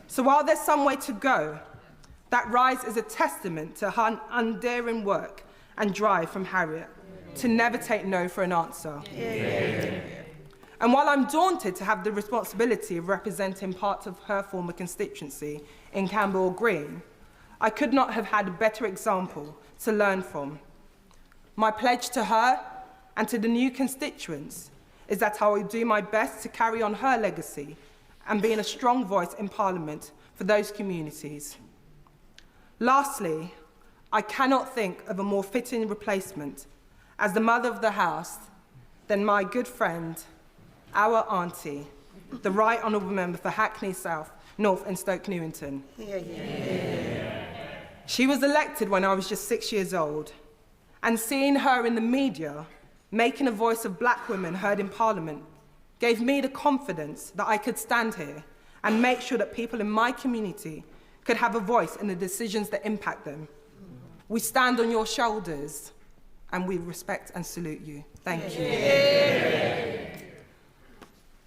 So while there's some way to go, that rise is a testament to her undaring work and drive from Harriet to never take no for an answer. And while I'm daunted to have the responsibility of representing part of her former constituency in Camberwell Green, I could not have had a better example to learn from. My pledge to her and to the new constituents is that I will do my best to carry on her legacy and being a strong voice in Parliament for those communities. Lastly, I cannot think of a more fitting replacement as the mother of the house than my good friend, our auntie, the Right Honourable Member for Hackney South, North and Stoke Newington. She was elected when I was just 6 years old, and seeing her in the media making a voice of black women heard in Parliament gave me the confidence that I could stand here and make sure that people in my community could have a voice in the decisions that impact them. We stand on your shoulders and we respect and salute you. Thank you.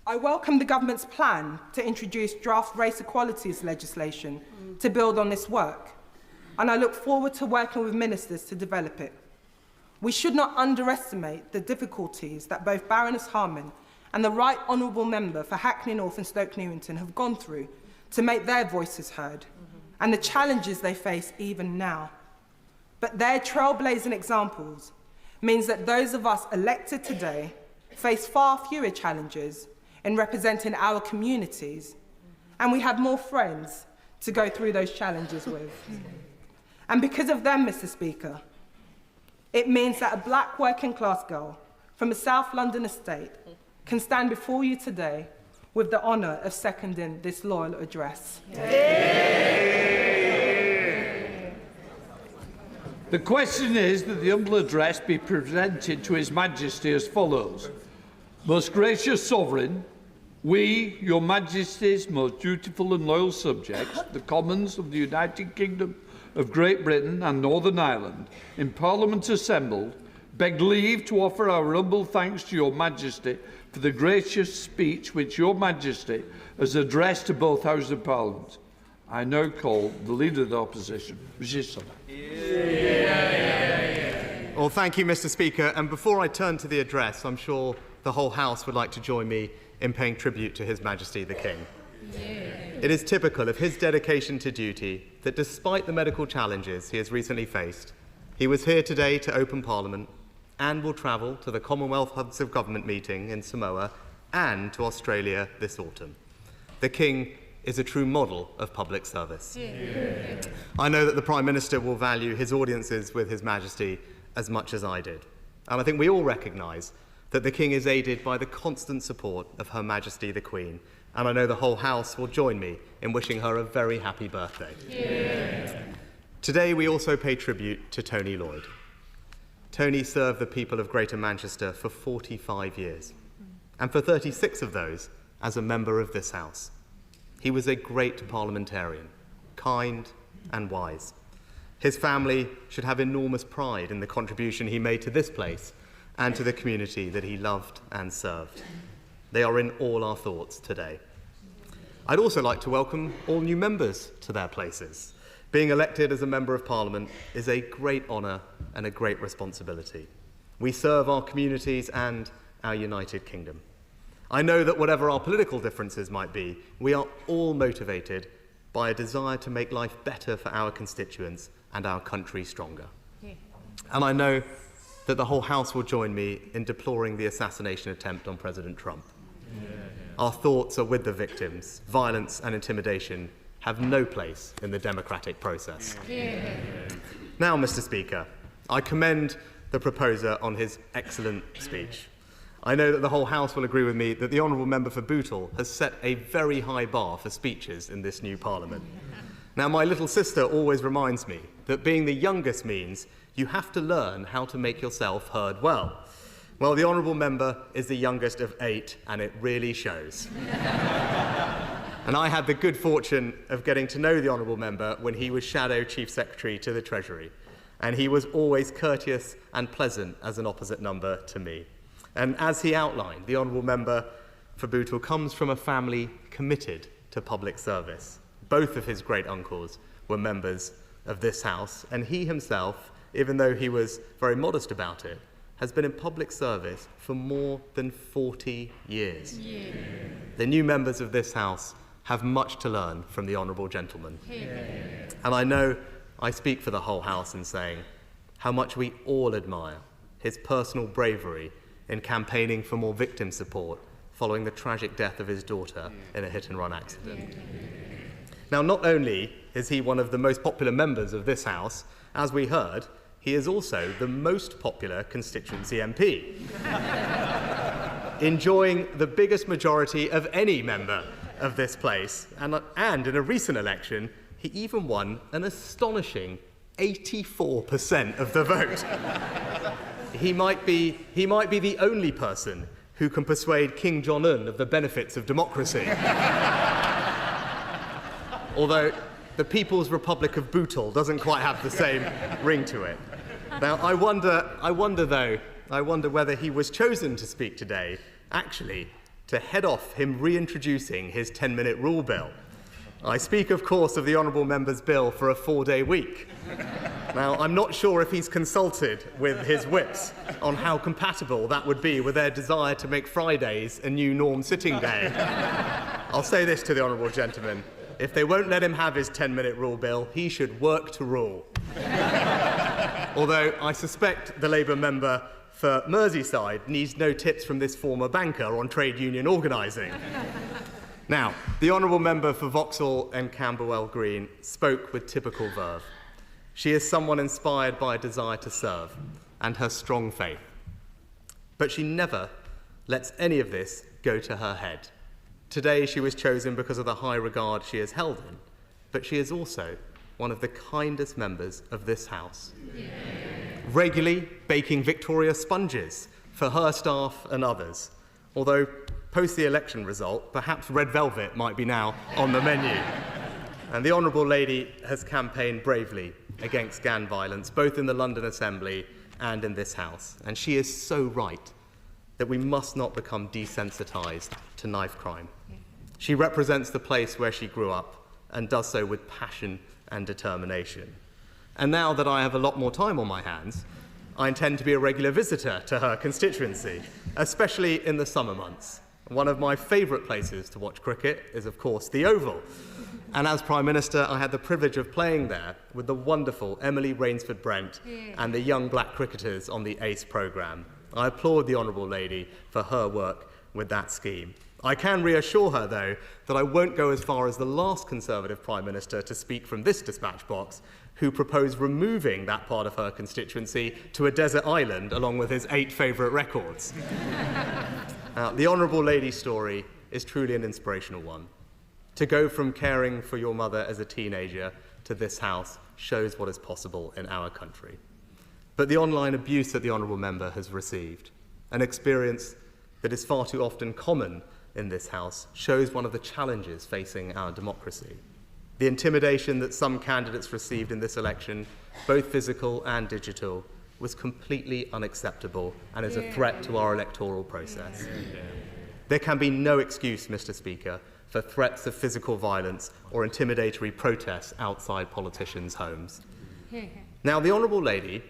I welcome the government's plan to introduce draft race equalities legislation to build on this work, and I look forward to working with ministers to develop it. We should not underestimate the difficulties that both Baroness Harman and the Right Honourable Member for Hackney North and Stoke Newington have gone through to make their voices heard, and the challenges they face even now. But their trailblazing examples means that those of us elected today face far fewer challenges in representing our communities, and we have more friends to go through those challenges with. And because of them, Mr. Speaker, it means that a black working class girl from a South London estate can stand before you today with the honour of seconding this loyal address. The question is that the humble address be presented to His Majesty as follows. Most gracious Sovereign, we, Your Majesty's most dutiful and loyal subjects, the Commons of the United Kingdom of Great Britain and Northern Ireland, in Parliament assembled, beg leave to offer our humble thanks to Your Majesty for the gracious speech which Your Majesty has addressed to both Houses of Parliament. I now call the Leader of the Opposition, Rishi Sunak. Well, thank you, Mr. Speaker. And before I turn to the address, I'm sure the whole House would like to join me in paying tribute to His Majesty the King. It is typical of his dedication to duty that despite the medical challenges he has recently faced, he was here today to open Parliament and will travel to the Commonwealth Hubs of Government meeting in Samoa and to Australia this autumn. The King is a true model of public service. I know that the Prime Minister will value his audiences with His Majesty as much as I did. And I think we all recognise that the King is aided by the constant support of Her Majesty the Queen, and I know the whole House will join me in wishing her a very happy birthday. Today we also pay tribute to Tony Lloyd. Tony served the people of Greater Manchester for 45 years, and for 36 of those as a member of this House. He was a great parliamentarian, kind and wise. His family should have enormous pride in the contribution he made to this place and to the community that he loved and served. They are in all our thoughts today. I'd also like to welcome all new members to their places. Being elected as a Member of Parliament is a great honour and a great responsibility. We serve our communities and our United Kingdom. I know that whatever our political differences might be, we are all motivated by a desire to make life better for our constituents and our country stronger. And I know that the whole House will join me in deploring the assassination attempt on President Trump. Our thoughts are with the victims. Violence and intimidation have no place in the democratic process. Now, Mr. Speaker, I commend the proposer on his excellent speech. I know that the whole House will agree with me that the Honourable Member for Bootle has set a very high bar for speeches in this new Parliament. Now, my little sister always reminds me that being the youngest means you have to learn how to make yourself heard well. Well, the Honourable Member is the youngest of 8, and it really shows. And I had the good fortune of getting to know the Honourable Member when he was Shadow Chief Secretary to the Treasury, and he was always courteous and pleasant as an opposite number to me. And as he outlined, the Honourable Member for Bootle comes from a family committed to public service, Both of his great-uncles were members of this House, and he himself, even though he was very modest about it, has been in public service for more than 40 years. Yeah. The new members of this House have much to learn from the honourable gentleman. Yeah. And I know I speak for the whole House in saying how much we all admire his personal bravery in campaigning for more victim support following the tragic death of his daughter in a hit-and-run accident. Yeah. Now, not only is he one of the most popular members of this House, as we heard, he is also the most popular constituency MP, enjoying the biggest majority of any member of this place. And in a recent election, he even won an astonishing 84% of the vote. He might be the only person who can persuade King Jong-un of the benefits of democracy. Although the People's Republic of Bhootal doesn't quite have the same ring to it. Now, I wonder whether he was chosen to speak today, actually, to head off him reintroducing his 10-minute rule bill. I speak, of course, of the honourable member's bill for a 4-day week. Now, I'm not sure if he's consulted with his whips on how compatible that would be with their desire to make Fridays a new norm sitting day. I'll say this to the honourable gentleman. If they won't let him have his 10-minute rule bill, he should work to rule. Although I suspect the Labour member for Merseyside needs no tips from this former banker on trade union organising. Now, the honourable member for Vauxhall and Camberwell Green spoke with typical verve. She is someone inspired by a desire to serve and her strong faith. But she never lets any of this go to her head. Today she was chosen because of the high regard she is held in, but she is also one of the kindest members of this House. Yeah. Regularly baking Victoria sponges for her staff and others, although post the election result, perhaps red velvet might be now on the menu. And the Honourable Lady has campaigned bravely against gang violence, both in the London Assembly and in this House. And she is so right that we must not become desensitised to knife crime. She represents the place where she grew up and does so with passion and determination. And now that I have a lot more time on my hands, I intend to be a regular visitor to her constituency, especially in the summer months. One of my favourite places to watch cricket is, of course, the Oval. And as Prime Minister, I had the privilege of playing there with the wonderful Emily Rainsford-Brent and the young black cricketers on the ACE programme. I applaud the Honourable Lady for her work with that scheme. I can reassure her, though, that I won't go as far as the last Conservative Prime Minister to speak from this dispatch box, who proposed removing that part of her constituency to a desert island along with his 8 favourite records. The Honourable Lady's story is truly an inspirational one. To go from caring for your mother as a teenager to this House shows what is possible in our country. But the online abuse that the Honourable Member has received, an experience that is far too often common in this House, shows one of the challenges facing our democracy. The intimidation that some candidates received in this election, both physical and digital, was completely unacceptable and is a threat to our electoral process. There can be no excuse, Mr. Speaker, for threats of physical violence or intimidatory protests outside politicians' homes. Now, the Honourable Lady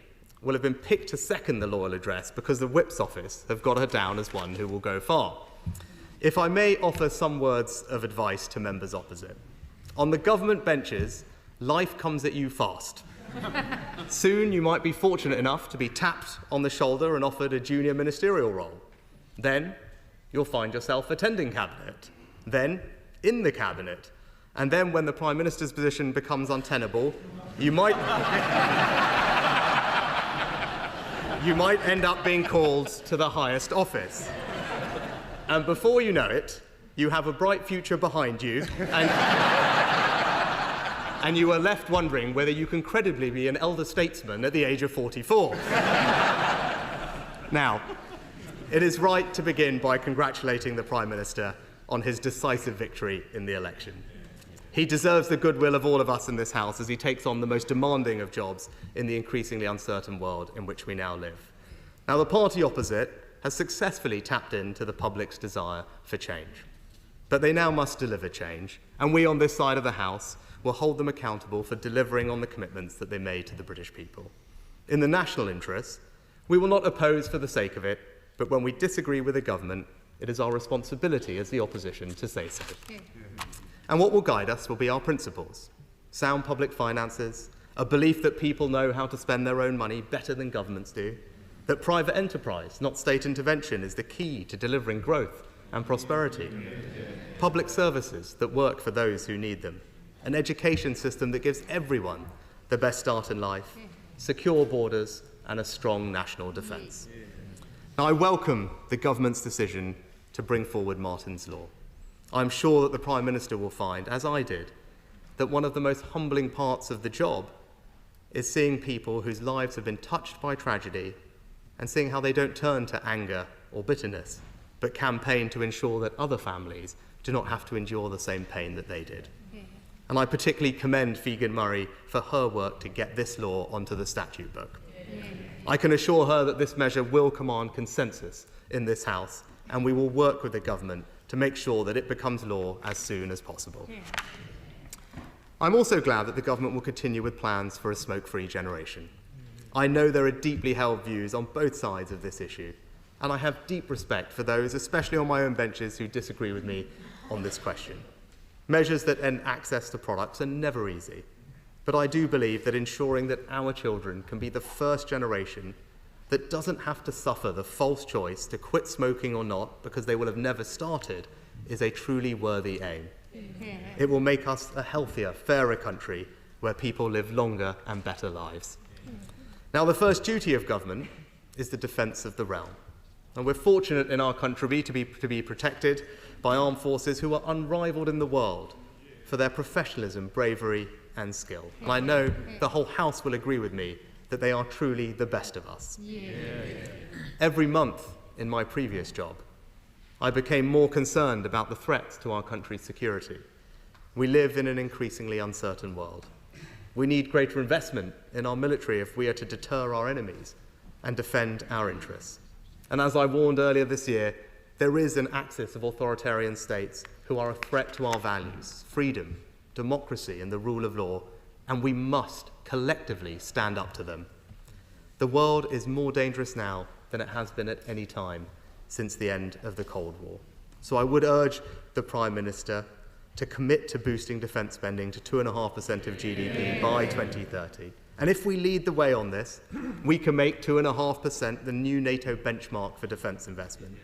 will have been picked to second the Loyal Address because the Whip's office have got her down as one who will go far. If I may offer some words of advice to members opposite. On the government benches, life comes at you fast. Soon you might be fortunate enough to be tapped on the shoulder and offered a junior ministerial role. Then you'll find yourself attending Cabinet, then in the Cabinet, and then when the Prime Minister's position becomes untenable, you might end up being called to the highest office. And before you know it, you have a bright future behind you, and you are left wondering whether you can credibly be an elder statesman at the age of 44. Now, it is right to begin by congratulating the Prime Minister on his decisive victory in the election. He deserves the goodwill of all of us in this House as he takes on the most demanding of jobs in the increasingly uncertain world in which we now live. Now, the party opposite has successfully tapped into the public's desire for change. But they now must deliver change, and we on this side of the House will hold them accountable for delivering on the commitments that they made to the British people. In the national interest, we will not oppose for the sake of it, but when we disagree with the government, it is our responsibility as the opposition to say so. And what will guide us will be our principles: sound public finances, a belief that people know how to spend their own money better than governments do, that private enterprise, not state intervention, is the key to delivering growth and prosperity, public services that work for those who need them, an education system that gives everyone the best start in life, secure borders, and a strong national defence. Now, I welcome the government's decision to bring forward Martin's Law. I'm sure that the Prime Minister will find, as I did, that one of the most humbling parts of the job is seeing people whose lives have been touched by tragedy and seeing how they don't turn to anger or bitterness, but campaign to ensure that other families do not have to endure the same pain that they did. And I particularly commend Figen Murray for her work to get this law onto the statute book. I can assure her that this measure will command consensus in this House, and we will work with the government to make sure that it becomes law as soon as possible. I'm also glad that the government will continue with plans for a smoke-free generation. I know there are deeply held views on both sides of this issue, and I have deep respect for those, especially on my own benches, who disagree with me on this question. Measures that end access to products are never easy, but I do believe that ensuring that our children can be the first generation that doesn't have to suffer the false choice to quit smoking or not because they will have never started is a truly worthy aim. It will make us a healthier, fairer country where people live longer and better lives. Now, the first duty of government is the defence of the realm. And we're fortunate in our country to be protected by armed forces who are unrivalled in the world for their professionalism, bravery and skill. And I know the whole House will agree with me that they are truly the best of us. Every month in my previous job, I became more concerned about the threats to our country's security. We live in an increasingly uncertain world. We need greater investment in our military if we are to deter our enemies and defend our interests. And as I warned earlier this year, there is an axis of authoritarian states who are a threat to our values, freedom, democracy, and the rule of law, and we must collectively stand up to them. The world is more dangerous now than it has been at any time since the end of the Cold War. So I would urge the Prime Minister to commit to boosting defence spending to 2.5% of GDP by 2030. And if we lead the way on this, we can make 2.5% the new NATO benchmark for defence investment.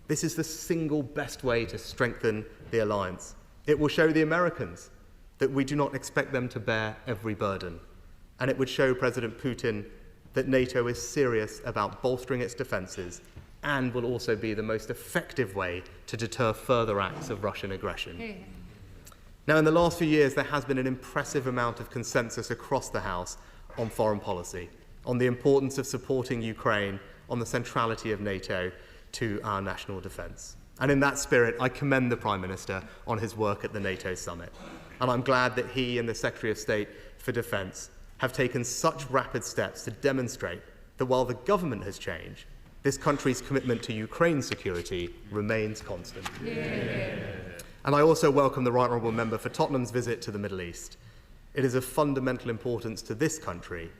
This is the single best way to strengthen the alliance. It will show the Americans that we do not expect them to bear every burden. And it would show President Putin that NATO is serious about bolstering its defences and will also be the most effective way to deter further acts of Russian aggression. Now, in the last few years, there has been an impressive amount of consensus across the House on foreign policy, on the importance of supporting Ukraine, on the centrality of NATO to our national defence. And in that spirit, I commend the Prime Minister on his work at the NATO summit. And I'm glad that he and the Secretary of State for Defence have taken such rapid steps to demonstrate that while the government has changed, this country's commitment to Ukraine's security remains constant. And I also welcome the Right Honourable Member for Tottenham's visit to the Middle East. It is of fundamental importance to this country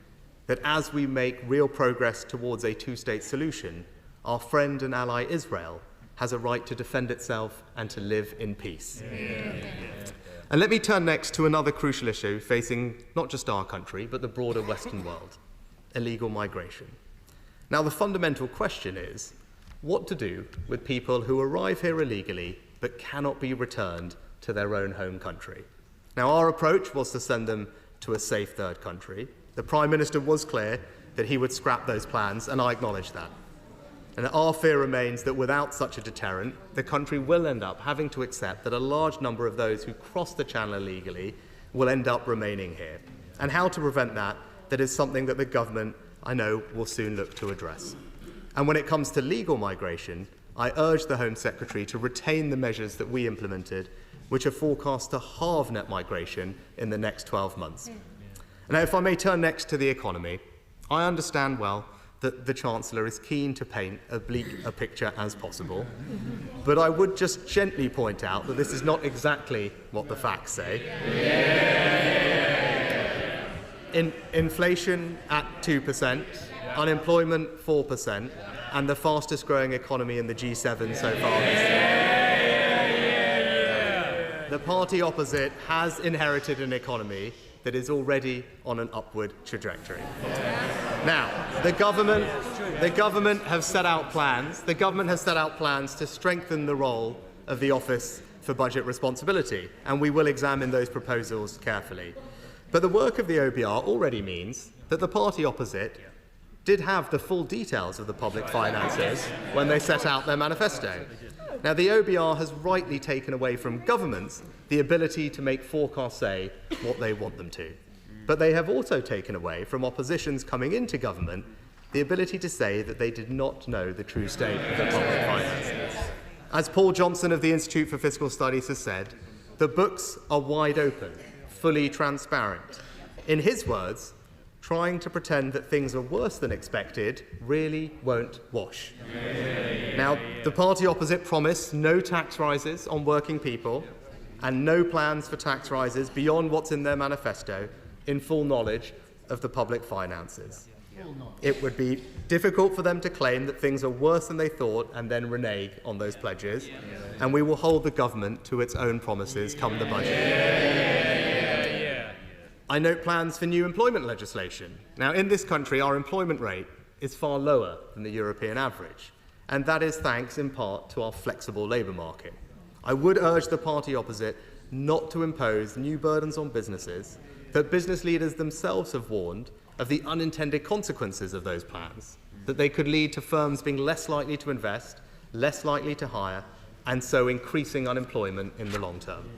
that as we make real progress towards a two-state solution, our friend and ally Israel has a right to defend itself and to live in peace. And let me turn next to another crucial issue facing not just our country, but the broader Western world: illegal migration. Now, the fundamental question is what to do with people who arrive here illegally but cannot be returned to their own home country. Now, our approach was to send them to a safe third country. The Prime Minister was clear that he would scrap those plans, and I acknowledge that. And our fear remains that without such a deterrent, the country will end up having to accept that a large number of those who cross the channel illegally will end up remaining here. And how to prevent that is something that the government, I know, will soon look to address. And when it comes to legal migration, I urge the Home Secretary to retain the measures that we implemented, which are forecast to halve net migration in the next 12 months. Now, if I may turn next to the economy, I understand well that the Chancellor is keen to paint as bleak a picture as possible. But I would just gently point out that this is not exactly what the facts say. Inflation at 2%, unemployment 4%, and the fastest growing economy in the G7 so far this year. The party opposite has inherited an economy that is already on an upward trajectory. Now, the government have set out plans. The government has set out plans to strengthen the role of the Office for Budget Responsibility, and we will examine those proposals carefully. But the work of the OBR already means that the party opposite did have the full details of the public finances when they set out their manifesto. Now, the OBR has rightly taken away from governments the ability to make forecasts say what they want them to. But they have also taken away from oppositions coming into government the ability to say that they did not know the true state of the public finances. As Paul Johnson of the Institute for Fiscal Studies has said, the books are wide open, fully transparent. In his words, trying to pretend that things are worse than expected really won't wash. Now, the party opposite promised no tax rises on working people and no plans for tax rises beyond what's in their manifesto, in full knowledge of the public finances. It would be difficult for them to claim that things are worse than they thought and then renege on those pledges, and we will hold the government to its own promises come the budget. I note plans for new employment legislation. Now, in this country, our employment rate is far lower than the European average, and that is thanks in part to our flexible labour market. I would urge the party opposite not to impose new burdens on businesses that business leaders themselves have warned of the unintended consequences of those plans, that they could lead to firms being less likely to invest, less likely to hire, and so increasing unemployment in the long term.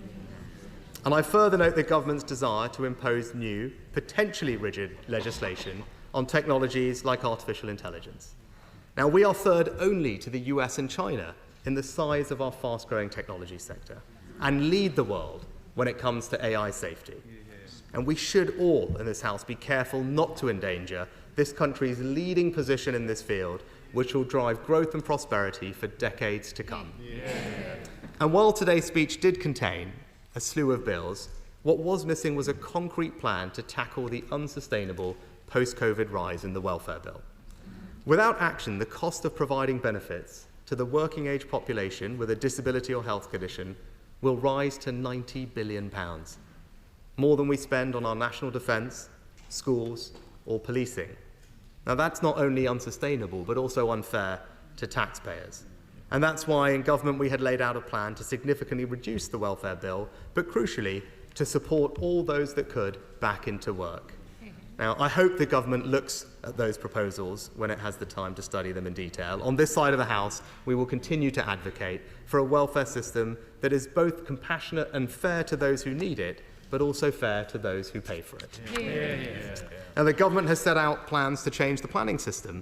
And I further note the government's desire to impose new, potentially rigid legislation on technologies like artificial intelligence. Now, we are third only to the US and China in the size of our fast-growing technology sector and lead the world when it comes to AI safety. And we should all in this House be careful not to endanger this country's leading position in this field, which will drive growth and prosperity for decades to come. And while today's speech did contain a slew of bills, what was missing was a concrete plan to tackle the unsustainable post-COVID rise in the welfare bill. Without action, the cost of providing benefits to the working-age population with a disability or health condition will rise to £90 billion, more than we spend on our national defence, schools, or policing. Now, that's not only unsustainable, but also unfair to taxpayers. And that's why in government we had laid out a plan to significantly reduce the welfare bill, but crucially, to support all those that could back into work. Now, I hope the government looks at those proposals when it has the time to study them in detail. On this side of the House, we will continue to advocate for a welfare system that is both compassionate and fair to those who need it, but also fair to those who pay for it. Now, the government has set out plans to change the planning system.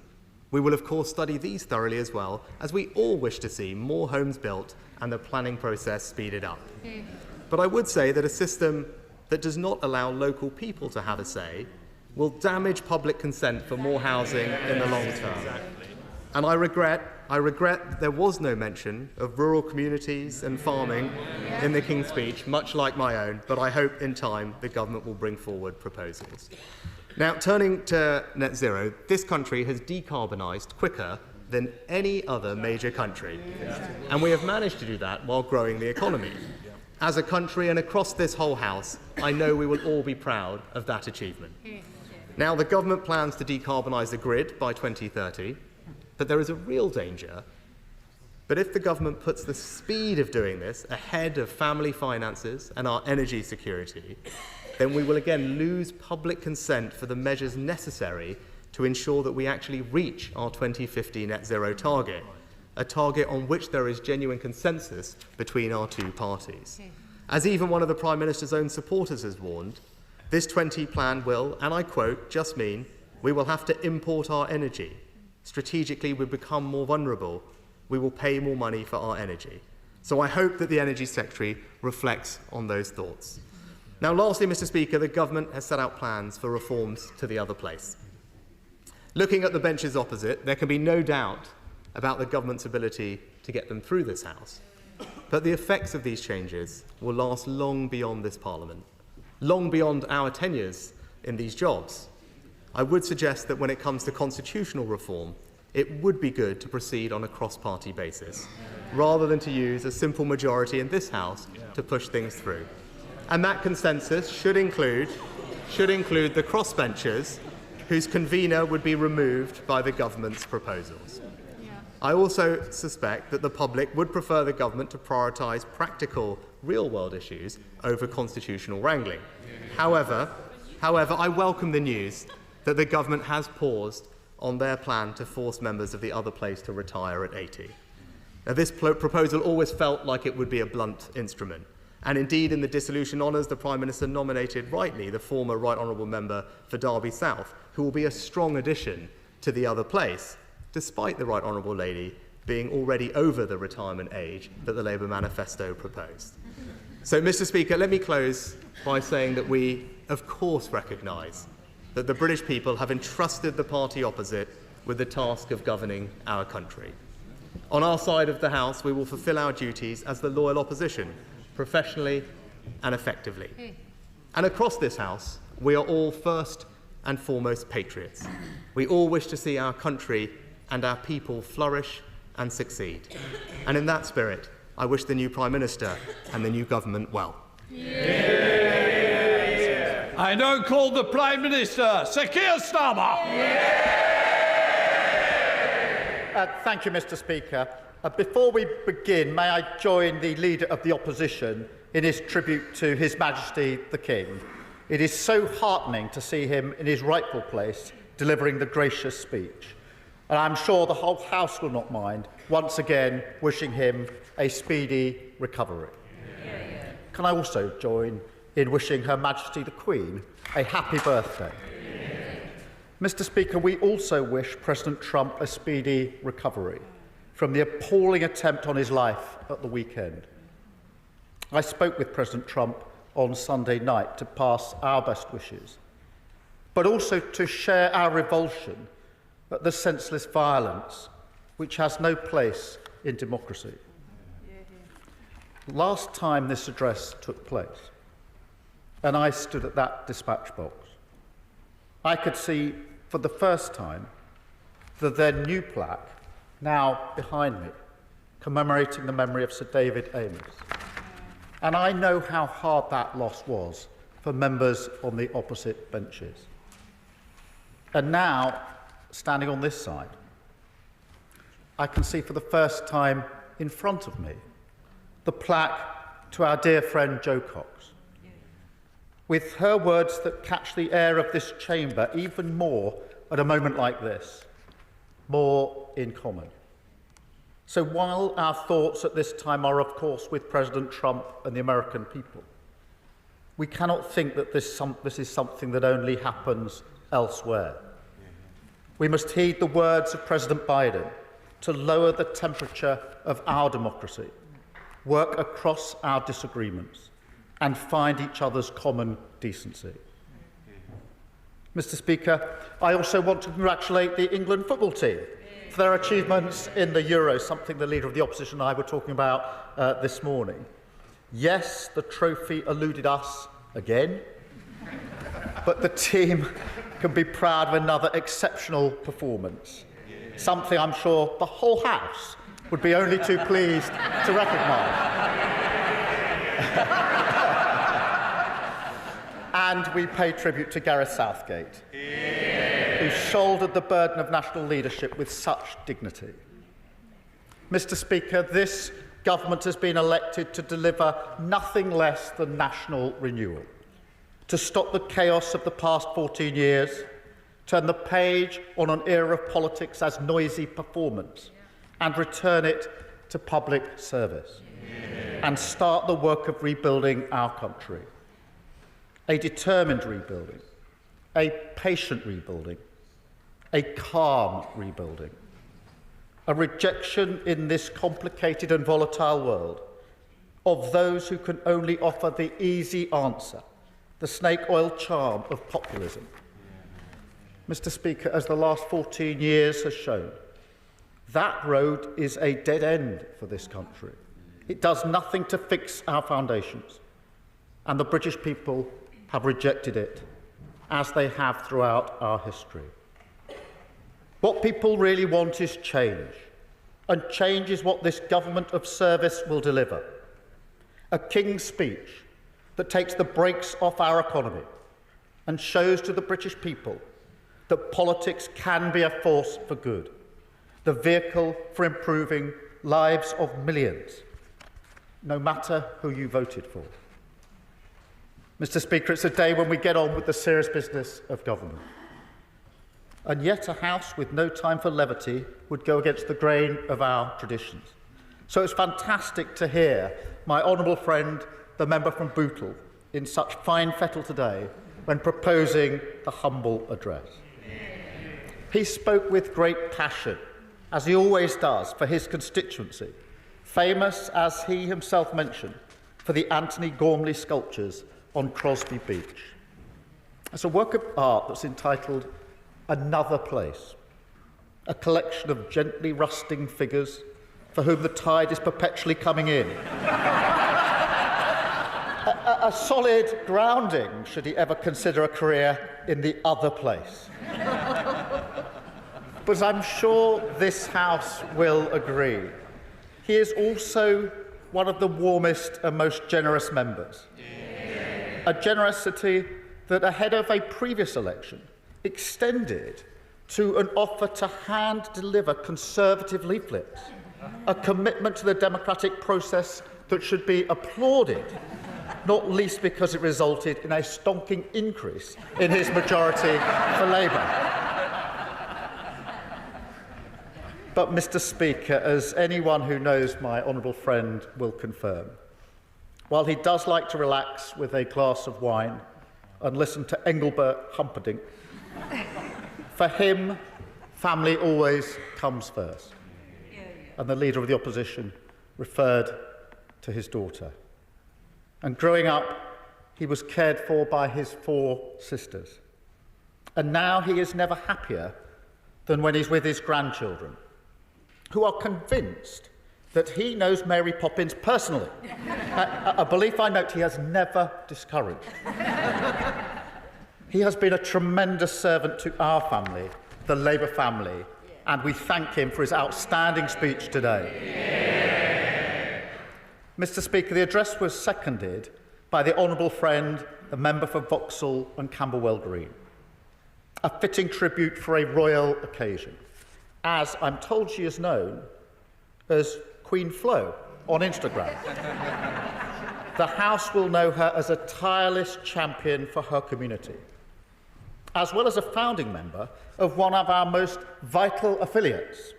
We will, of course, study these thoroughly as well, as we all wish to see more homes built and the planning process speeded up. But I would say that a system that does not allow local people to have a say will damage public consent for more housing in the long term. And I regret there was no mention of rural communities and farming in the King's speech, much like my own, but I hope in time the government will bring forward proposals. Now, turning to net zero, this country has decarbonised quicker than any other major country, and we have managed to do that while growing the economy. As a country and across this whole House, I know we will all be proud of that achievement. Now, the government plans to decarbonise the grid by 2030, but there is a real danger that if the government puts the speed of doing this ahead of family finances and our energy security, then we will again lose public consent for the measures necessary to ensure that we actually reach our 2050 net zero target, a target on which there is genuine consensus between our two parties. As even one of the Prime Minister's own supporters has warned, this 20 plan will, and I quote, just mean we will have to import our energy. Strategically, we become more vulnerable. We will pay more money for our energy. So I hope that the Energy Secretary reflects on those thoughts. Now, lastly, Mr. Speaker, the government has set out plans for reforms to the other place. Looking at the benches opposite, there can be no doubt about the government's ability to get them through this House. But the effects of these changes will last long beyond this Parliament, long beyond our tenures in these jobs. I would suggest that when it comes to constitutional reform, it would be good to proceed on a cross-party basis, rather than to use a simple majority in this House to push things through. And that consensus should include the crossbenchers whose convener would be removed by the government's proposals. I also suspect that the public would prefer the government to prioritise practical, real-world issues over constitutional wrangling. However, I welcome the news that the government has paused on their plan to force members of the other place to retire at 80. Now, this proposal always felt like it would be a blunt instrument. And indeed, in the dissolution honours, the Prime Minister nominated rightly the former Right Honourable Member for Derby South, who will be a strong addition to the other place, despite the Right Honourable Lady being already over the retirement age that the Labour manifesto proposed. So, Mr. Speaker, let me close by saying that we, of course, recognise that the British people have entrusted the party opposite with the task of governing our country. On our side of the House, we will fulfil our duties as the loyal opposition, professionally and effectively. And across this House, we are all first and foremost patriots. We all wish to see our country and our people flourish and succeed. And in that spirit, I wish the new Prime Minister and the new government well. I now call the Prime Minister, Sir Kier Starmer. Thank you, Mr. Speaker. Before we begin, may I join the Leader of the Opposition in his tribute to His Majesty the King. It is so heartening to see him in his rightful place, delivering the gracious speech. And I'm sure the whole House will not mind, once again, wishing him a speedy recovery. Can I also join in wishing Her Majesty the Queen a happy birthday? Mr. Speaker, we also wish President Trump a speedy recovery from the appalling attempt on his life at the weekend. I spoke with President Trump on Sunday night to pass our best wishes, but also to share our revulsion at the senseless violence which has no place in democracy. Last time this address took place, and I stood at that dispatch box, I could see for the first time the then new plaque, now behind me, commemorating the memory of Sir David Amess. And I know how hard that loss was for members on the opposite benches. And now, standing on this side, I can see for the first time in front of me the plaque to our dear friend Jo Cox, with her words that catch the air of this chamber even more at a moment like this, more in common. So while our thoughts at this time are, of course, with President Trump and the American people, we cannot think that this is something that only happens elsewhere. We must heed the words of President Biden to lower the temperature of our democracy, work across our disagreements, and find each other's common decency. Mr. Speaker, I also want to congratulate the England football team for their achievements in the Euros, something the Leader of the Opposition and I were talking about this morning. Yes, the trophy eluded us again, but the team can be proud of another exceptional performance, something I'm sure the whole House would be only too pleased to recognise. And we pay tribute to Gareth Southgate, who shouldered the burden of national leadership with such dignity. Mr. Speaker, this government has been elected to deliver nothing less than national renewal, to stop the chaos of the past 14 years, turn the page on an era of politics as noisy performance, and return it to public service, and start the work of rebuilding our country. A determined rebuilding, a patient rebuilding, a calm rebuilding, a rejection in this complicated and volatile world of those who can only offer the easy answer, the snake oil charm of populism. Mr. Speaker, as the last 14 years has shown, that road is a dead end for this country. It does nothing to fix our foundations, and the British people have rejected it, as they have throughout our history. What people really want is change, and change is what this government of service will deliver. A King's speech that takes the brakes off our economy and shows to the British people that politics can be a force for good, the vehicle for improving lives of millions, no matter who you voted for. Mr. Speaker, it's a day when we get on with the serious business of government. And yet a House with no time for levity would go against the grain of our traditions. So it's fantastic to hear my honourable friend, the member from Bootle, in such fine fettle today when proposing the humble address. He spoke with great passion, as he always does, for his constituency, famous, as he himself mentioned, for the Anthony Gormley sculptures on Crosby Beach. It's a work of art that's entitled Another Place, a collection of gently rusting figures for whom the tide is perpetually coming in. a solid grounding should he ever consider a career in the other place. But I'm sure this House will agree. He is also one of the warmest and most generous members. A generosity that, ahead of a previous election, extended to an offer to hand-deliver Conservative leaflets, a commitment to the democratic process that should be applauded, not least because it resulted in a stonking increase in his majority for Labour. But, Mr. Speaker, as anyone who knows my honourable friend will confirm, while he does like to relax with a glass of wine and listen to Engelbert Humperdinck, for him, family always comes first. And the Leader of the Opposition referred to his daughter. And growing up, he was cared for by his 4 sisters. And now he is never happier than when he's with his grandchildren, who are convinced that he knows Mary Poppins personally, a belief I note he has never discouraged. He has been a tremendous servant to our family, the Labour family, and we thank him for his outstanding speech today. Mr. Speaker, the address was seconded by the honourable friend, the member for Vauxhall and Camberwell Green. A fitting tribute for a royal occasion, as I'm told she is known as Queen Flo on Instagram. The House will know her as a tireless champion for her community, as well as a founding member of one of our most vital affiliates,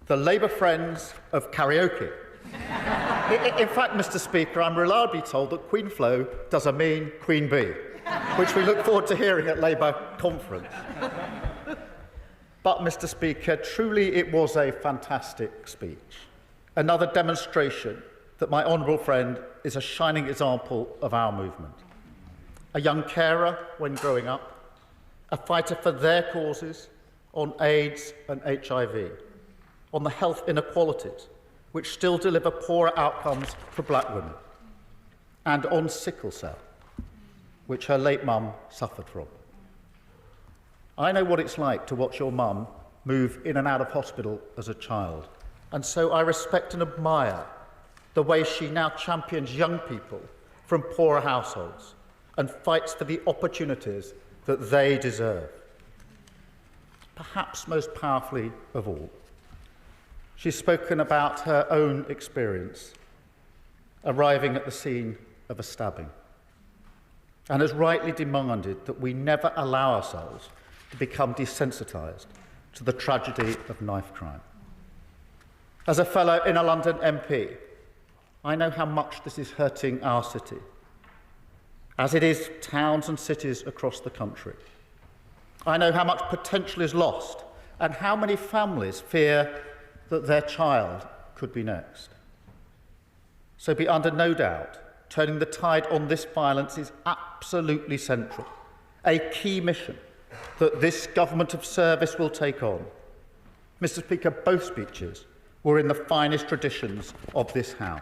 the Labour Friends of Karaoke. In fact, Mr. Speaker, I'm reliably told that Queen Flo doesn't mean Queen Bee, which we look forward to hearing at Labour conference. But, Mr. Speaker, truly it was a fantastic speech. Another demonstration that my honourable friend is a shining example of our movement. A young carer when growing up, a fighter for their causes on AIDS and HIV, on the health inequalities which still deliver poorer outcomes for black women, and on sickle cell, which her late mum suffered from. I know what it's like to watch your mum move in and out of hospital as a child, and so I respect and admire the way she now champions young people from poorer households and fights for the opportunities that they deserve. Perhaps most powerfully of all, she's spoken about her own experience arriving at the scene of a stabbing and has rightly demanded that we never allow ourselves to become desensitised to the tragedy of knife crime. As a fellow inner London MP, I know how much this is hurting our city, as it is towns and cities across the country. I know how much potential is lost and how many families fear that their child could be next. So be under no doubt, turning the tide on this violence is absolutely central, a key mission that this government of service will take on. Mr. Speaker, both speeches were in the finest traditions of this House.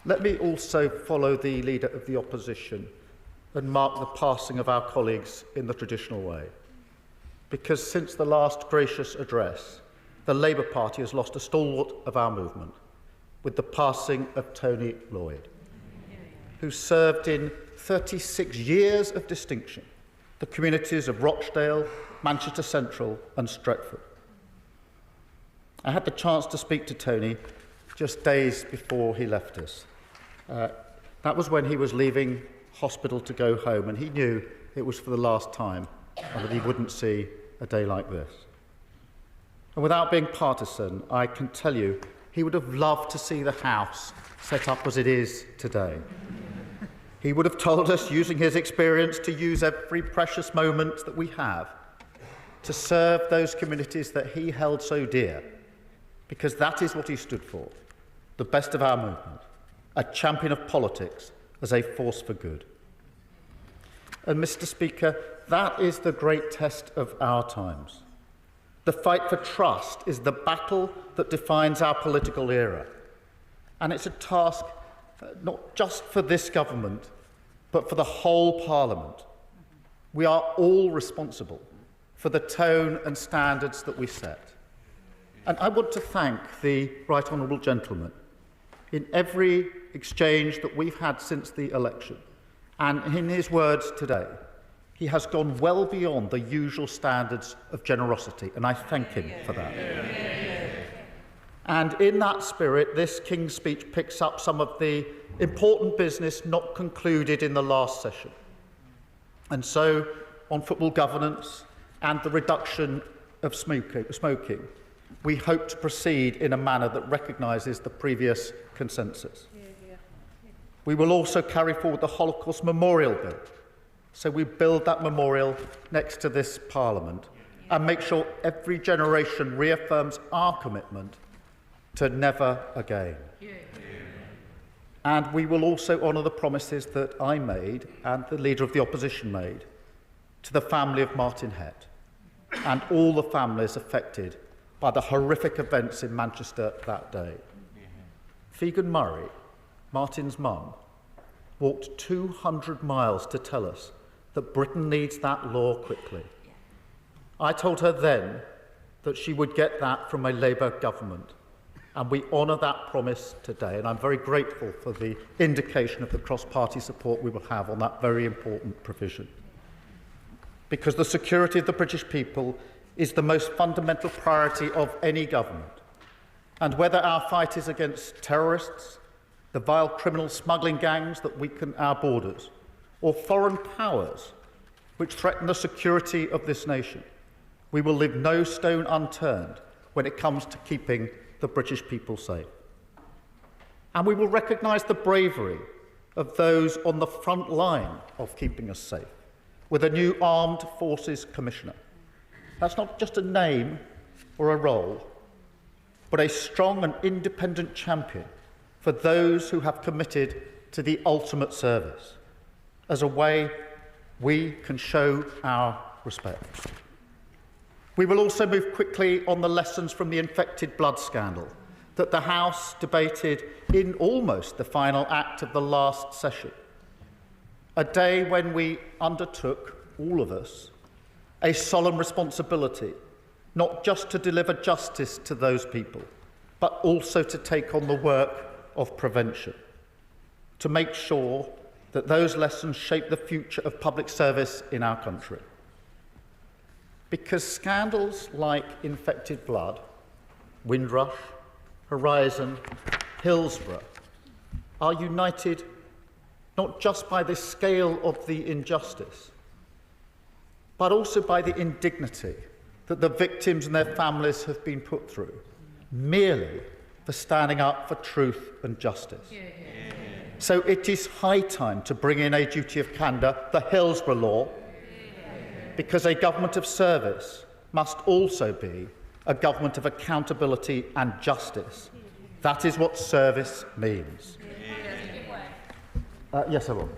Let me also follow the Leader of the Opposition and mark the passing of our colleagues in the traditional way. Because since the last gracious address, the Labour Party has lost a stalwart of our movement with the passing of Tony Lloyd, who served in 36 years of distinction the communities of Rochdale, Manchester Central and Stretford. I had the chance to speak to Tony just days before he left us. That was when he was leaving hospital to go home, and he knew it was for the last time and that he wouldn't see a day like this. And without being partisan, I can tell you he would have loved to see the House set up as it is today. He would have told us, using his experience, to use every precious moment that we have to serve those communities that he held so dear, because that is what he stood for, the best of our movement, a champion of politics as a force for good. And, Mr. Speaker, that is the great test of our times. The fight for trust is the battle that defines our political era. And it's a task not just for this government, but for the whole Parliament. We are all responsible for the tone and standards that we set. And I want to thank the Right Honourable Gentleman in every exchange that we've had since the election. And in his words today, he has gone well beyond the usual standards of generosity, and I thank him for that. And in that spirit, this King's Speech picks up some of the important business not concluded in the last session. And so, on football governance and the reduction of smoking, we hope to proceed in a manner that recognises the previous consensus. We will also carry forward the Holocaust Memorial Bill. So we build that memorial next to this Parliament and make sure every generation reaffirms our commitment to never again. And we will also honour the promises that I made and the Leader of the Opposition made to the family of Martin Hett and all the families affected by the horrific events in Manchester that day. Figan Murray, Martin's mum, walked 200 miles to tell us that Britain needs that law quickly. I told her then that she would get that from a Labour government, and we honour that promise today, and I'm very grateful for the indication of the cross-party support we will have on that very important provision. Because the security of the British people is the most fundamental priority of any government. And whether our fight is against terrorists, the vile criminal smuggling gangs that weaken our borders, or foreign powers which threaten the security of this nation, we will leave no stone unturned when it comes to keeping the British people safe. And we will recognise the bravery of those on the front line of keeping us safe, with a new Armed Forces Commissioner. That's not just a name or a role, but a strong and independent champion for those who have committed to the ultimate service, as a way we can show our respect. We will also move quickly on the lessons from the infected blood scandal that the House debated in almost the final act of the last session, a day when we undertook, all of us, a solemn responsibility, not just to deliver justice to those people, but also to take on the work of prevention, to make sure that those lessons shape the future of public service in our country. Because scandals like infected blood, Windrush, Horizon, Hillsborough are united not just by the scale of the injustice, but also by the indignity that the victims and their families have been put through, merely for standing up for truth and justice. So it is high time to bring in a duty of candour, the Hillsborough Law, because a government of service must also be a government of accountability and justice. That is what service means. Yes, I will.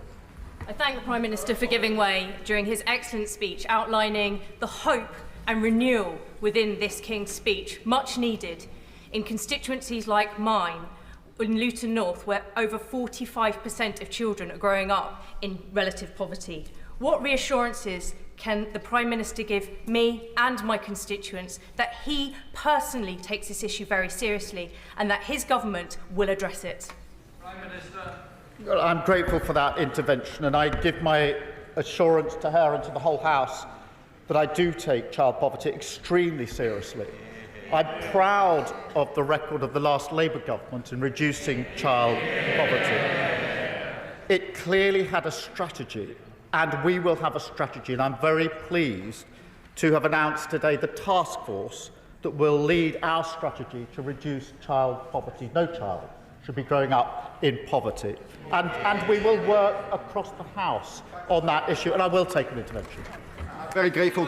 I thank the Prime Minister for giving way during his excellent speech, outlining the hope and renewal within this King's speech, much needed in constituencies like mine, in Luton North, where over 45% of children are growing up in relative poverty. What reassurances can the Prime Minister give me and my constituents that he personally takes this issue very seriously and that his government will address it? Prime Minister. Well, I'm grateful for that intervention, and I give my assurance to her and to the whole House that I do take child poverty extremely seriously. I'm proud of the record of the last Labour government in reducing child poverty. It clearly had a strategy, and we will have a strategy, and I'm very pleased to have announced today the task force that will lead our strategy to reduce child poverty. No child should be growing up in poverty. And we will work across the House on that issue, and I will take an intervention. Very grateful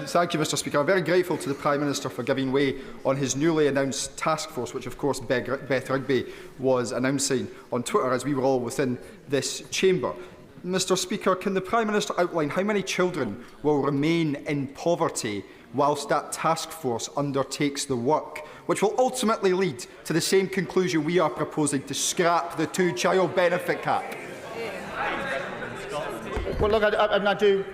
thank you, Mr. Speaker. I'm very grateful to the Prime Minister for giving way on his newly announced task force, which of course Beth Rigby was announcing on Twitter as we were all within this chamber. Mr. Speaker, can the Prime Minister outline how many children will remain in poverty whilst that task force undertakes the work, which will ultimately lead to the same conclusion we are proposing, to scrap the two-child benefit cap? Well, look, I do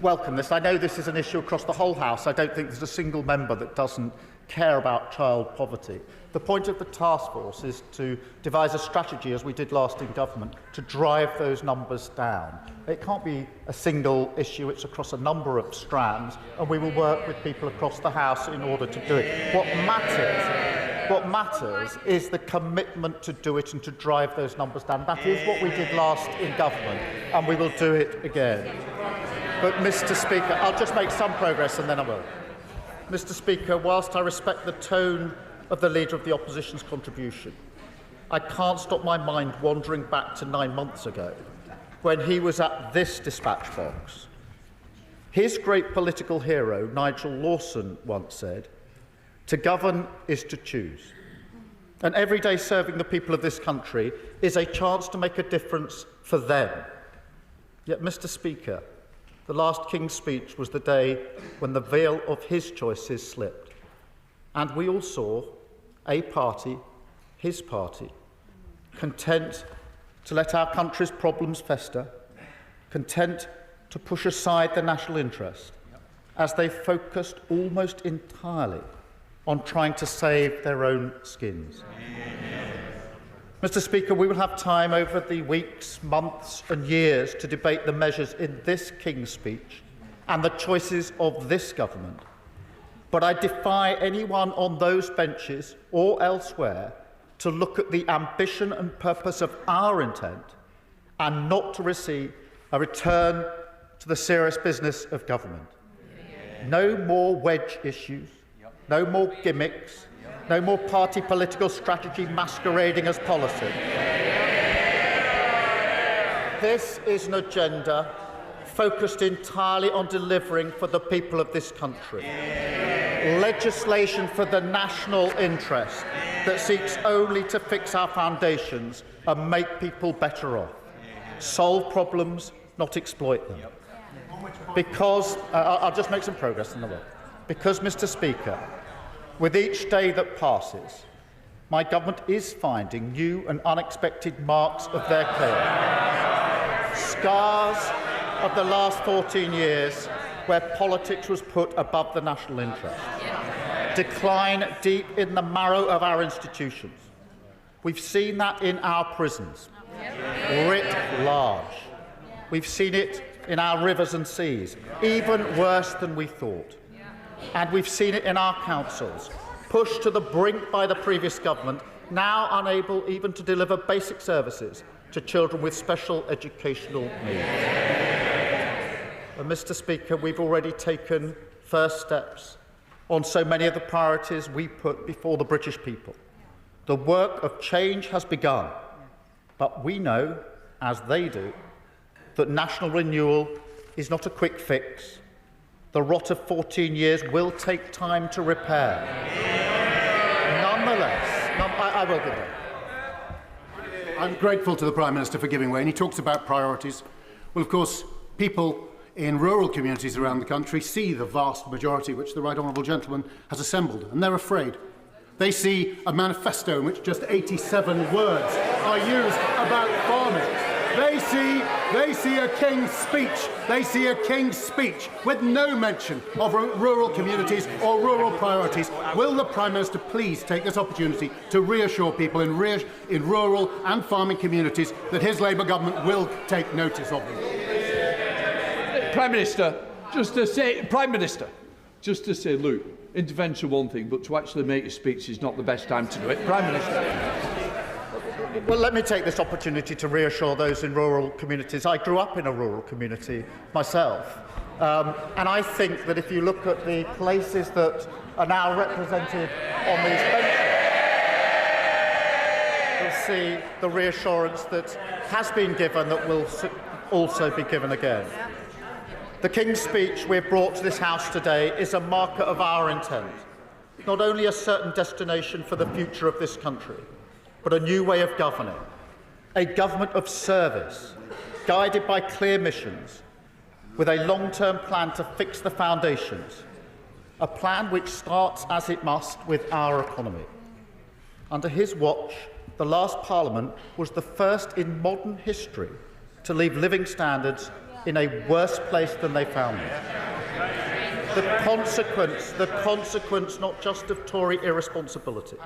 welcome this. I know this is an issue across the whole House. I don't think there's a single member that doesn't care about child poverty. The point of the task force is to devise a strategy, as we did last in government, to drive those numbers down. It can't be a single issue, it's across a number of strands, and we will work with people across the House in order to do it. What matters is the commitment to do it and to drive those numbers down. That is what we did last in government, and we will do it again. But, Mr. Speaker, I'll just make some progress and then I will. Mr. Speaker, whilst I respect the tone of the Leader of the Opposition's contribution, I can't stop my mind wandering back to 9 months ago when he was at this dispatch box. His great political hero, Nigel Lawson, once said, "To govern is to choose." And every day serving the people of this country is a chance to make a difference for them. Yet, Mr. Speaker, the last King's speech was the day when the veil of his choices slipped. And we all saw a party, his party, content to let our country's problems fester, content to push aside the national interest, as they focused almost entirely on trying to save their own skins. Mr. Speaker, we will have time over the weeks, months and years to debate the measures in this King's speech and the choices of this government. But I defy anyone on those benches or elsewhere to look at the ambition and purpose of our intent and not to receive a return to the serious business of government. No more wedge issues, no more gimmicks, no more party political strategy masquerading as policy. This is an agenda focused entirely on delivering for the people of this country. Legislation for the national interest that seeks only to fix our foundations and make people better off. Solve problems, not exploit them. Because, I'll just make some progress in the way. Because, Mr. Speaker, with each day that passes, my government is finding new and unexpected marks of their claim. Scars of the last 14 years where politics was put above the national interest. Decline deep in the marrow of our institutions. We've seen that in our prisons, writ large. We've seen it in our rivers and seas, even worse than we thought. And we've seen it in our councils, pushed to the brink by the previous government, now unable even to deliver basic services to children with special educational needs. And, Mr. Speaker, we've already taken first steps on so many of the priorities we put before the British people. The work of change has begun, but we know, as they do, that national renewal is not a quick fix. The rot of 14 years will take time to repair. Nonetheless, I will give it. I'm grateful to the Prime Minister for giving way, and he talks about priorities. Well, of course, people in rural communities around the country see the vast majority which the Right Honourable Gentleman has assembled, and they're afraid. They see a manifesto in which just 87 words are used about farming. They see a king's speech. They see a king's speech with no mention of rural communities or rural priorities. Will the Prime Minister please take this opportunity to reassure people in rural and farming communities that his Labour government will take notice of them? Prime Minister, just to say, look, intervention one thing, but to actually make a speech is not the best time to do it. Prime Minister. Well, let me take this opportunity to reassure those in rural communities. I grew up in a rural community myself, and I think that if you look at the places that are now represented on these benches, you'll see the reassurance that has been given that will also be given again. The King's speech we've brought to this House today is a marker of our intent, not only a certain destination for the future of this country, but a new way of governing, a government of service, guided by clear missions, with a long-term plan to fix the foundations, a plan which starts, as it must, with our economy. Under his watch, the last Parliament was the first in modern history to leave living standards in a worse place than they found them. The consequence not just of Tory irresponsibility,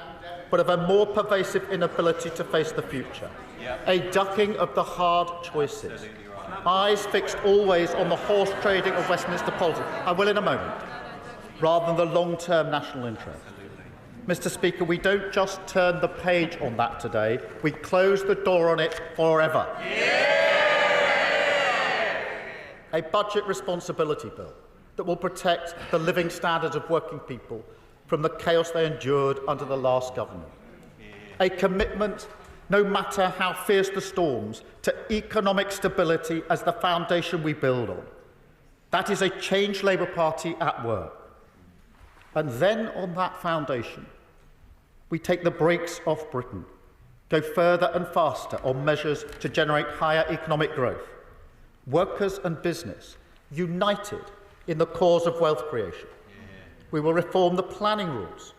but of a more pervasive inability to face the future. A ducking of the hard choices. Eyes fixed always on the horse trading of Westminster politics. I will in a moment. Rather than the long-term national interest. Mr. Speaker, we don't just turn the page on that today, we close the door on it forever. A budget responsibility bill that will protect the living standards of working people from the chaos they endured under the last government. A commitment, no matter how fierce the storms, to economic stability as the foundation we build on. That is a changed Labour Party at work. And then on that foundation, we take the brakes off Britain, go further and faster on measures to generate higher economic growth. Workers and business united in the cause of wealth creation. We will reform the planning rules,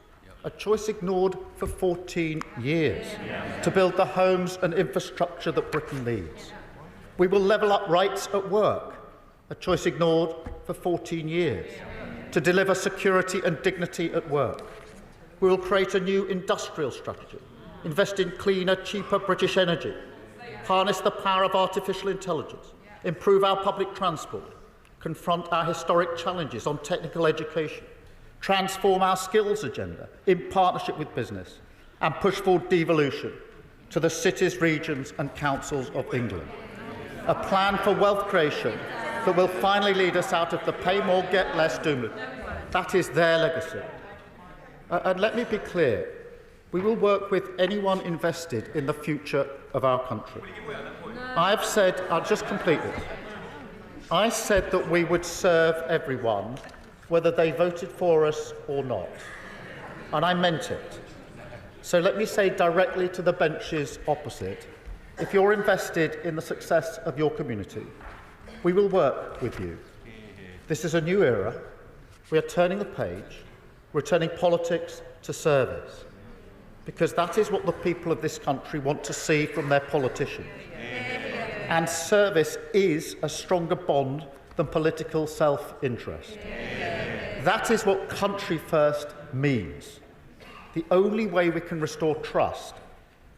a choice ignored for 14 years, to build the homes and infrastructure that Britain needs. We will level up rights at work, a choice ignored for 14 years, to deliver security and dignity at work. We will create a new industrial strategy, invest in cleaner, cheaper British energy, harness the power of artificial intelligence, improve our public transport, confront our historic challenges on technical education, transform our skills agenda in partnership with business, and push forward devolution to the cities, regions and councils of England. A plan for wealth creation that will finally lead us out of the pay more, get less doom. That is their legacy. And let me be clear, we will work with anyone invested in the future of our country. I've said, I'll just complete this. I said that we would serve everyone, whether they voted for us or not. And I meant it. So let me say directly to the benches opposite, if you're invested in the success of your community, we will work with you. This is a new era. We are turning the page. We're turning politics to service. Because that is what the people of this country want to see from their politicians. And service is a stronger bond than political self-interest. That is what country first means. The only way we can restore trust,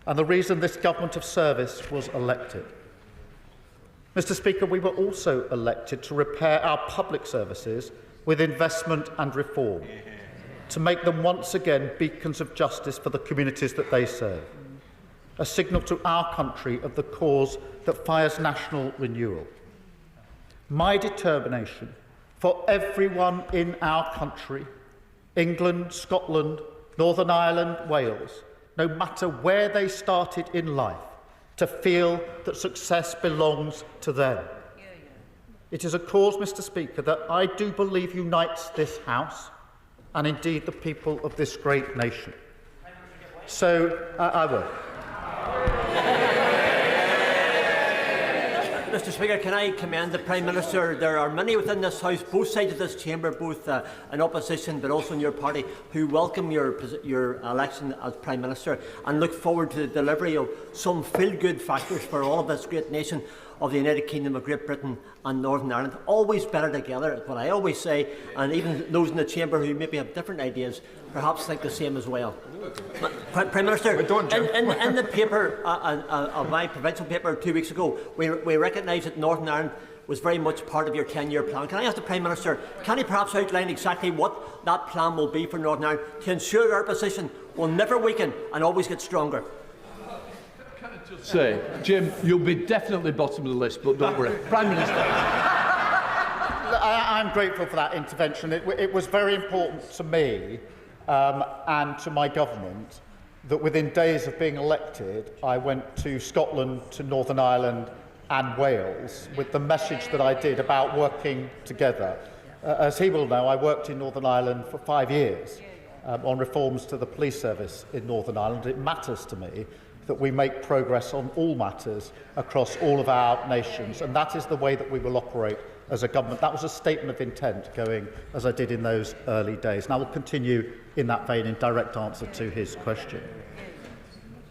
and the reason this government of service was elected. Mr. Speaker, we were also elected to repair our public services with investment and reform, to make them once again beacons of justice for the communities that they serve. A signal to our country of the cause that fires national renewal. My determination for everyone in our country, England, Scotland, Northern Ireland, Wales, no matter where they started in life, to feel that success belongs to them. It is a cause, Mr. Speaker, that I do believe unites this House and indeed the people of this great nation. So I will. Mr Speaker, can I commend the Prime Minister? There are many within this House, both sides of this chamber, both in opposition but also in your party, who welcome your election as Prime Minister and look forward to the delivery of some feel-good factors for all of this great nation of the United Kingdom of Great Britain and Northern Ireland. Always better together, is what I always say, and even those in the chamber who maybe have different ideas perhaps think the same as well. Prime Minister, in the paper, of my provincial paper 2 weeks ago, we recognised that Northern Ireland was very much part of your 10-year plan. Can I ask the Prime Minister, can he perhaps outline exactly what that plan will be for Northern Ireland to ensure our position will never weaken and always get stronger? Can I just say, Jim, you'll be definitely bottom of the list, but don't worry. Prime Minister. I'm grateful for that intervention. It was very important to me and to my government that within days of being elected, I went to Scotland, to Northern Ireland and Wales with the message that I did about working together. As he will know, I worked in Northern Ireland for 5 years on reforms to the police service in Northern Ireland. It matters to me that we make progress on all matters across all of our nations, and that is the way that we will operate as a government. That was a statement of intent going as I did in those early days, and I will continue in that vein in direct answer to his question.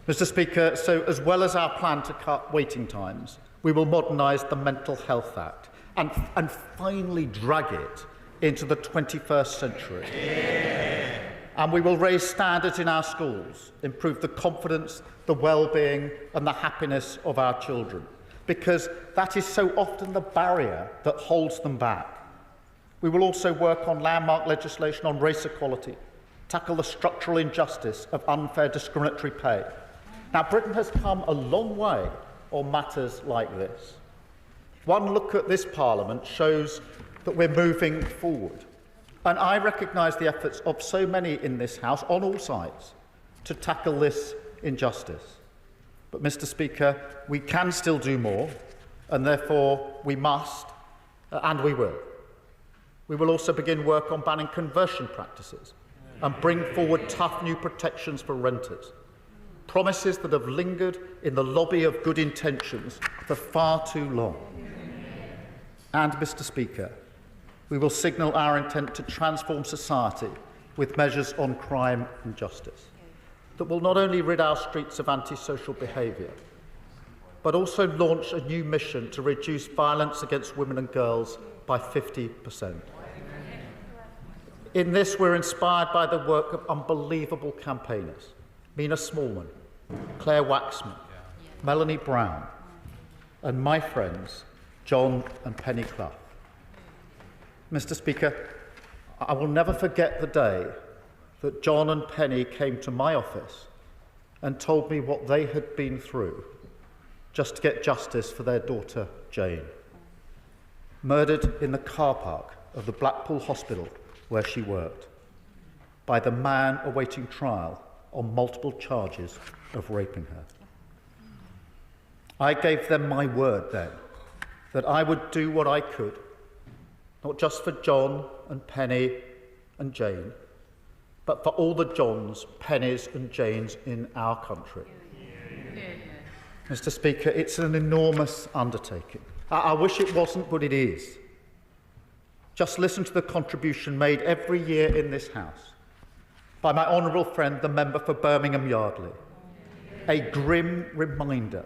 Mr Speaker, so as well as our plan to cut waiting times, we will modernise the Mental Health Act and finally drag it into the 21st century. Yeah. And we will raise standards in our schools, improve the confidence, the well-being and the happiness of our children, because that is so often the barrier that holds them back. We will also work on landmark legislation on race equality, tackle the structural injustice of unfair discriminatory pay. Now, Britain has come a long way on matters like this. One look at this Parliament shows that we're moving forward. And I recognise the efforts of so many in this House, on all sides, to tackle this injustice. But, Mr Speaker, we can still do more, and therefore we must, and we will. We will also begin work on banning conversion practices and bring forward tough new protections for renters. Promises that have lingered in the lobby of good intentions for far too long. And, Mr Speaker, we will signal our intent to transform society with measures on crime and justice that will not only rid our streets of antisocial behaviour, but also launch a new mission to reduce violence against women and girls by 50%. In this, we're inspired by the work of unbelievable campaigners: Mina Smallman, Claire Waxman, Melanie Brown, and my friends, John and Penny Clough. Mr Speaker, I will never forget the day that John and Penny came to my office and told me what they had been through just to get justice for their daughter, Jane, murdered in the car park of the Blackpool Hospital where she worked by the man awaiting trial on multiple charges of raping her. I gave them my word then that I would do what I could, not just for John and Penny and Jane, but for all the Johns, Pennies and Janes in our country. Mr Speaker, it's an enormous undertaking. I wish it wasn't, but it is. Just listen to the contribution made every year in this House by my honourable friend, the member for Birmingham Yardley. A grim reminder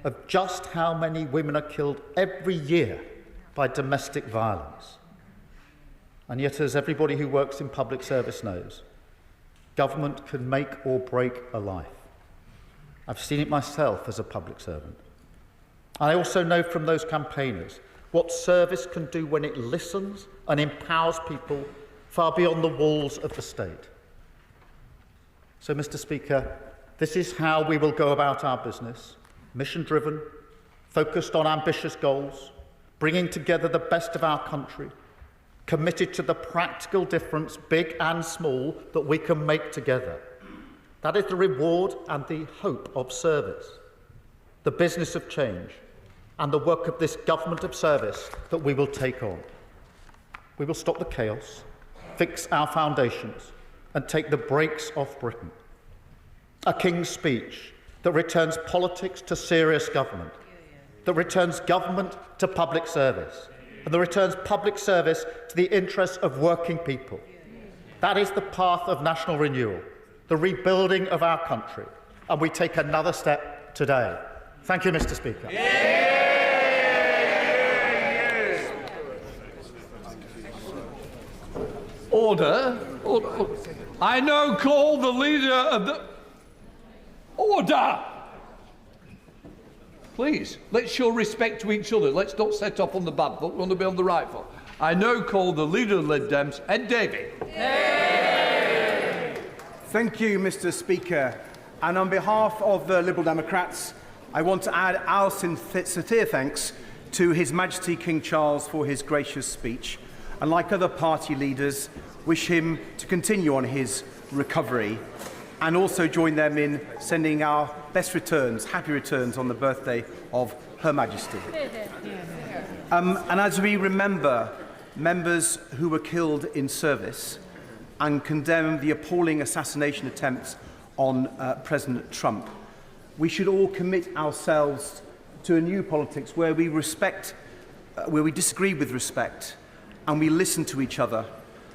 of just how many women are killed every year by domestic violence. And yet, as everybody who works in public service knows, government can make or break a life. I've seen it myself as a public servant. I also know from those campaigners what service can do when it listens and empowers people far beyond the walls of the state. So, Mr Speaker, this is how we will go about our business: mission-driven, focused on ambitious goals, bringing together the best of our country, committed to the practical difference, big and small, that we can make together. That is the reward and the hope of service, the business of change, and the work of this government of service that we will take on. We will stop the chaos, fix our foundations, and take the brakes off Britain. A King's Speech that returns politics to serious government, that returns government to public service and that returns public service to the interests of working people. That is the path of national renewal, the rebuilding of our country, and we take another step today. Thank you, Mr. Speaker. Order. I now call the leader of the... Order! Please, let's show respect to each other. Let's not set off on the bad foot. We want to be on the right foot. I now call the leader of the Lib Dems, Ed Davey. Thank you, Mr. Speaker. And on behalf of the Liberal Democrats, I want to add our sincere thanks to His Majesty King Charles for his gracious speech, and like other party leaders, wish him to continue on his recovery, and also join them in sending our best returns, happy returns on the birthday of Her Majesty. And as we remember members who were killed in service and condemn the appalling assassination attempts on President Trump, we should all commit ourselves to a new politics where we respect, where we disagree with respect, and we listen to each other,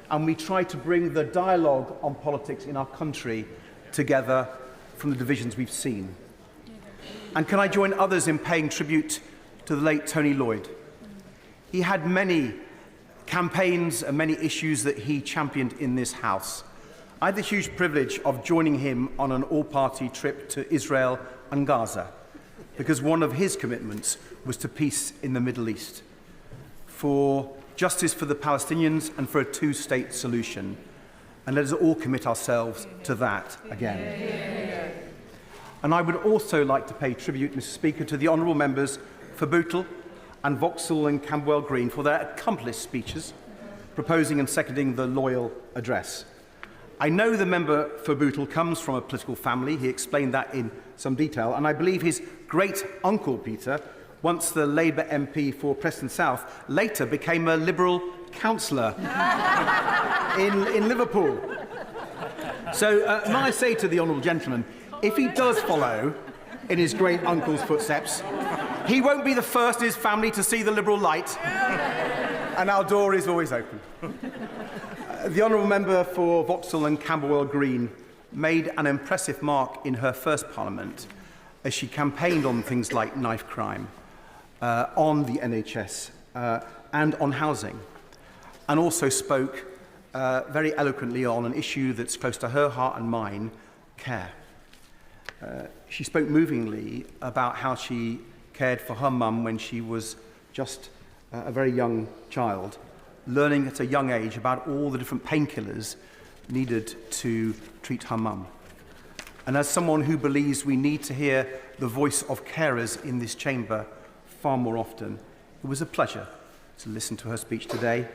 and we try to bring the dialogue on politics in our country together from the divisions we've seen. And can I join others in paying tribute to the late Tony Lloyd? He had many campaigns and many issues that he championed in this House. I had the huge privilege of joining him on an all-party trip to Israel and Gaza, because one of his commitments was to peace in the Middle East, for justice for the Palestinians and for a two-state solution. And let us all commit ourselves to that again. And I would also like to pay tribute, Mr. Speaker, to the honourable members for Bootle and Vauxhall and Camberwell Green for their accomplished speeches, proposing and seconding the loyal address. I know the member for Bootle comes from a political family. He explained that in some detail, and I believe his great-uncle Peter, once the Labour MP for Preston South, later became a Liberal councillor in Liverpool. So may I say to the honourable gentleman, if he does follow in his great-uncle's footsteps, he won't be the first in his family to see the Liberal light, and our door is always open. The honourable member for Vauxhall and Camberwell Green made an impressive mark in her first Parliament as she campaigned on things like knife crime, on the NHS and on housing, and also spoke very eloquently on an issue that's close to her heart and mine, care. She spoke movingly about how she cared for her mum when she was just a very young child, learning at a young age about all the different painkillers needed to treat her mum. And as someone who believes we need to hear the voice of carers in this chamber far more often, it was a pleasure to listen to her speech today,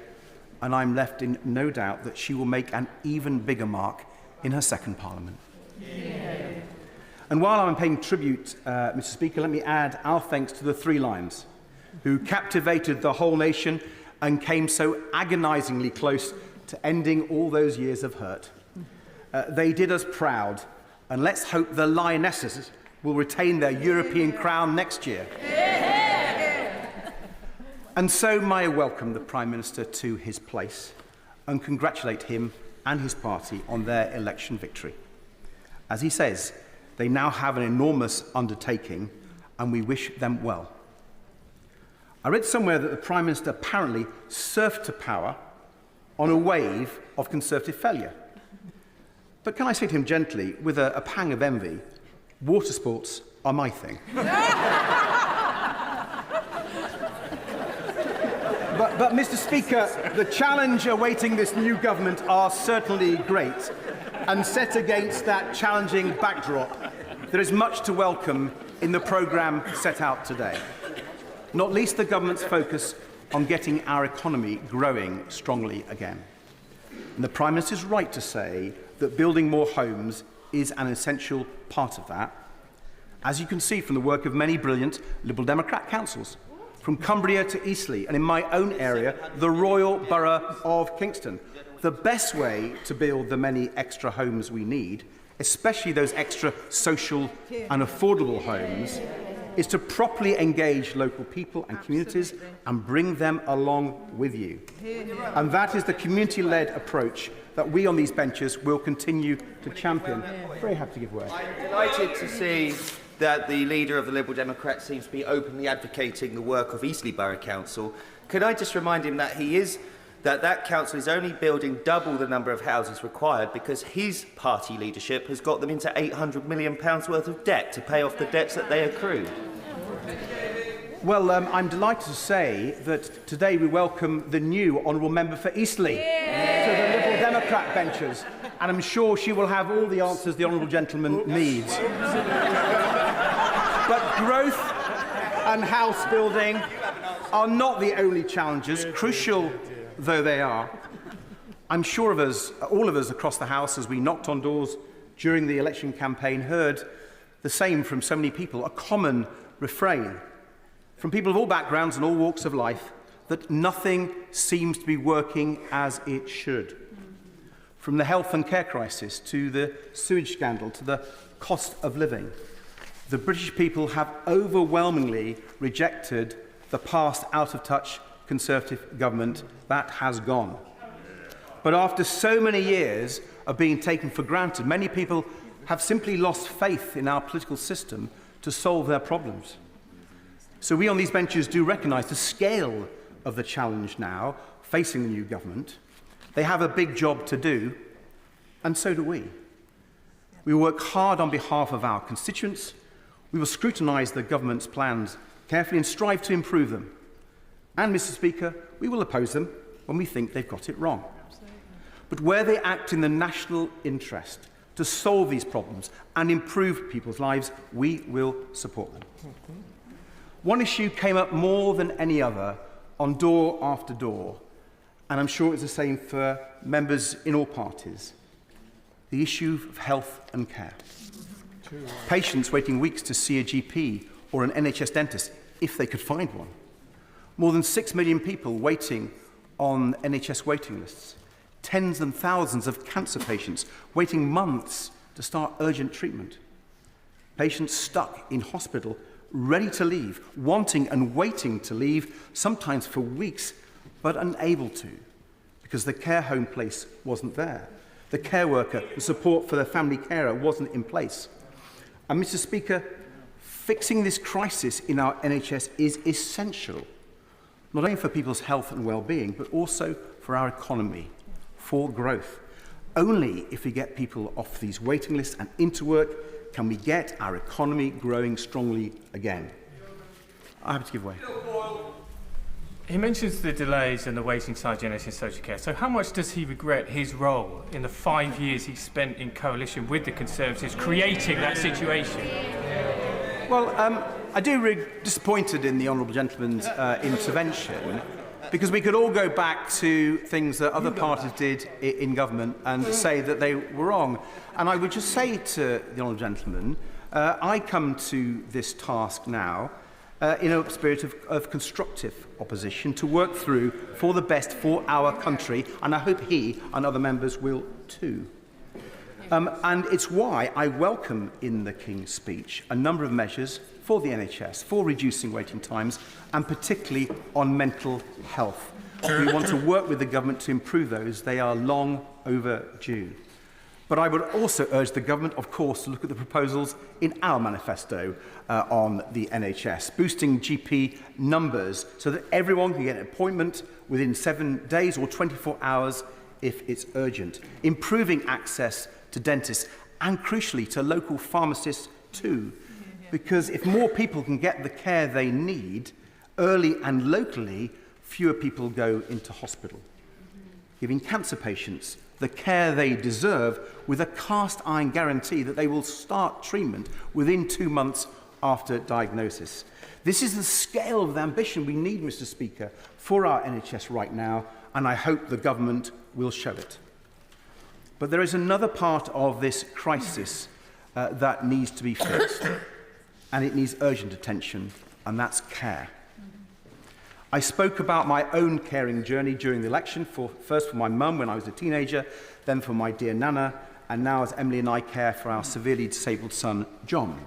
and I'm left in no doubt that she will make an even bigger mark in her second Parliament. Yeah. And while I'm paying tribute, Mr. Speaker, let me add our thanks to the Three Lions, who captivated the whole nation and came so agonisingly close to ending all those years of hurt. They did us proud, and let's hope the Lionesses will retain their European crown next year. And so may I welcome the Prime Minister to his place and congratulate him and his party on their election victory. As he says, they now have an enormous undertaking, and we wish them well. I read somewhere that the Prime Minister apparently surfed to power on a wave of Conservative failure. But can I say to him gently, with a pang of envy, water sports are my thing. But, Mr. Speaker, the challenge awaiting this new government are certainly great, and set against that challenging backdrop, there is much to welcome in the programme set out today. Not least the government's focus on getting our economy growing strongly again. And the Prime Minister is right to say that building more homes is an essential part of that, as you can see from the work of many brilliant Liberal Democrat councils, from Cumbria to Eastleigh, and in my own area, the Royal Borough of Kingston. The best way to build the many extra homes we need, especially those extra social and affordable homes, is to properly engage local people and communities and bring them along with you. And that is the community-led approach that we on these benches will continue to champion. Very happy to give way. I'm delighted to see that the leader of the Liberal Democrats seems to be openly advocating the work of Eastleigh Borough Council. Could I just remind him that that council is only building double the number of houses required because his party leadership has got them into £800 million worth of debt to pay off the debts that they accrued? Well, I'm delighted to say that today we welcome the new Honourable Member for Eastleigh to the Liberal Democrat benches, and I'm sure she will have all the answers the Honourable Gentleman needs. But growth and house building are not the only challenges, crucial though they are. I'm sure all of us across the House, as we knocked on doors during the election campaign, heard the same from so many people, a common refrain from people of all backgrounds and all walks of life, that nothing seems to be working as it should. From the health and care crisis to the sewage scandal to the cost of living, the British people have overwhelmingly rejected the past out-of-touch Conservative government that has gone. But after so many years of being taken for granted, many people have simply lost faith in our political system to solve their problems. So we on these benches do recognise the scale of the challenge now facing the new government. They have a big job to do, and so do we. We work hard on behalf of our constituents. We will scrutinise the government's plans carefully and strive to improve them. And, Mr. Speaker, we will oppose them when we think they've got it wrong. But where they act in the national interest to solve these problems and improve people's lives, we will support them. One issue came up more than any other on door after door, and I'm sure it's the same for members in all parties: the issue of health and care. Patients waiting weeks to see a GP or an NHS dentist, if they could find one. More than 6 million people waiting on NHS waiting lists. Tens and thousands of cancer patients waiting months to start urgent treatment. Patients stuck in hospital, ready to leave, wanting and waiting to leave, sometimes for weeks, but unable to, because the care home place wasn't there. The care worker, the support for their family carer wasn't in place. And, Mr. Speaker, fixing this crisis in our NHS is essential, not only for people's health and well-being, but also for our economy, for growth. Only if we get people off these waiting lists and into work can we get our economy growing strongly again. I have to give way. He mentions the delays and the waiting side in NHS social care. So how much does he regret his role in the 5 years he spent in coalition with the Conservatives creating that situation? Well, I do disappointed in the Honourable Gentleman's intervention, because we could all go back to things that other parties did in government and say that they were wrong. And I would just say to the Honourable Gentleman, I come to this task now in a spirit of constructive opposition to work through for the best for our country, and I hope he and other members will too. And it's why I welcome in the King's speech a number of measures for the NHS, for reducing waiting times, and particularly on mental health. We want to work with the government to improve those. They are long overdue. But I would also urge the government, of course, to look at the proposals in our manifesto on the NHS, boosting GP numbers so that everyone can get an appointment within 7 days or 24 hours if it's urgent, improving access to dentists and, crucially, to local pharmacists too. Because if more people can get the care they need early and locally, fewer people go into hospital. Giving cancer patients the care they deserve with a cast iron guarantee that they will start treatment within 2 months after diagnosis. This is the scale of the ambition we need, Mr. Speaker, for our NHS right now, and I hope the government will show it. But there is another part of this crisis that needs to be fixed, and it needs urgent attention, and that's care. I spoke about my own caring journey during the election, first for my mum when I was a teenager, then for my dear Nana, and now as Emily and I care for our severely disabled son, John.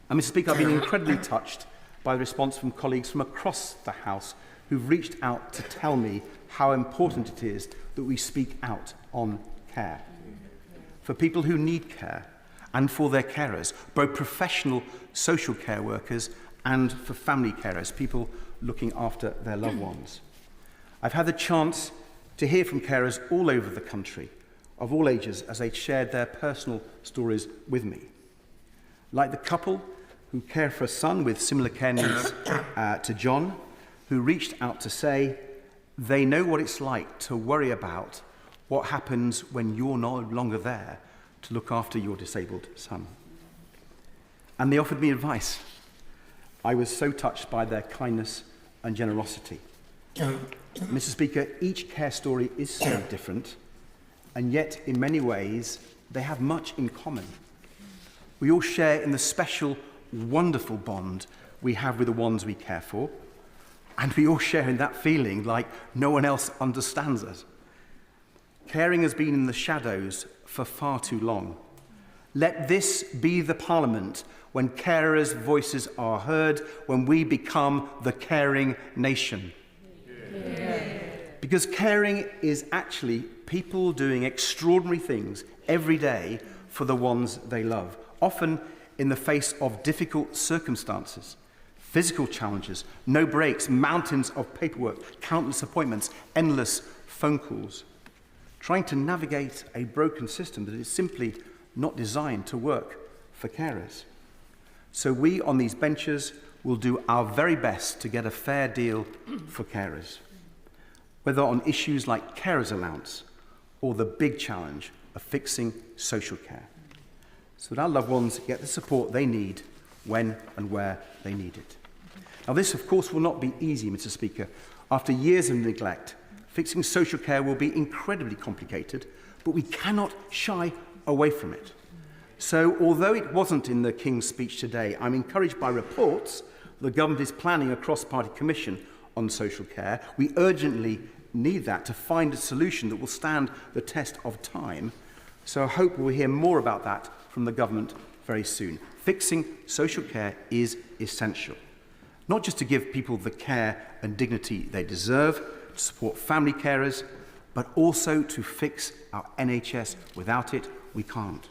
And Mr. Speaker, I've been incredibly touched by the response from colleagues from across the House who've reached out to tell me how important it is that we speak out on care. For people who need care and for their carers, both professional social care workers and for family carers, people looking after their loved ones. I've had the chance to hear from carers all over the country, of all ages, as they shared their personal stories with me. Like the couple who care for a son with similar care needs to John, who reached out to say they know what it's like to worry about what happens when you're no longer there to look after your disabled son. And they offered me advice. I was so touched by their kindness and generosity. Mr. Speaker, each care story is so different, and yet in many ways they have much in common. We all share in the special, wonderful bond we have with the ones we care for, and we all share in that feeling like no one else understands us. Caring has been in the shadows for far too long. Let this be the Parliament when carers' voices are heard, when we become the caring nation. Yeah. Because caring is actually people doing extraordinary things every day for the ones they love, often in the face of difficult circumstances, physical challenges, no breaks, mountains of paperwork, countless appointments, endless phone calls, trying to navigate a broken system that is simply not designed to work for carers. So we on these benches will do our very best to get a fair deal for carers, whether on issues like carers allowance or the big challenge of fixing social care, so that our loved ones get the support they need when and where they need it. Now this, of course, will not be easy, Mr. Speaker. After years of neglect, fixing social care will be incredibly complicated, but we cannot shy away from it. So, although it wasn't in the King's speech today, I'm encouraged by reports the government is planning a cross-party commission on social care. We urgently need that to find a solution that will stand the test of time. So I hope we'll hear more about that from the government very soon. Fixing social care is essential, not just to give people the care and dignity they deserve, to support family carers, but also to fix our NHS. Without it, we can't.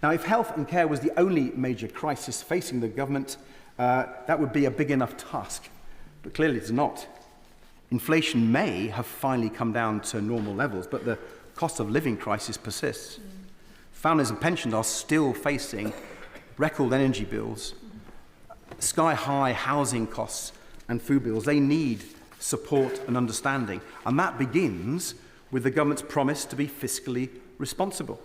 Now, if health and care was the only major crisis facing the government, that would be a big enough task. But clearly it's not. Inflation may have finally come down to normal levels, but the cost of living crisis persists. Families and pensioners are still facing record energy bills, sky-high housing costs and food bills. They need support and understanding. And that begins with the government's promise to be fiscally responsible.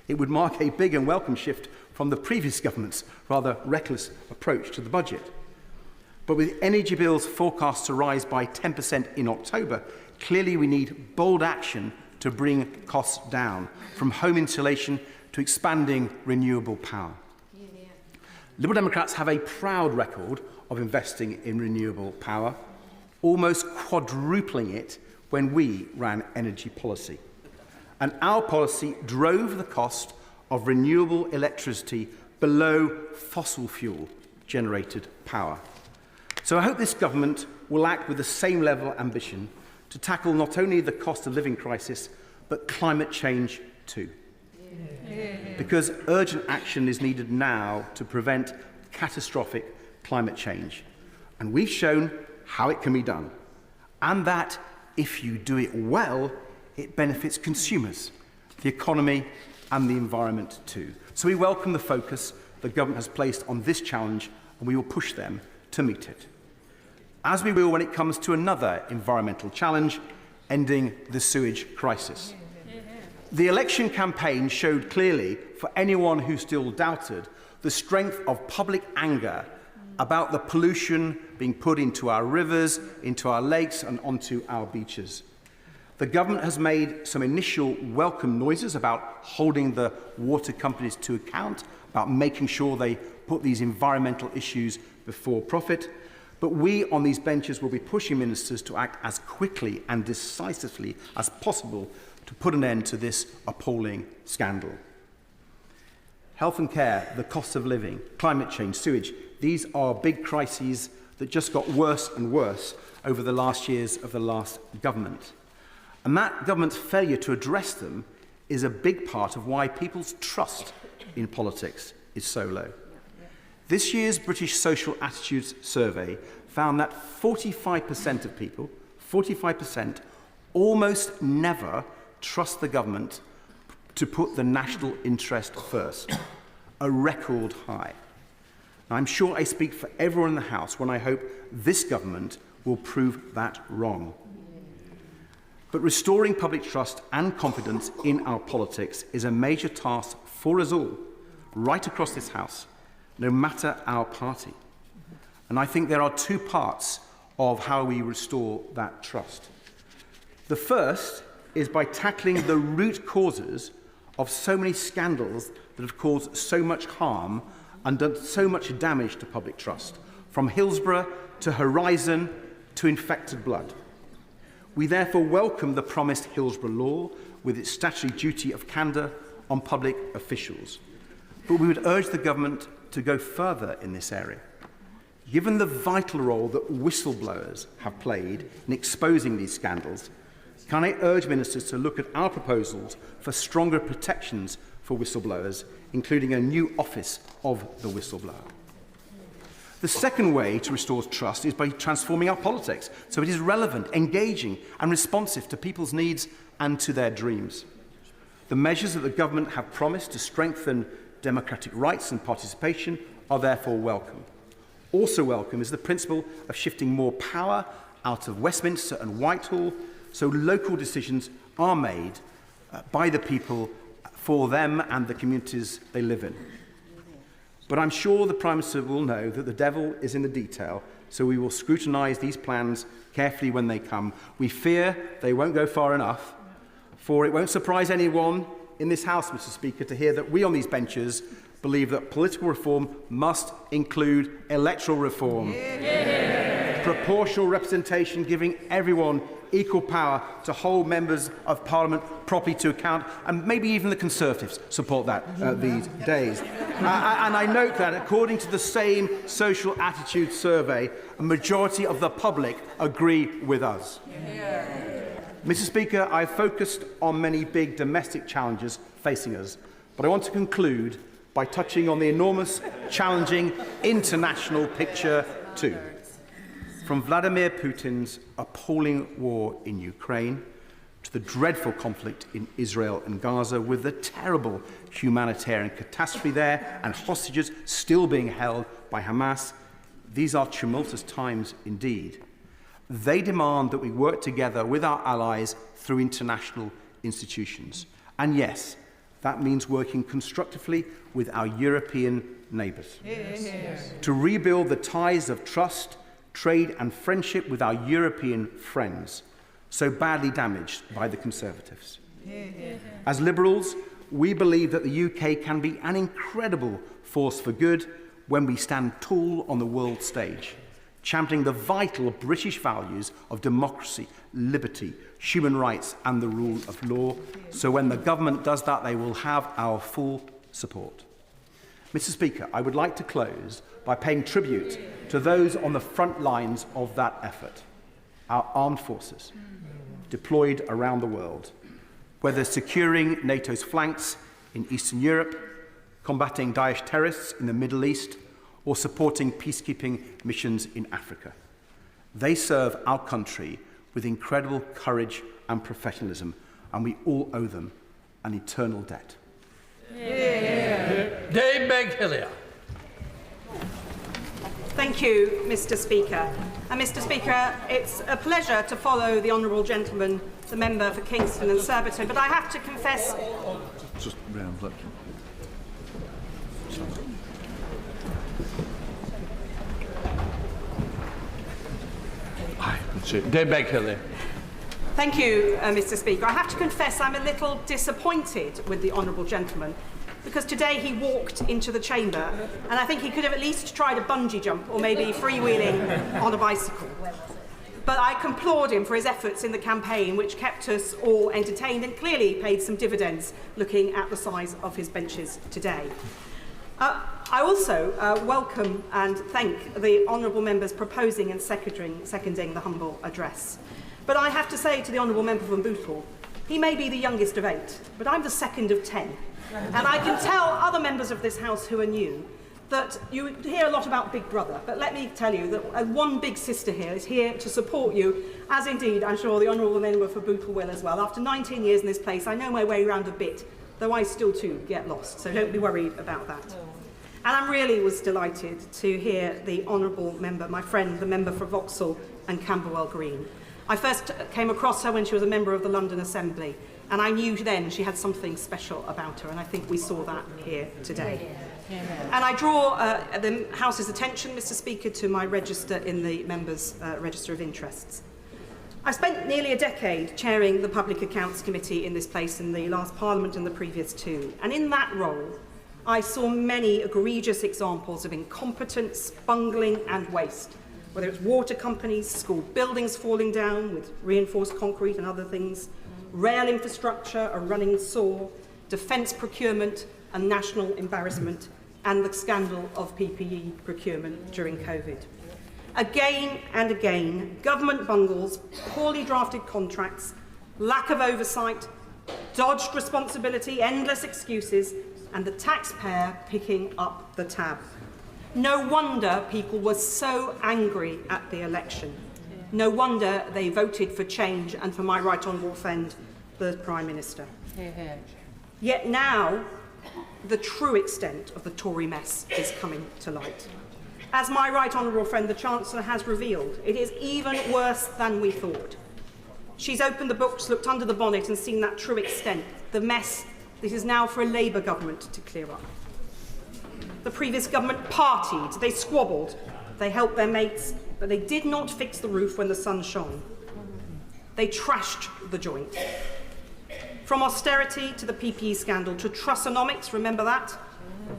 It would mark a big and welcome shift from the previous government's rather reckless approach to the budget. But with energy bills forecast to rise by 10% in October, clearly we need bold action to bring costs down, from home insulation to expanding renewable power. Liberal Democrats have a proud record of investing in renewable power, almost quadrupling it when we ran energy policy. And our policy drove the cost of renewable electricity below fossil fuel generated power. So I hope this government will act with the same level of ambition to tackle not only the cost of living crisis, but climate change too. Because urgent action is needed now to prevent catastrophic climate change. And we've shown how it can be done. And that, if you do it well, it benefits consumers, the economy and the environment too. So we welcome the focus the government has placed on this challenge, and we will push them to meet it. As we will when it comes to another environmental challenge, ending the sewage crisis. The election campaign showed clearly, for anyone who still doubted, the strength of public anger about the pollution being put into our rivers, into our lakes and onto our beaches. The government has made some initial welcome noises about holding the water companies to account, about making sure they put these environmental issues before profit. But we on these benches will be pushing ministers to act as quickly and decisively as possible to put an end to this appalling scandal. health and care, the cost of living, climate change, sewage. These are big crises that just got worse and worse over the last years of the last government. And that government's failure to address them is a big part of why people's trust in politics is so low. This year's British Social Attitudes Survey found that 45% of people, 45%, almost never trust the government to put the national interest first, a record high. Now, I'm sure I speak for everyone in the House when I hope this government will prove that wrong. But restoring public trust and confidence in our politics is a major task for us all, right across this House, no matter our party. And I think there are two parts of how we restore that trust. The first is by tackling the root causes of so many scandals that have caused so much harm and done so much damage to public trust, from Hillsborough to Horizon to infected blood. We therefore welcome the promised Hillsborough law with its statutory duty of candour on public officials. But we would urge the government to go further in this area. Given the vital role that whistleblowers have played in exposing these scandals, can I urge ministers to look at our proposals for stronger protections for whistleblowers, including a new office of the whistleblower? The second way to restore trust is by transforming our politics so it is relevant, engaging and responsive to people's needs and to their dreams. The measures that the government have promised to strengthen democratic rights and participation are therefore welcome. Also welcome is the principle of shifting more power out of Westminster and Whitehall so local decisions are made by the people for them and the communities they live in. But I'm sure the Prime Minister will know that the devil is in the detail, so we will scrutinise these plans carefully when they come. We fear they won't go far enough, for it won't surprise anyone in this House, Mr. Speaker, to hear that we on these benches believe that political reform must include electoral reform. Yeah. Proportional representation, giving everyone equal power to hold members of Parliament properly to account, and maybe even the Conservatives support that these days. And I note that, according to the same social attitude survey, a majority of the public agree with us. Yeah. Mr. Speaker, I've focused on many big domestic challenges facing us, but I want to conclude by touching on the enormous, challenging international picture too. From Vladimir Putin's appalling war in Ukraine to the dreadful conflict in Israel and Gaza, with the terrible humanitarian catastrophe there and hostages still being held by Hamas, these are tumultuous times indeed. They demand that we work together with our allies through international institutions. And yes, that means working constructively with our European neighbours. Yes. To rebuild the ties of trust, trade and friendship with our European friends, so badly damaged by the Conservatives. As Liberals, we believe that the UK can be an incredible force for good when we stand tall on the world stage, championing the vital British values of democracy, liberty, human rights and the rule of law. So when the government does that, they will have our full support. Mr. Speaker, I would like to close by paying tribute to those on the front lines of that effort, our armed forces, deployed around the world, whether securing NATO's flanks in Eastern Europe, combating Daesh terrorists in the Middle East, or supporting peacekeeping missions in Africa. They serve our country with incredible courage and professionalism, and we all owe them an eternal debt. Dave Begg-Hillier. Thank you, Mr. Speaker. And Mr. Speaker, it's a pleasure to follow the honourable gentleman, the member for Kingston and Surbiton, but I have to confess... Just round left. Dave Begg-Hillier. Thank you, Mr. Speaker. I have to confess I'm a little disappointed with the honourable gentleman, because today he walked into the chamber and I think he could have at least tried a bungee jump or maybe freewheeling on a bicycle. But I can applaud him for his efforts in the campaign, which kept us all entertained and clearly paid some dividends looking at the size of his benches today. I also welcome and thank the honourable members proposing and seconding the humble address. But I have to say to the honourable member from Bootle, he may be the youngest of 8, but I'm the second of 10. And I can tell other members of this House who are new that you hear a lot about Big Brother, but let me tell you that one big sister here is here to support you, as indeed I'm sure the honourable member for Bootle will as well. After 19 years in this place, I know my way around a bit, though I still too get lost, so don't be worried about that. And I really was delighted to hear the honourable member, my friend, the member for Vauxhall and Camberwell Green. I first came across her when she was a member of the London Assembly, and I knew then she had something special about her, and I think we saw that here today. And I draw the House's attention, Mr. Speaker, to my register in the members' register of interests. I spent nearly a decade chairing the Public Accounts Committee in this place in the last Parliament and the previous 2, and in that role I saw many egregious examples of incompetence, bungling and waste, whether it's water companies, school buildings falling down with reinforced concrete and other things, rail infrastructure, a running sore, defence procurement and national embarrassment, and the scandal of PPE procurement during COVID. Again and again, government bungles, poorly drafted contracts, lack of oversight, dodged responsibility, endless excuses, and the taxpayer picking up the tab. No wonder people were so angry at the election. No wonder they voted for change and for my right honourable friend, the Prime Minister. Yet now, the true extent of the Tory mess is coming to light. As my right honourable friend, the Chancellor, has revealed, it is even worse than we thought. She's opened the books, looked under the bonnet and seen that true extent, the mess that is now for a Labour government to clear up. The previous government partied, they squabbled, they helped their mates, but they did not fix the roof when the sun shone. They trashed the joint. From austerity to the PPE scandal to Trussonomics, remember that?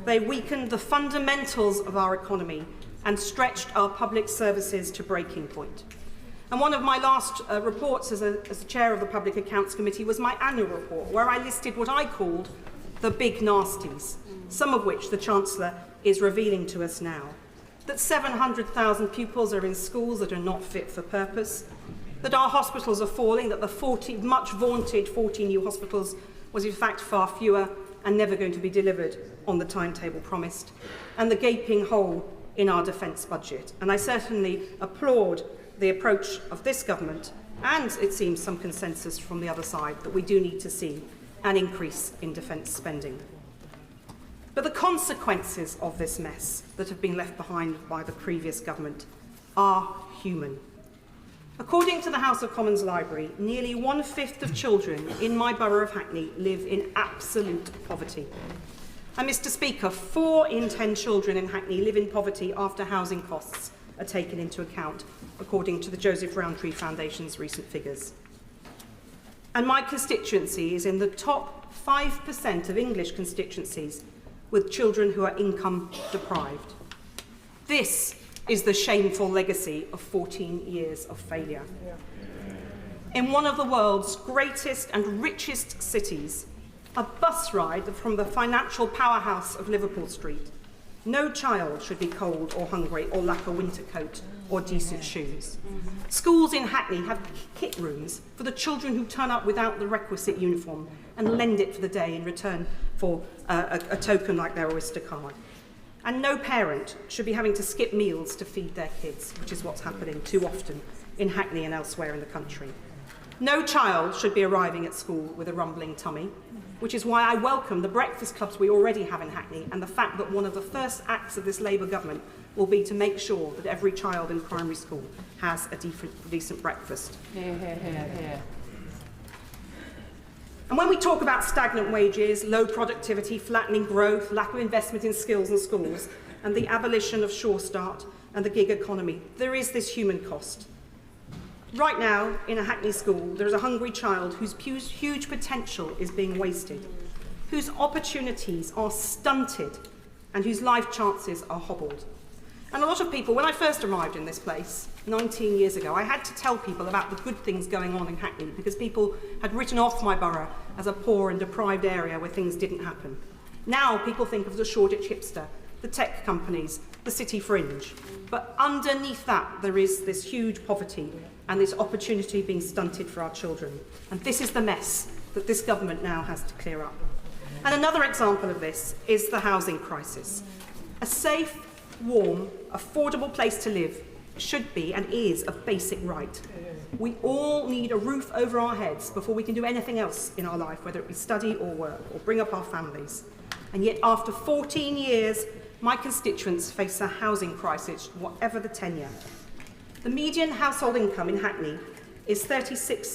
They weakened the fundamentals of our economy and stretched our public services to breaking point. And one of my last reports as a chair of the Public Accounts Committee was my annual report, where I listed what I called the big nasties, some of which the Chancellor is revealing to us now. That 700,000 pupils are in schools that are not fit for purpose, that our hospitals are falling, that the much vaunted 40 new hospitals was in fact far fewer and never going to be delivered on the timetable promised, and the gaping hole in our defence budget. And I certainly applaud the approach of this government, and it seems some consensus from the other side, that we do need to see an increase in defence spending. But the consequences of this mess that have been left behind by the previous government are human. According to the House of Commons Library, nearly 1/5 of children in my borough of Hackney live in absolute poverty. And Mr. Speaker, 4 in 10 children in Hackney live in poverty after housing costs are taken into account, according to the Joseph Rowntree Foundation's recent figures. And my constituency is in the top 5% of English constituencies with children who are income deprived. This is the shameful legacy of 14 years of failure. In one of the world's greatest and richest cities, a bus ride from the financial powerhouse of Liverpool Street, no child should be cold or hungry or lack a winter coat or decent shoes. Schools in Hackney have kit rooms for the children who turn up without the requisite uniform and lend it for the day in return for a token like their Oyster card. And no parent should be having to skip meals to feed their kids, which is what's happening too often in Hackney and elsewhere in the country. No child should be arriving at school with a rumbling tummy, which is why I welcome the breakfast clubs we already have in Hackney and the fact that one of the first acts of this Labour government will be to make sure that every child in primary school has a decent breakfast. And when we talk about stagnant wages, low productivity, flattening growth, lack of investment in skills and schools, and the abolition of Sure Start and the gig economy, there is this human cost. Right now, in a Hackney school, there is a hungry child whose huge potential is being wasted, whose opportunities are stunted, and whose life chances are hobbled. And a lot of people, when I first arrived in this place, 19 years ago, I had to tell people about the good things going on in Hackney because people had written off my borough as a poor and deprived area where things didn't happen. Now people think of the Shoreditch hipster, the tech companies, the city fringe. But underneath that, there is this huge poverty and this opportunity being stunted for our children. And this is the mess that this government now has to clear up. And another example of this is the housing crisis. A safe, warm, affordable place to live should be and is a basic right. We all need a roof over our heads before we can do anything else in our life, whether it be study or work or bring up our families. And yet after 14 years, my constituents face a housing crisis, whatever the tenure. The median household income in Hackney is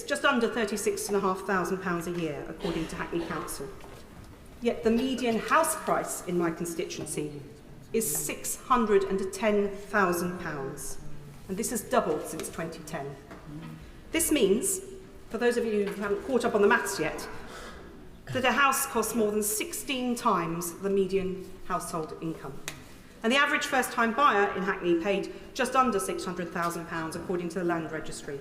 just under £36,500 a year, according to Hackney Council. Yet the median house price in my constituency is £610,000. And this has doubled since 2010. This means, for those of you who haven't caught up on the maths yet, that a house costs more than 16 times the median household income. And the average first-time buyer in Hackney paid just under £600,000, according to the Land Registry.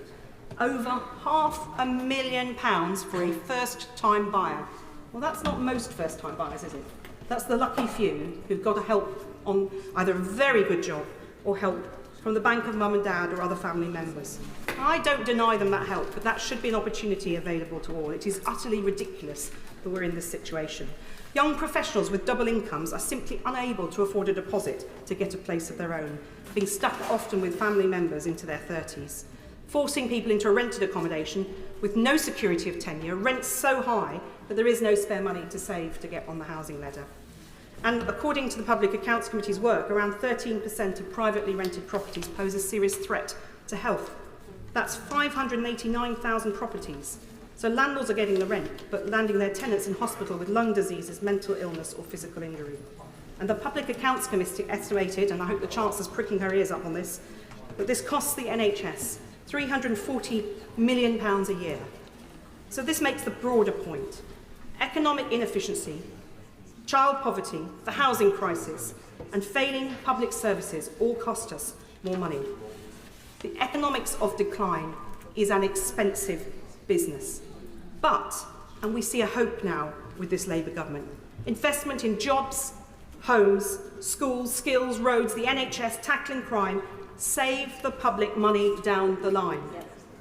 Over £500,000 for a first-time buyer. Well, that's not most first-time buyers, is it? That's the lucky few who've got help on either a very good job or help from the bank of mum and dad or other family members. I don't deny them that help, but that should be an opportunity available to all. It is utterly ridiculous that we're in this situation. Young professionals with double incomes are simply unable to afford a deposit to get a place of their own, being stuck often with family members into their 30s, forcing people into a rented accommodation with no security of tenure, rents so high that there is no spare money to save to get on the housing ladder. And according to the Public Accounts Committee's work, around 13% of privately rented properties pose a serious threat to health. That's 589,000 properties. So landlords are getting the rent, but landing their tenants in hospital with lung diseases, mental illness or physical injury. And the Public Accounts Committee estimated, and I hope the Chancellor's pricking her ears up on this, that this costs the NHS £340 million a year. So this makes the broader point. Economic inefficiency, child poverty, the housing crisis, and failing public services all cost us more money. The economics of decline is an expensive business. But, and we see a hope now with this Labour government, investment in jobs, homes, schools, skills, roads, the NHS, tackling crime, save the public money down the line.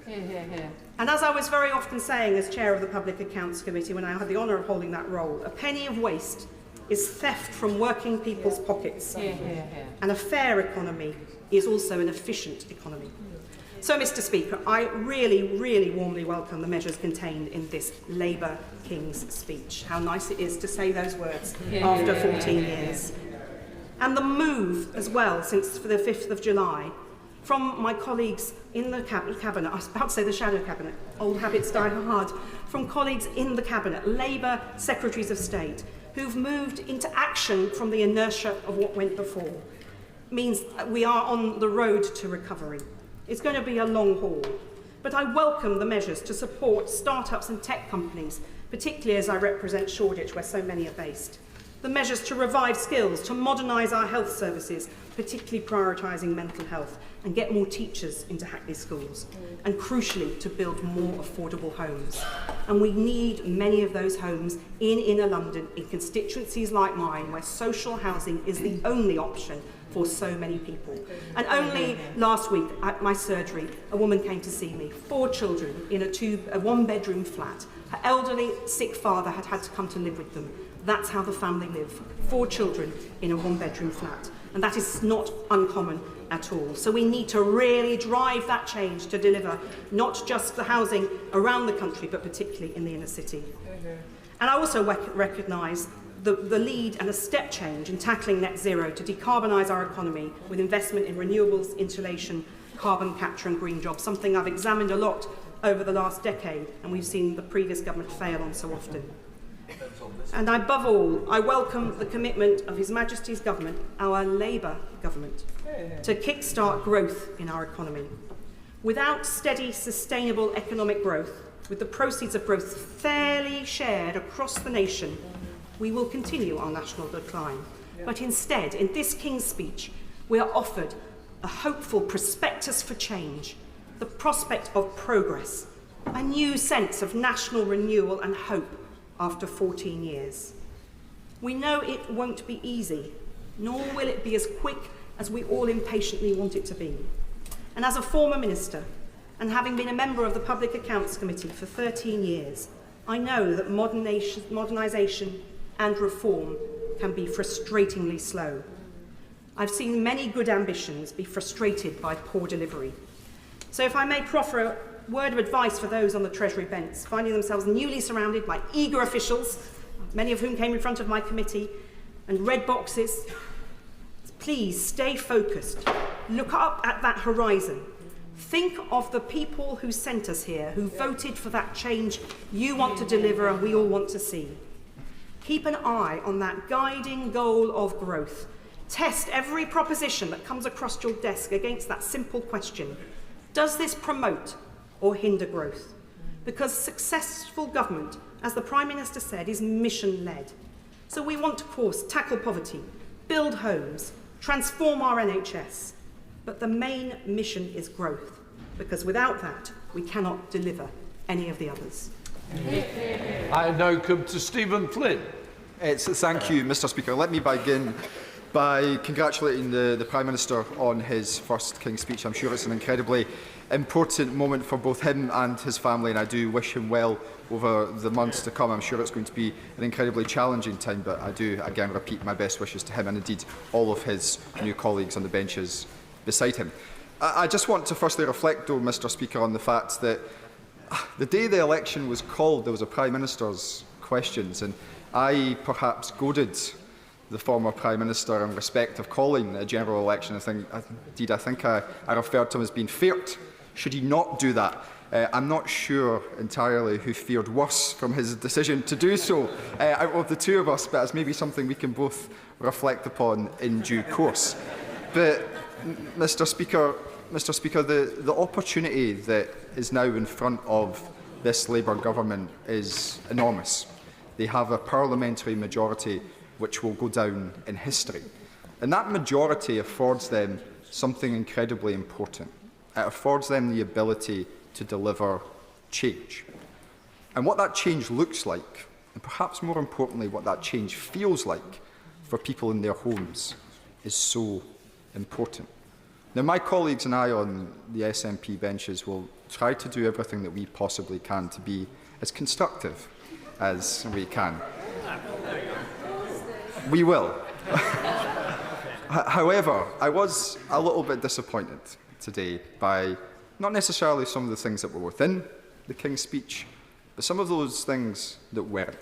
And as I was very often saying as chair of the Public Accounts Committee when I had the honour of holding that role, a penny of waste is theft from working people's pockets. And a fair economy is also an efficient economy. So, Mr. Speaker, I really, really warmly welcome the measures contained in this Labour King's speech. How nice it is to say those words after 14 years. And the move as well, since for the 5th of July, from my colleagues in the Cabinet, I was about to say the shadow Cabinet, old habits die hard, from colleagues in the Cabinet, Labour Secretaries of State, who've moved into action from the inertia of what went before, means we are on the road to recovery. It's going to be a long haul. But I welcome the measures to support start-ups and tech companies, particularly as I represent Shoreditch, where so many are based. The measures to revive skills, to modernise our health services, particularly prioritising mental health, and get more teachers into Hackney schools, and crucially, to build more affordable homes. And we need many of those homes in inner London, in constituencies like mine, where social housing is the only option for so many people. And only last week at my surgery, a woman came to see me, 4 children in a one-bedroom flat. Her elderly, sick father had had to come to live with them. That's how the family live, 4 children in a one-bedroom flat. And that is not uncommon at all. So we need to really drive that change to deliver not just the housing around the country, but particularly in the inner city. And I also recognise the lead and a step change in tackling net zero to decarbonise our economy with investment in renewables, insulation, carbon capture and green jobs, something I've examined a lot over the last decade, and we've seen the previous government fail on so often. And above all, I welcome the commitment of His Majesty's government, our Labour government, to kickstart growth in our economy. Without steady, sustainable economic growth, with the proceeds of growth fairly shared across the nation, we will continue our national decline. But instead, in this King's speech, we are offered a hopeful prospectus for change, the prospect of progress, a new sense of national renewal and hope after 14 years. We know it won't be easy, nor will it be as quick as we all impatiently want it to be. And as a former minister, and having been a member of the Public Accounts Committee for 13 years, I know that modernisation and reform can be frustratingly slow. I've seen many good ambitions be frustrated by poor delivery. So if I may proffer a word of advice for those on the Treasury bench, finding themselves newly surrounded by eager officials, many of whom came in front of my committee, and red boxes, please stay focused. Look up at that horizon. Think of the people who sent us here, who voted for that change you want to deliver and we all want to see. Keep an eye on that guiding goal of growth. Test every proposition that comes across your desk against that simple question: does this promote or hinder growth? Because successful government, as the Prime Minister said, is mission-led. So we want to, of course, tackle poverty, build homes, transform our NHS. But the main mission is growth, because without that, we cannot deliver any of the others. I now come to Stephen Flynn. Thank you, Mr. Speaker. Let me begin by congratulating the Prime Minister on his first King's Speech. I'm sure it's an incredibly important moment for both him and his family, and I do wish him well over the months to come. I'm sure it's going to be an incredibly challenging time, but I do again repeat my best wishes to him and indeed all of his new colleagues on the benches beside him. I just want to firstly reflect, though, Mr. Speaker, on the fact that the day the election was called, there was a Prime Minister's questions, and I perhaps goaded the former Prime Minister in respect of calling a general election. I think I referred to him as being feared. Should he not do that? I'm not sure entirely who fared worse from his decision to do so out of the two of us, but it's maybe something we can both reflect upon in due course. But, Mr. Speaker, the opportunity that is now in front of this Labour government is enormous. They have a parliamentary majority which will go down in history. And that majority affords them something incredibly important. It affords them the ability to deliver change. And what that change looks like, and perhaps more importantly, what that change feels like for people in their homes, is so important. Now, my colleagues and I on the SNP benches will try to do everything that we possibly can to be as constructive as we can. We will. However, I was a little bit disappointed today by not necessarily some of the things that were within the King's Speech, but some of those things that weren't.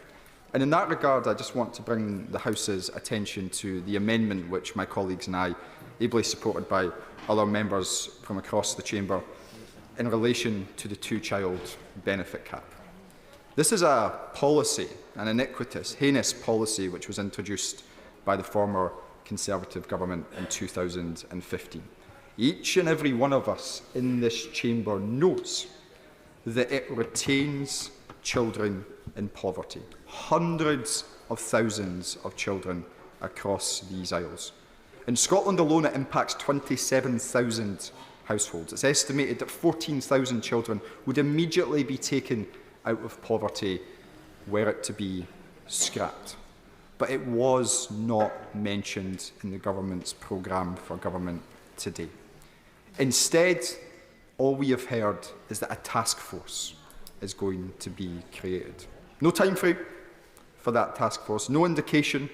And in that regard, I just want to bring the House's attention to the amendment which my colleagues and I, ably supported by other members from across the chamber, in relation to the two-child benefit cap. This is a policy, an iniquitous, heinous policy, which was introduced by the former Conservative government in 2015. Each and every one of us in this chamber knows that it retains children in poverty. Hundreds of thousands of children across these isles. In Scotland alone, it impacts 27,000 households. It's estimated that 14,000 children would immediately be taken out of poverty were it to be scrapped. But it was not mentioned in the government's programme for government today. Instead, all we have heard is that a task force is going to be created. No time frame for that task force, no indication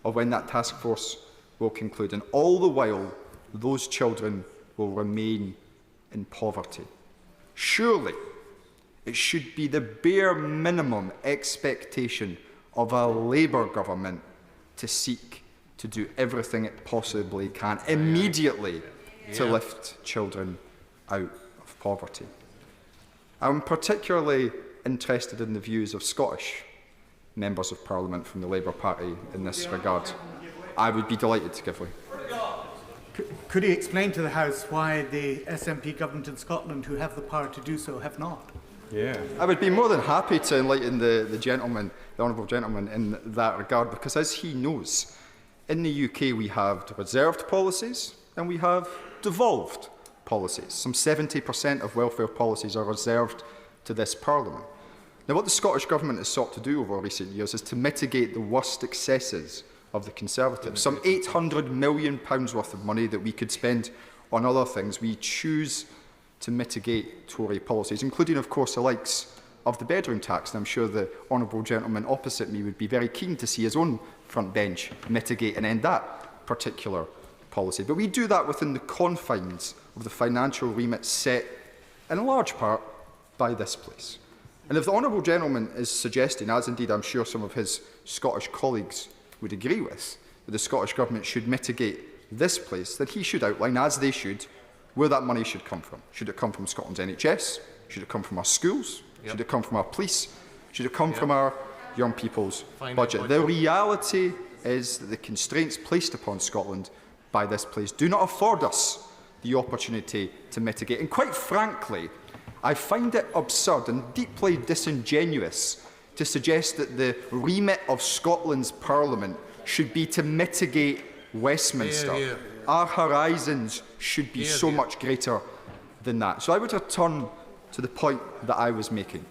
of when that task force will conclude, and all the while, those children will remain in poverty. Surely, it should be the bare minimum expectation of a Labour government to seek to do everything it possibly can immediately to lift children out of poverty. I'm particularly interested in the views of Scottish members of Parliament from the Labour Party in this regard. I would be delighted to give way. Could he explain to the House why the SNP government in Scotland, who have the power to do so, have not? Yeah. I would be more than happy to enlighten the gentleman, the honourable gentleman, in that regard, because as he knows, in the UK we have reserved policies and we have devolved policies. Some 70% of welfare policies are reserved to this Parliament. Now, what the Scottish Government has sought to do over recent years is to mitigate the worst excesses of the Conservatives. Some £800 million worth of money that we could spend on other things, we choose to mitigate Tory policies, including, of course, the likes of the bedroom tax. And I'm sure the honourable gentleman opposite me would be very keen to see his own front bench mitigate and end that particular policy. But we do that within the confines of the financial remit set, in large part, by this place. And if the honourable gentleman is suggesting, as indeed I'm sure some of his Scottish colleagues would agree with, that the Scottish Government should mitigate this place, then he should outline, as they should, where that money should come from. Should it come from Scotland's NHS? Should it come from our schools? Should it come from our police? Should it come from our young people's budget? The reality is that the constraints placed upon Scotland by this place do not afford us the opportunity to mitigate. And quite frankly, I find it absurd and deeply disingenuous to suggest that the remit of Scotland's Parliament should be to mitigate Westminster. Our horizons should be so much greater than that. So I would return to the point that I was making,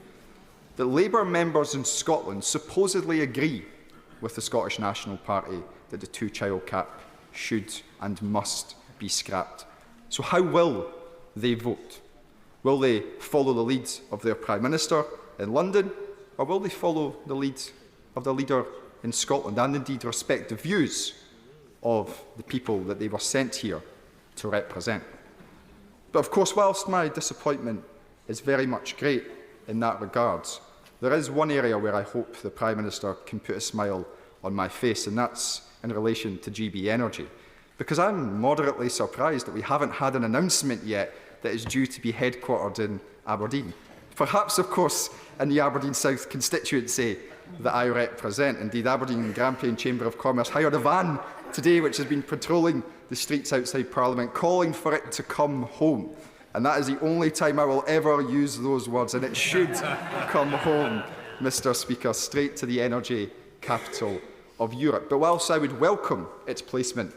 that Labour members in Scotland supposedly agree with the Scottish National Party that the two-child cap should and must be scrapped. So how will they vote? Will they follow the lead of their Prime Minister in London, or will they follow the lead of the leader in Scotland and indeed respect the views of the people that they were sent here to represent? But of course, whilst my disappointment is very much great in that regard, there is one area where I hope the Prime Minister can put a smile on my face, and that's in relation to GB Energy. Because I'm moderately surprised that we haven't had an announcement yet that is due to be headquartered in Aberdeen. Perhaps, of course, in the Aberdeen South constituency that I represent. Indeed, Aberdeen and Grampian Chamber of Commerce hired a van today which has been patrolling the streets outside Parliament, calling for it to come home. And that is the only time I will ever use those words, and it should come home, Mr. Speaker, straight to the energy capital of Europe. But whilst I would welcome its placement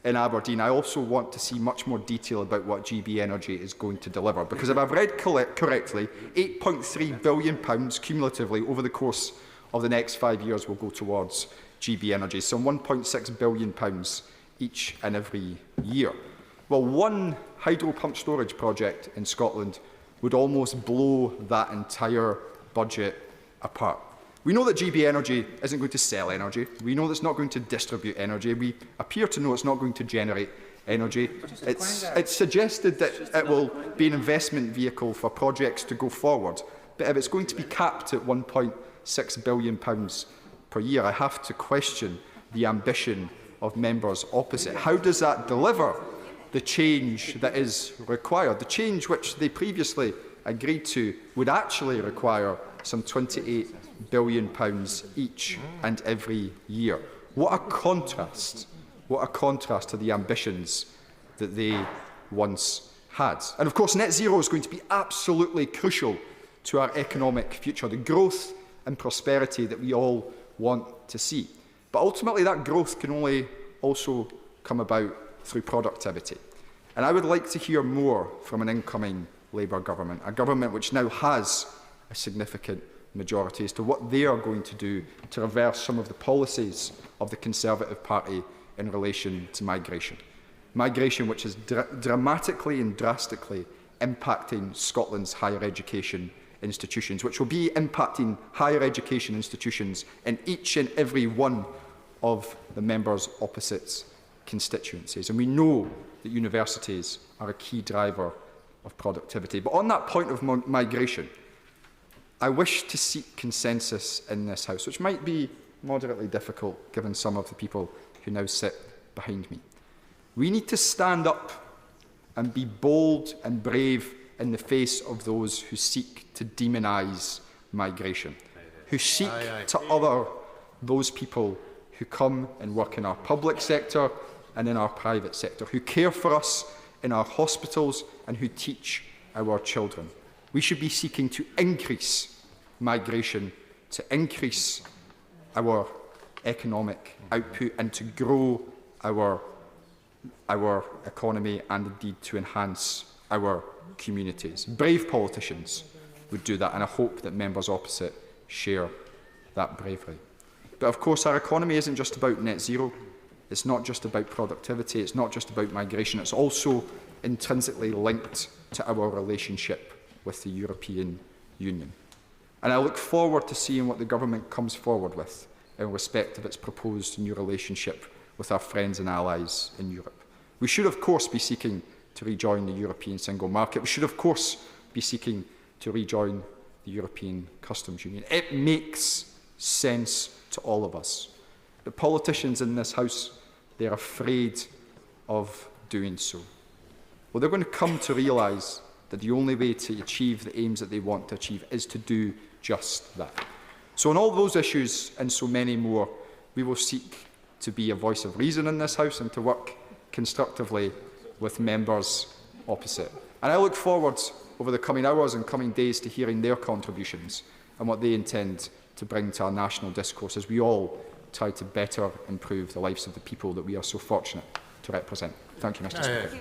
in Aberdeen, I also want to see much more detail about what GB Energy is going to deliver. Because if I've read correctly, £8.3 billion cumulatively over the course of the next 5 years will go towards GB Energy, some £1.6 billion each and every year. Well, one hydro pump storage project in Scotland would almost blow that entire budget apart. We know that GB Energy isn't going to sell energy. We know that it's not going to distribute energy. We appear to know it's not going to generate energy. It's suggested that it will be an investment vehicle for projects to go forward. But if it's going to be capped at £1.6 billion per year, I have to question the ambition of members opposite. How does that deliver the change that is required? The change which they previously agreed to would actually require some £28 billion each and every year. What a contrast! What a contrast to the ambitions that they once had. And of course, net zero is going to be absolutely crucial to our economic future, the growth and prosperity that we all want to see. But ultimately, that growth can only also come about through productivity. And I would like to hear more from an incoming Labour government, a government which now has a significant majority, as to what they are going to do to reverse some of the policies of the Conservative Party in relation to migration. Migration which is dramatically and drastically impacting Scotland's higher education institutions, which will be impacting higher education institutions in each and every one of the members opposite's constituencies. And we know that universities are a key driver of productivity. But on that point of migration, I wish to seek consensus in this House, which might be moderately difficult given some of the people who now sit behind me. We need to stand up and be bold and brave in the face of those who seek to demonise migration, who seek to other those people who come and work in our public sector and in our private sector, who care for us in our hospitals and who teach our children. We should be seeking to increase migration, to increase our economic output and to grow our our economy and indeed to enhance our communities. Brave politicians would do that, and I hope that members opposite share that bravery. But of course, our economy isn't just about net zero. It's not just about productivity. It's not just about migration. It's also intrinsically linked to our relationship with the European Union. And I look forward to seeing what the government comes forward with in respect of its proposed new relationship with our friends and allies in Europe. We should, of course, be seeking to rejoin the European single market. We should, of course, be seeking to rejoin the European Customs Union. It makes sense to all of us. The politicians in this House, they're afraid of doing so. Well, they're going to come to realise that the only way to achieve the aims that they want to achieve is to do just that. So on all those issues and so many more, we will seek to be a voice of reason in this House and to work constructively with members opposite. And I look forward over the coming hours and coming days to hearing their contributions and what they intend to bring to our national discourse as we all try to better improve the lives of the people that we are so fortunate to represent. Thank you, Mr. Speaker.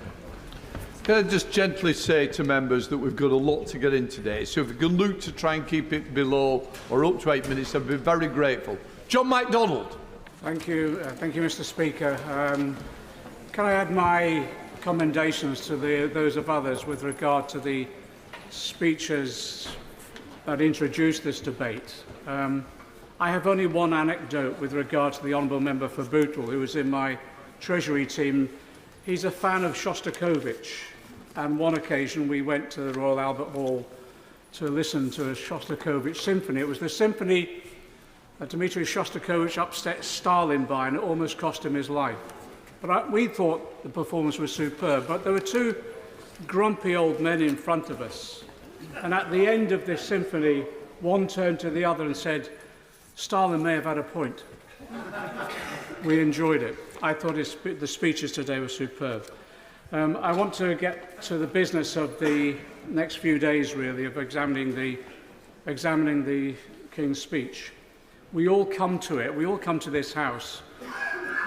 Can I just gently say to members that we've got a lot to get in today, so if we can look to try and keep it below or up to 8 minutes, I'd be very grateful. John MacDonald. Thank you, Mr. Speaker. Can I add my commendations to those of others with regard to the speeches that introduced this debate? I have only one anecdote with regard to the Honourable Member for Bootle, who was in my Treasury team. He's a fan of Shostakovich, and one occasion we went to the Royal Albert Hall to listen to a Shostakovich symphony. It was the symphony that Dmitry Shostakovich upset Stalin by, and it almost cost him his life. But we thought the performance was superb, but there were two grumpy old men in front of us, and at the end of this symphony, one turned to the other and said, "Stalin may have had a point." We enjoyed it. I thought the speeches today were superb. I want to get to the business of the next few days, really, of examining the King's speech. We all come to it. We all come to this House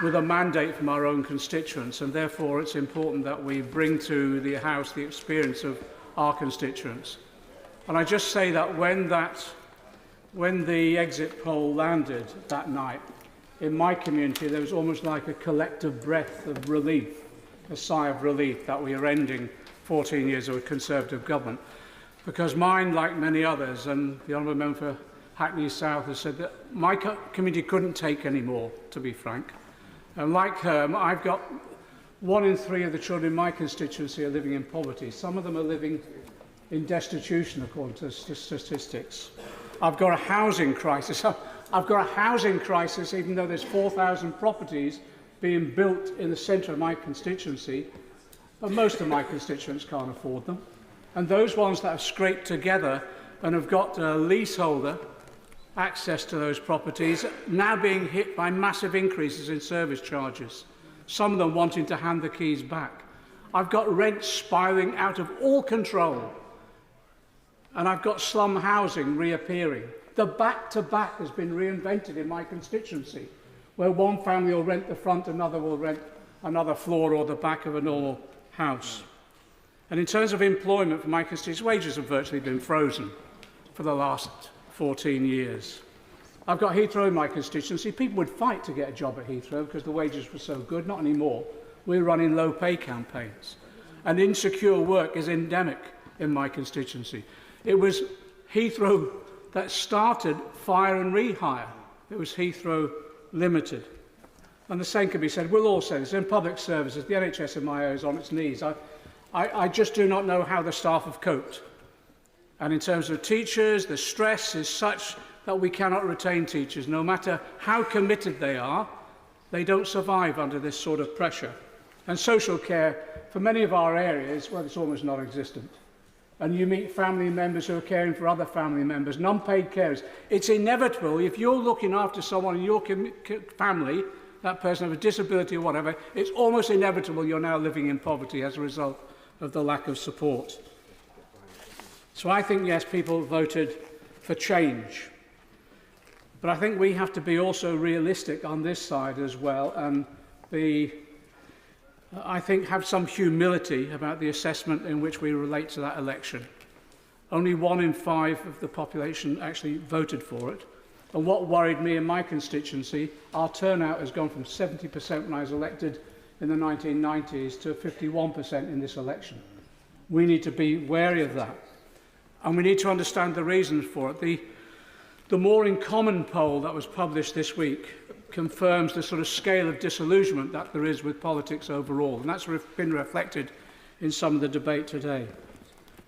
with a mandate from our own constituents, and therefore it's important that we bring to the House the experience of our constituents. And I just say that when the exit poll landed that night, in my community, there was almost like a collective breath of relief, a sigh of relief that we are ending 14 years of a Conservative government. Because mine, like many others, and the Honourable Member for Hackney South has said that my community couldn't take any more, to be frank. And like her, I've got 1 in 3 of the children in my constituency are living in poverty. Some of them are living in destitution, according to statistics. I've got a housing crisis. I've got a housing crisis, even though there's 4,000 properties being built in the centre of my constituency, but most of my constituents can't afford them. And those ones that have scraped together and have got a leaseholder access to those properties now being hit by massive increases in service charges, some of them wanting to hand the keys back. I've got rents spiralling out of all control, and I've got slum housing reappearing. The back-to-back has been reinvented in my constituency, where one family will rent the front, another will rent another floor or the back of a normal house. And in terms of employment for my constituency, wages have virtually been frozen for the last 14 years. I've got Heathrow in my constituency. People would fight to get a job at Heathrow because the wages were so good. Not anymore. We're running low-pay campaigns. And insecure work is endemic in my constituency. It was Heathrow that started fire and rehire. It was Heathrow Limited. And the same can be said, we'll all say this, in public services, the NHS in my area is on its knees. I just do not know how the staff have coped. And in terms of teachers, the stress is such that we cannot retain teachers. No matter how committed they are, they don't survive under this sort of pressure. And social care, for many of our areas, well, it's almost non-existent. And you meet family members who are caring for other family members, non-paid carers. It's inevitable, if you're looking after someone in your family, that person has a disability or whatever, it's almost inevitable you're now living in poverty as a result of the lack of support. So I think, yes, people voted for change. But I think we have to be also realistic on this side as well and be I think, have some humility about the assessment in which we relate to that election. Only 1 in 5 of the population actually voted for it. And what worried me in my constituency, our turnout has gone from 70% when I was elected in the 1990s to 51% in this election. We need to be wary of that. And we need to understand the reasons for it. The More in Common poll that was published this week confirms the sort of scale of disillusionment that there is with politics overall. And that's been reflected in some of the debate today.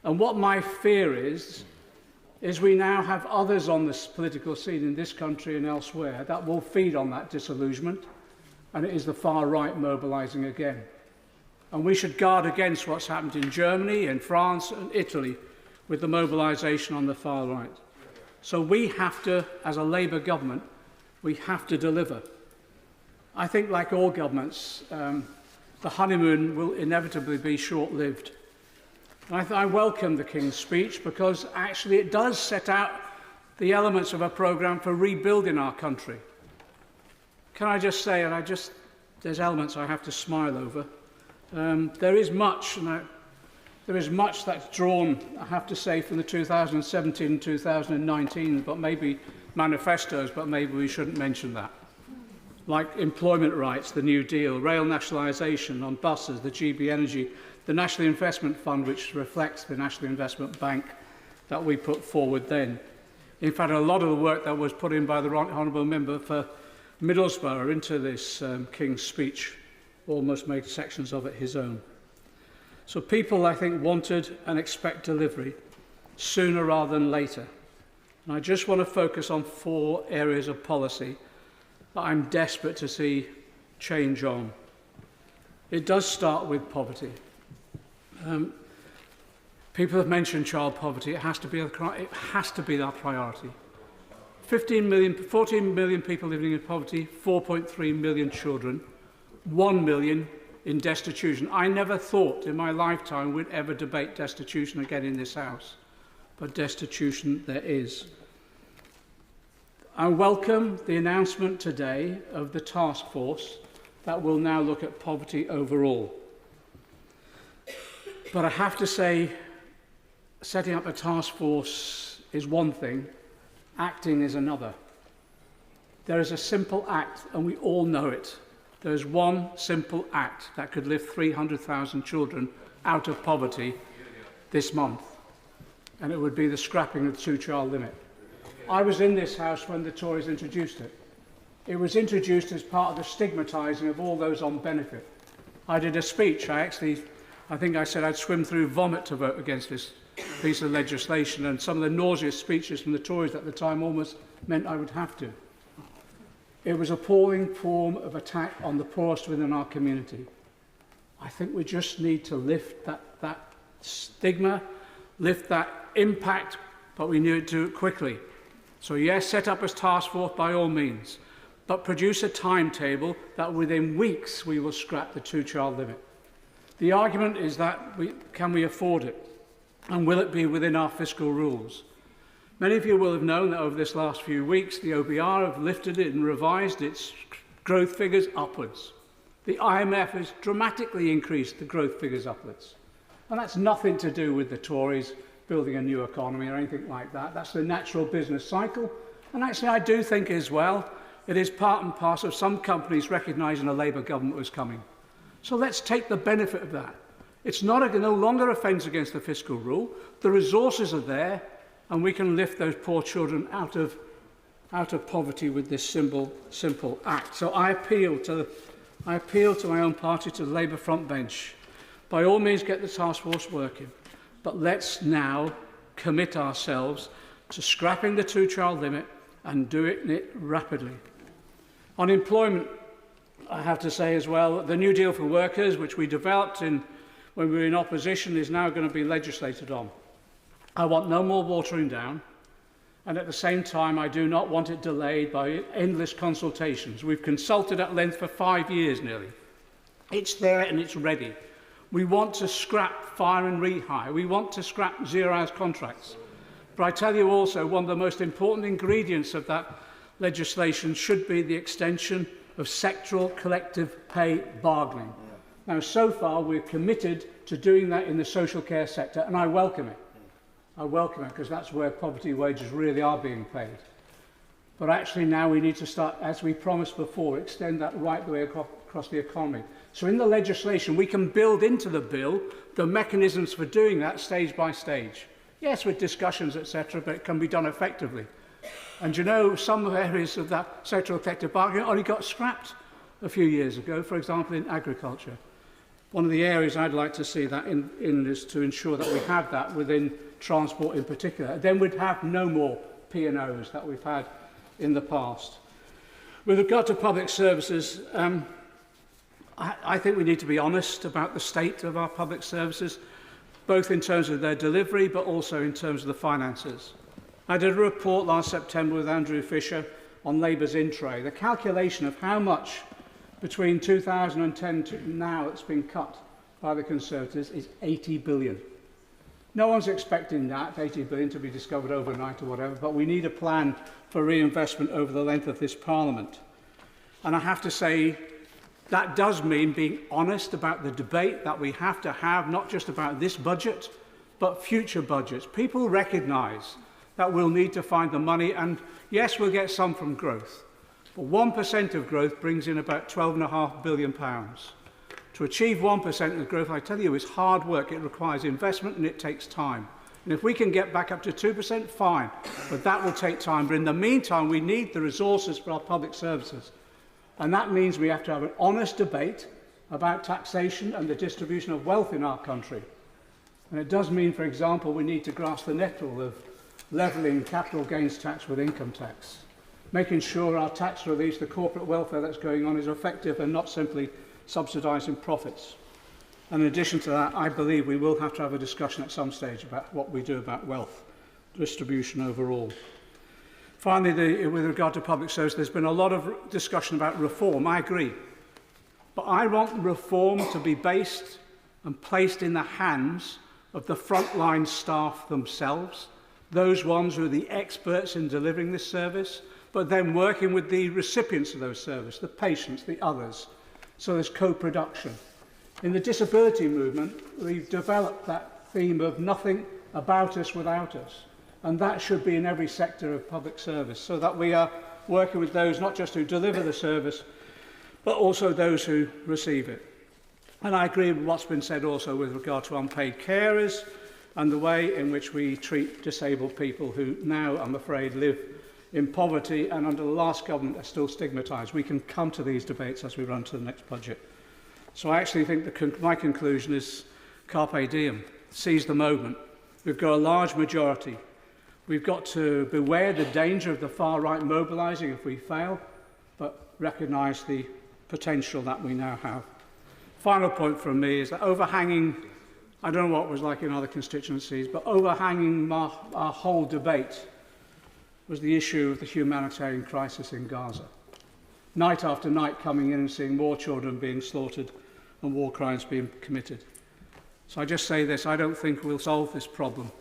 And what my fear is we now have others on this political scene in this country and elsewhere that will feed on that disillusionment, and it is the far right mobilising again. And we should guard against what's happened in Germany, in France and Italy with the mobilisation on the far right. So we have to, as a Labour government, we have to deliver. I think, like all governments, the honeymoon will inevitably be short-lived. I welcome the King's speech because actually it does set out the elements of a programme for rebuilding our country. Can I just say, there's elements I have to smile over. There is much that's drawn, I have to say, from the 2017 and 2019, but maybe manifestos, but maybe we shouldn't mention that. Like employment rights, the New Deal, rail nationalisation on buses, the GB Energy, the National Investment Fund, which reflects the National Investment Bank that we put forward then. In fact, a lot of the work that was put in by the Honourable Member for Middlesbrough into this King's speech almost made sections of it his own. So people, I think, wanted and expect delivery sooner rather than later. And I just want to focus on 4 areas of policy that I'm desperate to see change on. It does start with poverty. People have mentioned child poverty. It has to be our priority. 14 million people living in poverty, 4.3 million children, 1 million in destitution. I never thought in my lifetime we'd ever debate destitution again in this House, but destitution there is. I welcome the announcement today of the task force that will now look at poverty overall. But I have to say, setting up a task force is one thing, acting is another. There is a simple act, and we all know it. There is one simple act that could lift 300,000 children out of poverty this month, and it would be the scrapping of the 2-child limit. I was in this House when the Tories introduced it. It was introduced as part of the stigmatising of all those on benefit. I did a speech. I think I said I'd swim through vomit to vote against this piece of legislation, and some of the nauseous speeches from the Tories at the time almost meant I would have to. It was an appalling form of attack on the poorest within our community. I think we just need to lift that stigma, lift that impact, but we need to do it quickly. So yes, set up as task force by all means, but produce a timetable that within weeks we will scrap the 2-child limit. The argument is that can we afford it? And will it be within our fiscal rules? Many of you will have known that over this last few weeks, the OBR have lifted it and revised its growth figures upwards. The IMF has dramatically increased the growth figures upwards. And that's nothing to do with the Tories building a new economy or anything like that. That's the natural business cycle. And actually, I do think as well, it is part and parcel of some companies recognising a Labour government was coming. So let's take the benefit of that. It's no longer offence against the fiscal rule. The resources are there, and we can lift those poor children out of poverty with this simple act. So I appeal to my own party, to the Labour front bench. By all means, get the task force working, but let's now commit ourselves to scrapping the 2-child limit and doing it rapidly. On employment, I have to say as well, the New Deal for Workers, which we developed when we were in opposition, is now going to be legislated on. I want no more watering down, and at the same time, I do not want it delayed by endless consultations. We've consulted at length for 5 years nearly. It's there and it's ready. We want to scrap fire and rehire. We want to scrap zero-hours contracts. But I tell you also, one of the most important ingredients of that legislation should be the extension of sectoral collective pay bargaining. Now, so far, we're committed to doing that in the social care sector, and I welcome it. I welcome it because that's where poverty wages really are being paid. But actually now we need to start, as we promised before, extend that right the way across the economy. So in the legislation, we can build into the bill the mechanisms for doing that stage by stage. Yes, with discussions, etc., but it can be done effectively. And you know, some areas of that sectoral collective bargaining only got scrapped a few years ago, for example, in agriculture. One of the areas I'd like to see that in is to ensure that we have that within transport in particular. Then we'd have no more P&Os that we've had in the past. With regard to public services, I think we need to be honest about the state of our public services, both in terms of their delivery, but also in terms of the finances. I did a report last September with Andrew Fisher on Labour's in-tray. The calculation of how much between 2010 to now it's been cut by the Conservatives is 80 billion. No one's expecting that 80 billion to be discovered overnight or whatever, but we need a plan for reinvestment over the length of this Parliament. And I have to say, that does mean being honest about the debate that we have to have, not just about this budget, but future budgets. People recognise that we'll need to find the money, and yes, we'll get some from growth. But 1% of growth brings in about £12.5 billion. To achieve 1% of growth, I tell you, is hard work. It requires investment and it takes time. And if we can get back up to 2%, fine. But that will take time. But in the meantime, we need the resources for our public services. And that means we have to have an honest debate about taxation and the distribution of wealth in our country. And it does mean, for example, we need to grasp the nettle of levelling capital gains tax with income tax, making sure our tax release, the corporate welfare that's going on, is effective and not simply subsidising profits. And in addition to that, I believe we will have to have a discussion at some stage about what we do about wealth distribution overall. Finally, with regard to public service, there's been a lot of discussion about reform. I agree. But I want reform to be based and placed in the hands of the frontline staff themselves, those ones who are the experts in delivering this service, but then working with the recipients of those services, the patients, the others. So there's co-production. In the disability movement, we've developed that theme of nothing about us without us. And that should be in every sector of public service, so that we are working with those not just who deliver the service, but also those who receive it. And I agree with what's been said also with regard to unpaid carers and the way in which we treat disabled people who now, I'm afraid, live in poverty and under the last government are still stigmatised. We can come to these debates as we run to the next budget. So I actually think my conclusion is carpe diem, seize the moment. We've got a large majority. We've got to beware the danger of the far right mobilising if we fail, but recognise the potential that we now have. Final point from me is that overhanging, I don't know what it was like in other constituencies, but overhanging our whole debate was the issue of the humanitarian crisis in Gaza. Night after night coming in and seeing more children being slaughtered and war crimes being committed. So I just say this, I don't think we'll solve this problem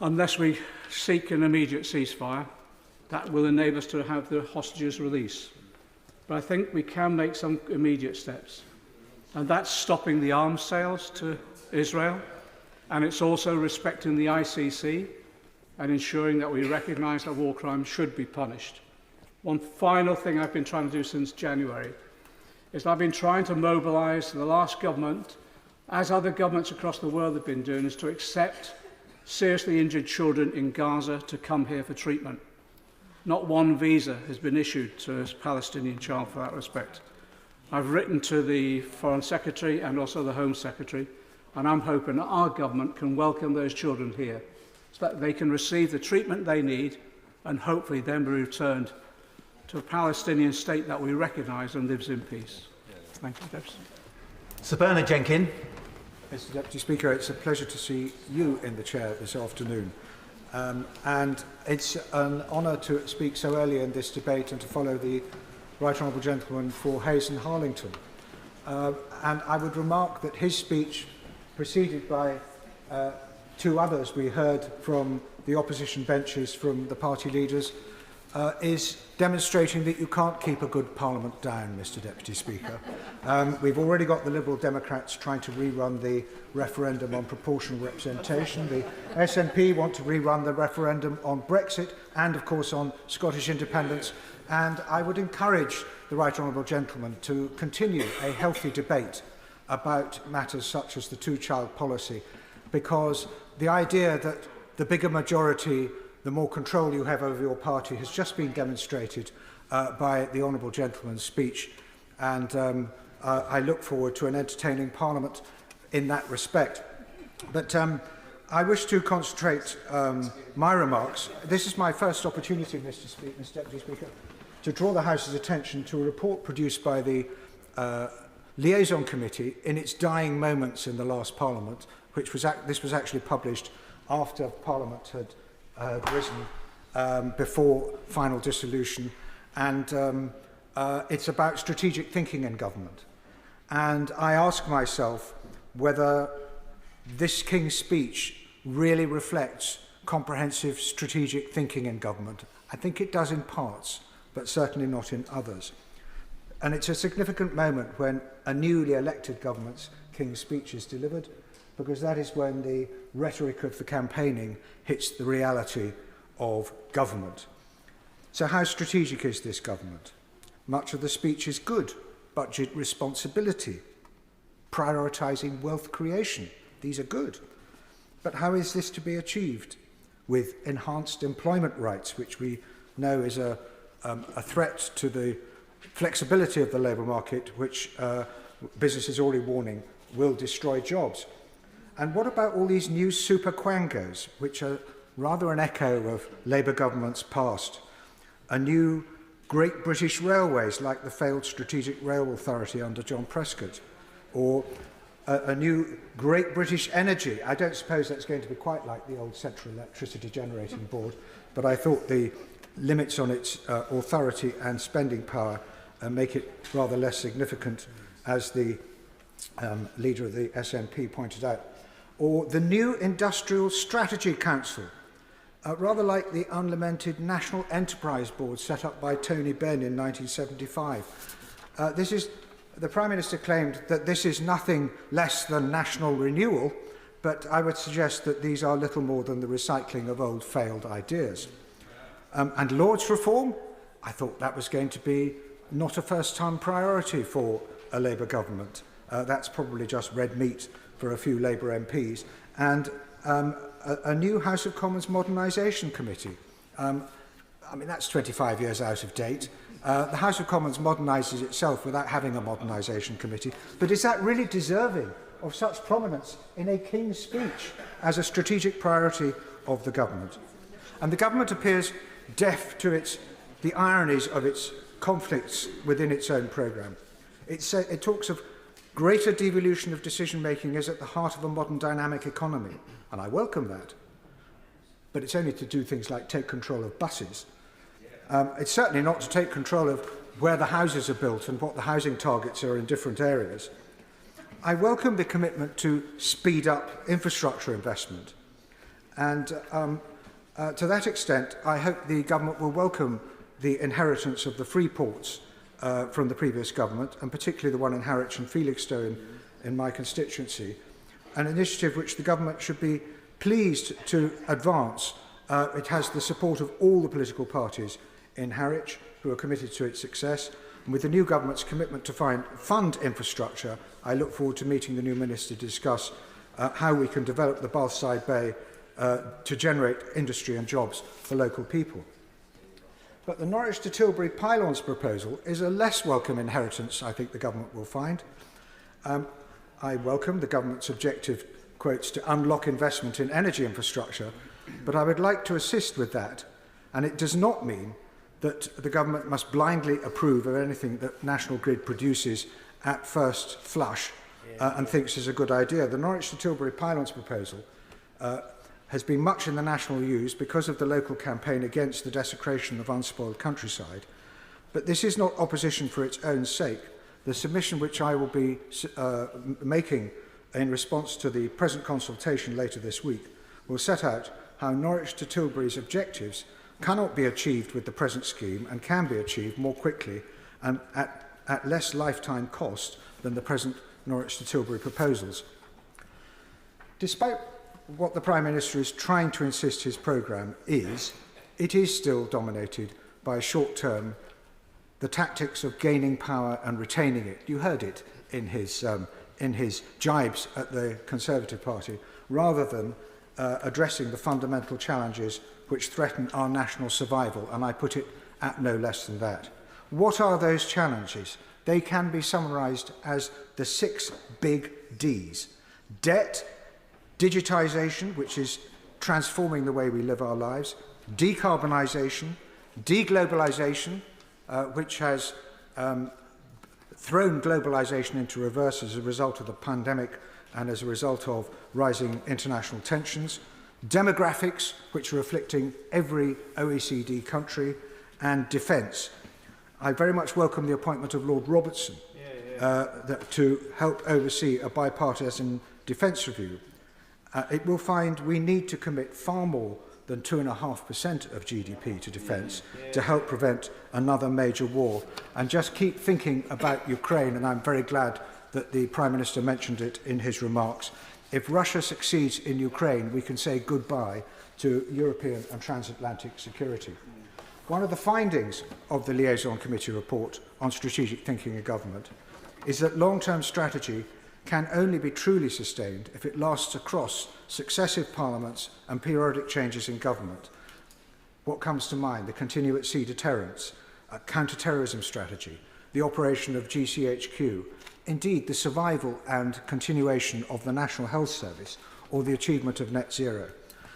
unless we seek an immediate ceasefire that will enable us to have the hostages released. But I think we can make some immediate steps. And that's stopping the arms sales to Israel, and it's also respecting the ICC and ensuring that we recognise that war crimes should be punished. One final thing I've been trying to do since January is I've been trying to mobilise the last government, as other governments across the world have been doing, is to accept seriously injured children in Gaza to come here for treatment. Not one visa has been issued to a Palestinian child for that respect. I've written to the Foreign Secretary and also the Home Secretary, and I'm hoping that our government can welcome those children here so that they can receive the treatment they need and hopefully then be returned to a Palestinian state that we recognise and lives in peace. Thank you, Deputy. Sir Bernard Jenkin. Mr Deputy Speaker, it's a pleasure to see you in the chair this afternoon. And it's an honour to speak so early in this debate and to follow the Right Honourable Gentleman for Hayes and Harlington. And I would remark that his speech, preceded by two others we heard from the opposition benches from the party leaders, is demonstrating that you can't keep a good Parliament down, Mr Deputy Speaker. We've already got the Liberal Democrats trying to rerun the referendum on proportional representation. The SNP want to rerun the referendum on Brexit and, of course, on Scottish independence. And I would encourage the Right Honourable Gentleman to continue a healthy debate about matters such as the two-child policy, because the idea that the bigger majority, the more control you have over your party, has just been demonstrated by the Honourable Gentleman's speech. And I look forward to an entertaining Parliament in that respect. But I wish to concentrate my remarks. This is my first opportunity, Mr. Deputy Speaker, to draw the House's attention to a report produced by the Liaison Committee in its dying moments in the last Parliament, which was this was actually published after Parliament had risen before final dissolution, and it's about strategic thinking in government. And I ask myself whether this King's speech really reflects comprehensive strategic thinking in government. I think it does in parts, but certainly not in others. And it's a significant moment when a newly elected government's King's speech is delivered, because that is when the rhetoric of the campaigning hits the reality of government. So how strategic is this government? Much of the speech is good. Budget responsibility, prioritising wealth creation. These are good. But how is this to be achieved? With enhanced employment rights, which we know is a threat to the flexibility of the labour market, which business is already warning will destroy jobs. And what about all these new super quangos, which are rather an echo of Labour governments past? A new Great British Railways, like the failed Strategic Rail Authority under John Prescott, or a new Great British Energy. I don't suppose that's going to be quite like the old Central Electricity Generating Board, but I thought the limits on its authority and spending power make it rather less significant, as the leader of the SNP pointed out. Or the new Industrial Strategy Council, rather like the unlamented National Enterprise Board set up by Tony Benn in 1975. The Prime Minister claimed that this is nothing less than national renewal, but I would suggest that these are little more than the recycling of old failed ideas. And Lords reform, I thought that was going to be not a first-time priority for a Labour government. That's probably just red meat for a few Labour MPs. And a new House of Commons Modernisation Committee. I mean, that's 25 years out of date. The House of Commons modernises itself without having a modernisation committee. But is that really deserving of such prominence in a King's speech as a strategic priority of the government? And the government appears deaf to the ironies of its conflicts within its own programme. It talks of greater devolution of decision-making is at the heart of a modern dynamic economy, and I welcome that. But it's only to do things like take control of buses. It's certainly not to take control of where the houses are built and what the housing targets are in different areas. I welcome the commitment to speed up infrastructure investment. And to that extent, I hope the government will welcome the inheritance of the free ports from the previous government, and particularly the one in Harwich and Felixstowe in my constituency, an initiative which the government should be pleased to advance. It has the support of all the political parties in Harwich who are committed to its success. And with the new government's commitment to fund infrastructure, I look forward to meeting the new minister to discuss how we can develop the Bathside Bay to generate industry and jobs for local people. But the Norwich to Tilbury pylons proposal is a less welcome inheritance, I think the government will find. I welcome the government's objective, quotes, to unlock investment in energy infrastructure, but I would like to assist with that, and it does not mean that the government must blindly approve of anything that National Grid produces at first flush and thinks is a good idea. The Norwich to Tilbury pylons proposal has been much in the national use because of the local campaign against the desecration of unspoiled countryside. But this is not opposition for its own sake. The submission which I will be making in response to the present consultation later this week will set out how Norwich to Tilbury's objectives cannot be achieved with the present scheme and can be achieved more quickly and at less lifetime cost than the present Norwich to Tilbury proposals. Despite what the Prime Minister is trying to insist his programme is, it is still dominated by short-term, the tactics of gaining power and retaining it. You heard it in his jibes at the Conservative Party, rather than addressing the fundamental challenges which threaten our national survival, and I put it at no less than that. What are those challenges? They can be summarised as the 6 big Ds. Debt, digitisation, which is transforming the way we live our lives, decarbonisation, deglobalisation, which has thrown globalisation into reverse as a result of the pandemic and as a result of rising international tensions, demographics, which are afflicting every OECD country, and defence. I very much welcome the appointment of Lord Robertson to help oversee a bipartisan defence review. It will find we need to commit far more than 2.5% of GDP to defence to help prevent another major war. And just keep thinking about Ukraine, and I'm very glad that the Prime Minister mentioned it in his remarks. If Russia succeeds in Ukraine, we can say goodbye to European and transatlantic security. One of the findings of the Liaison Committee report on strategic thinking in government is that long-term strategy can only be truly sustained if it lasts across successive parliaments and periodic changes in government. What comes to mind? The continued at sea deterrence, a counter-terrorism strategy, the operation of GCHQ, indeed the survival and continuation of the National Health Service, or the achievement of net zero.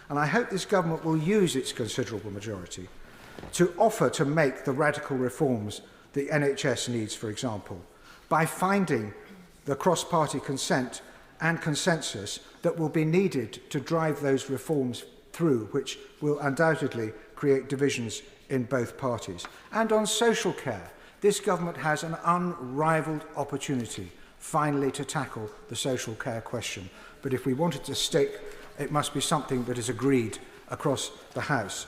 And I hope this government will use its considerable majority to offer to make the radical reforms the NHS needs, for example, by finding the cross-party consent and consensus that will be needed to drive those reforms through, which will undoubtedly create divisions in both parties. And on social care, this government has an unrivalled opportunity finally to tackle the social care question. But if we want it to stick, it must be something that is agreed across the House.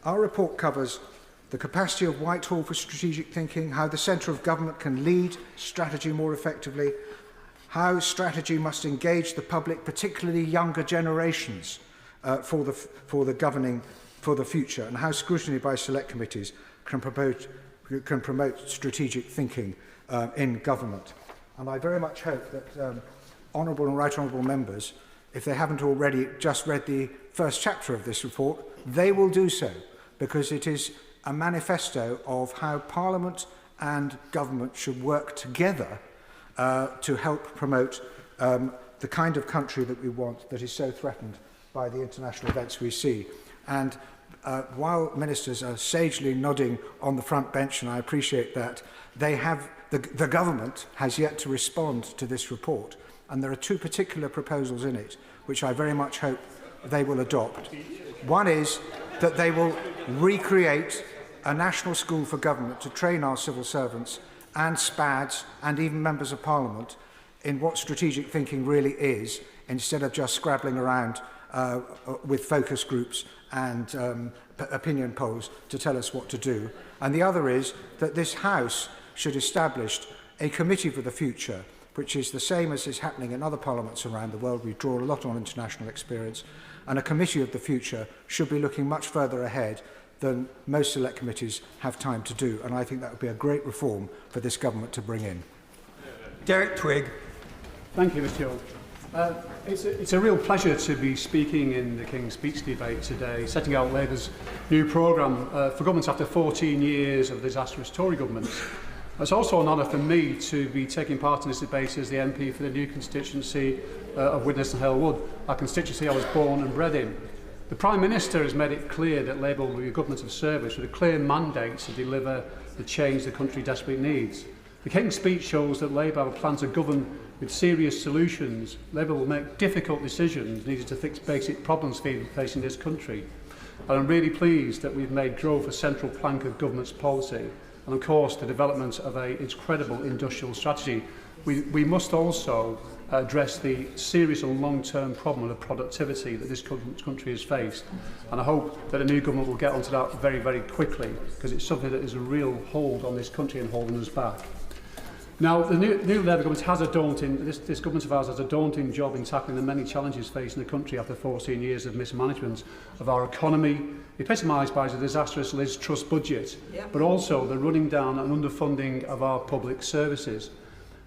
Our report covers the capacity of Whitehall for strategic thinking, how the centre of government can lead strategy more effectively, how strategy must engage the public, particularly younger generations, for the governing for the future, and how scrutiny by select committees can promote strategic thinking in government. And I very much hope that honourable and right honourable members, if they haven't already just read the first chapter of this report, they will do so, because it is a manifesto of how Parliament and government should work together to help promote the kind of country that we want, that is so threatened by the international events we see. And while ministers are sagely nodding on the front bench, and I appreciate that, they have the government has yet to respond to this report, and there are 2 particular proposals in it which I very much hope they will adopt. One is that they will recreate a national school for government to train our civil servants and SPADs and even members of Parliament in what strategic thinking really is, instead of just scrabbling around with focus groups and opinion polls to tell us what to do. And the other is that this House should establish a committee for the future, which is the same as is happening in other parliaments around the world. We draw a lot on international experience, and a committee of the future should be looking much further ahead than most select committees have time to do, and I think that would be a great reform for this government to bring in. Derek Twigg. Thank you, Mr. Hill. It's a real pleasure to be speaking in the King's Speech debate today, setting out Labour's new programme for government after 14 years of disastrous Tory governments. It's also an honour for me to be taking part in this debate as the MP for the new constituency of Widnes and Hale Wood, a constituency I was born and bred in. The Prime Minister has made it clear that Labour will be a government of service with a clear mandate to deliver the change the country desperately needs. The King's Speech shows that Labour have a plan to govern with serious solutions. Labour will make difficult decisions needed to fix basic problems facing this country. And I'm really pleased that we've made growth a central plank of government's policy, and of course the development of an incredible industrial strategy. We must also address the serious and long-term problem of productivity that this country has faced. And I hope that a new government will get onto that very, very quickly, because it's something that is a real hold on this country and holding us back. Now, the new Labour government has this government of ours has a daunting job in tackling the many challenges facing the country after 14 years of mismanagement of our economy, epitomised by the disastrous Liz Truss budget, but also the running down and underfunding of our public services.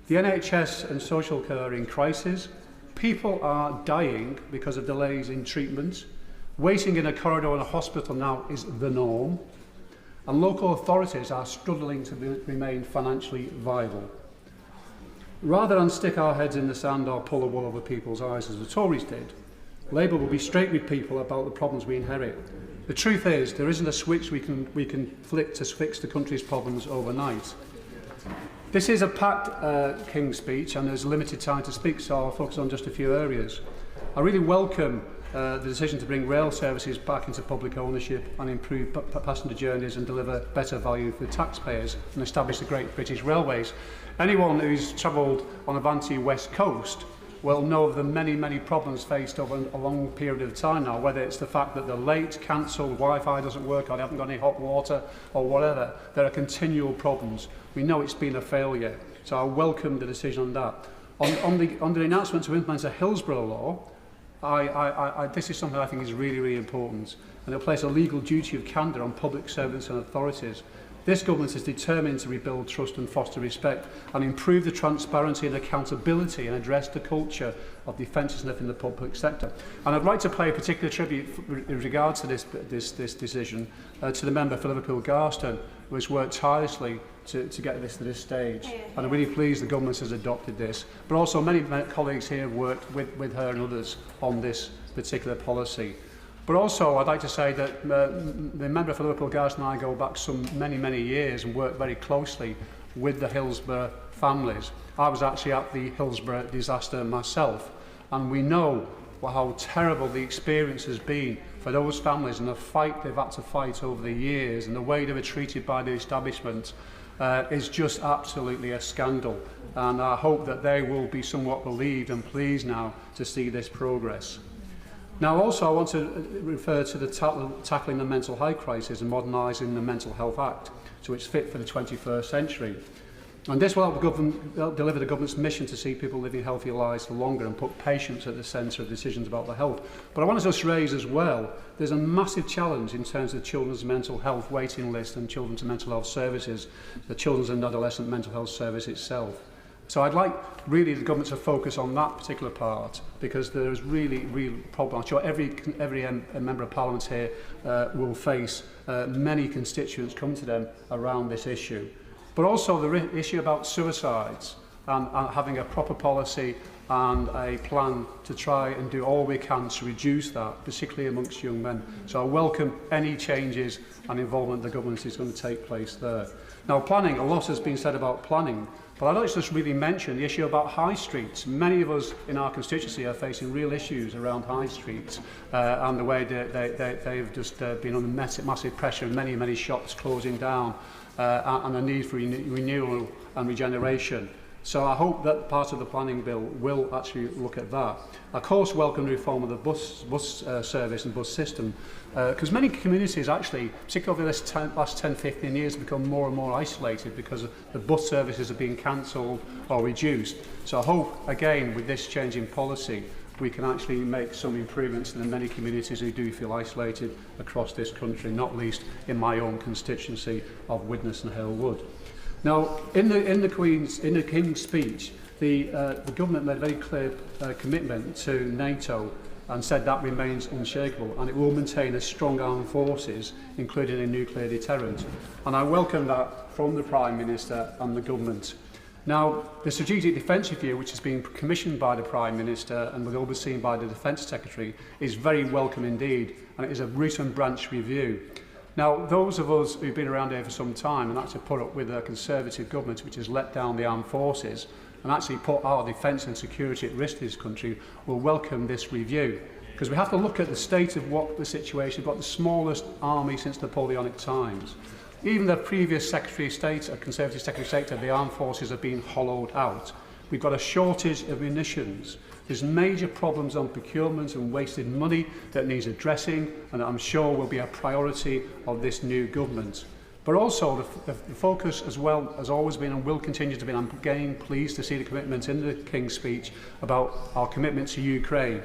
The NHS and social care are in crisis. People are dying because of delays in treatment. Waiting in a corridor in a hospital now is the norm. And local authorities are struggling to remain financially viable. Rather than stick our heads in the sand or pull the wool over people's eyes as the Tories did, Labour will be straight with people about the problems we inherit. The truth is, there isn't a switch we can flick to fix the country's problems overnight. This is a packed King's speech, and there's limited time to speak, so I'll focus on just a few areas. I really welcome the decision to bring rail services back into public ownership and improve passenger journeys and deliver better value for taxpayers and establish the Great British Railways. Anyone who's travelled on Avanti West Coast will know of the many, many problems faced over a long period of time now, whether it's the fact that they're late, cancelled, Wi-Fi doesn't work, or they haven't got any hot water, or whatever. There are continual problems. We know it's been a failure, so I welcome the decision on that. On the announcement to implement a Hillsborough law, this is something I think is really, really important, and it'll place a legal duty of candour on public servants and authorities. This government is determined to rebuild trust and foster respect and improve the transparency and accountability and address the culture of defensiveness in the public sector. And I'd like to pay a particular tribute in regards to this decision to the member for Liverpool Garston, who has worked tirelessly to get this to this stage. And I'm really pleased the government has adopted this. But also many colleagues here have worked with her and others on this particular policy. But also, I'd like to say that the member for Liverpool Garston and I go back many, many years and work very closely with the Hillsborough families. I was actually at the Hillsborough disaster myself, and we know how terrible the experience has been for those families and the fight they've had to fight over the years and the way they were treated by the establishment is just absolutely a scandal. And I hope that they will be somewhat relieved and pleased now to see this progress. Now, also, I want to refer to the tackling the mental health crisis and modernising the Mental Health Act so it's fit for the 21st century. And this will help deliver the government's mission to see people living healthier lives for longer and put patients at the centre of decisions about their health. But I want to just raise as well, there's a massive challenge in terms of children's mental health waiting list and children's mental health services, the Children's and Adolescent Mental Health Service itself. So I'd like really the government to focus on that particular part, because there is really, real problem. I'm sure every member of Parliament here will face many constituents coming to them around this issue. But also the issue about suicides and having a proper policy and a plan to try and do all we can to reduce that, particularly amongst young men. So I welcome any changes and involvement the government is going to take place there. Now, planning, a lot has been said about planning, but I'd like to just really mention the issue about high streets. Many of us in our constituency are facing real issues around high streets and the way they've just been under massive pressure, many shops closing down and a need for renewal and regeneration. So I hope that part of the planning bill will actually look at that. Of course, welcome the reform of the bus service and bus system, because many communities actually, particularly over this last 10-15 years, have become more and more isolated because the bus services are being cancelled or reduced. So I hope, again, with this change in policy, we can actually make some improvements in the many communities who do feel isolated across this country, not least in my own constituency of Widnes and Hale Wood. Now, in the King's speech, the government made a very clear commitment to NATO and said that remains unshakable, and it will maintain a strong armed forces, including a nuclear deterrent. And I welcome that from the Prime Minister and the government. Now, the Strategic Defence Review, which has been commissioned by the Prime Minister and was overseen by the Defence Secretary, is very welcome indeed, and it is a root and branch review. Now, those of us who've been around here for some time and actually put up with a Conservative government which has let down the armed forces and actually put our defence and security at risk in this country will welcome this review. Because we have to look at the state of what the situation, we've got the smallest army since Napoleonic times. Even the previous Secretary of State, Conservative Secretary of State, said the armed forces are being hollowed out. We've got a shortage of munitions. There's major problems on procurement and wasted money that needs addressing, and I'm sure will be a priority of this new government. But also the focus as well has always been and will continue to be, and I'm again pleased to see the commitment in the King's speech about our commitment to Ukraine.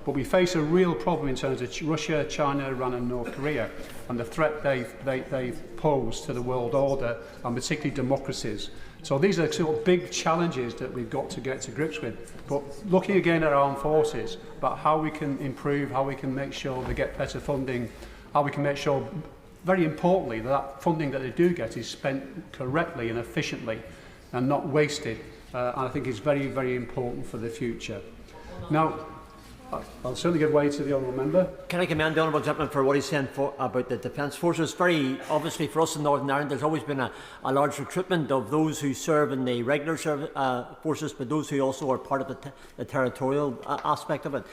But we face a real problem in terms of Russia, China, Iran and North Korea and the threat they pose to the world order and particularly democracies. So these are sort of big challenges that we've got to get to grips with. But looking again at our armed forces, about how we can improve, how we can make sure they get better funding, how we can make sure, very importantly, that funding that they do get is spent correctly and efficiently and not wasted. And I think it's very, very important for the future. Now, I'll certainly give way to the honourable member. Can I commend the honourable gentleman for what he's saying about the Defence Forces? Very obviously for us in Northern Ireland, there's always been a large recruitment of those who serve in the regular forces, but those who also are part of the territorial aspect of it.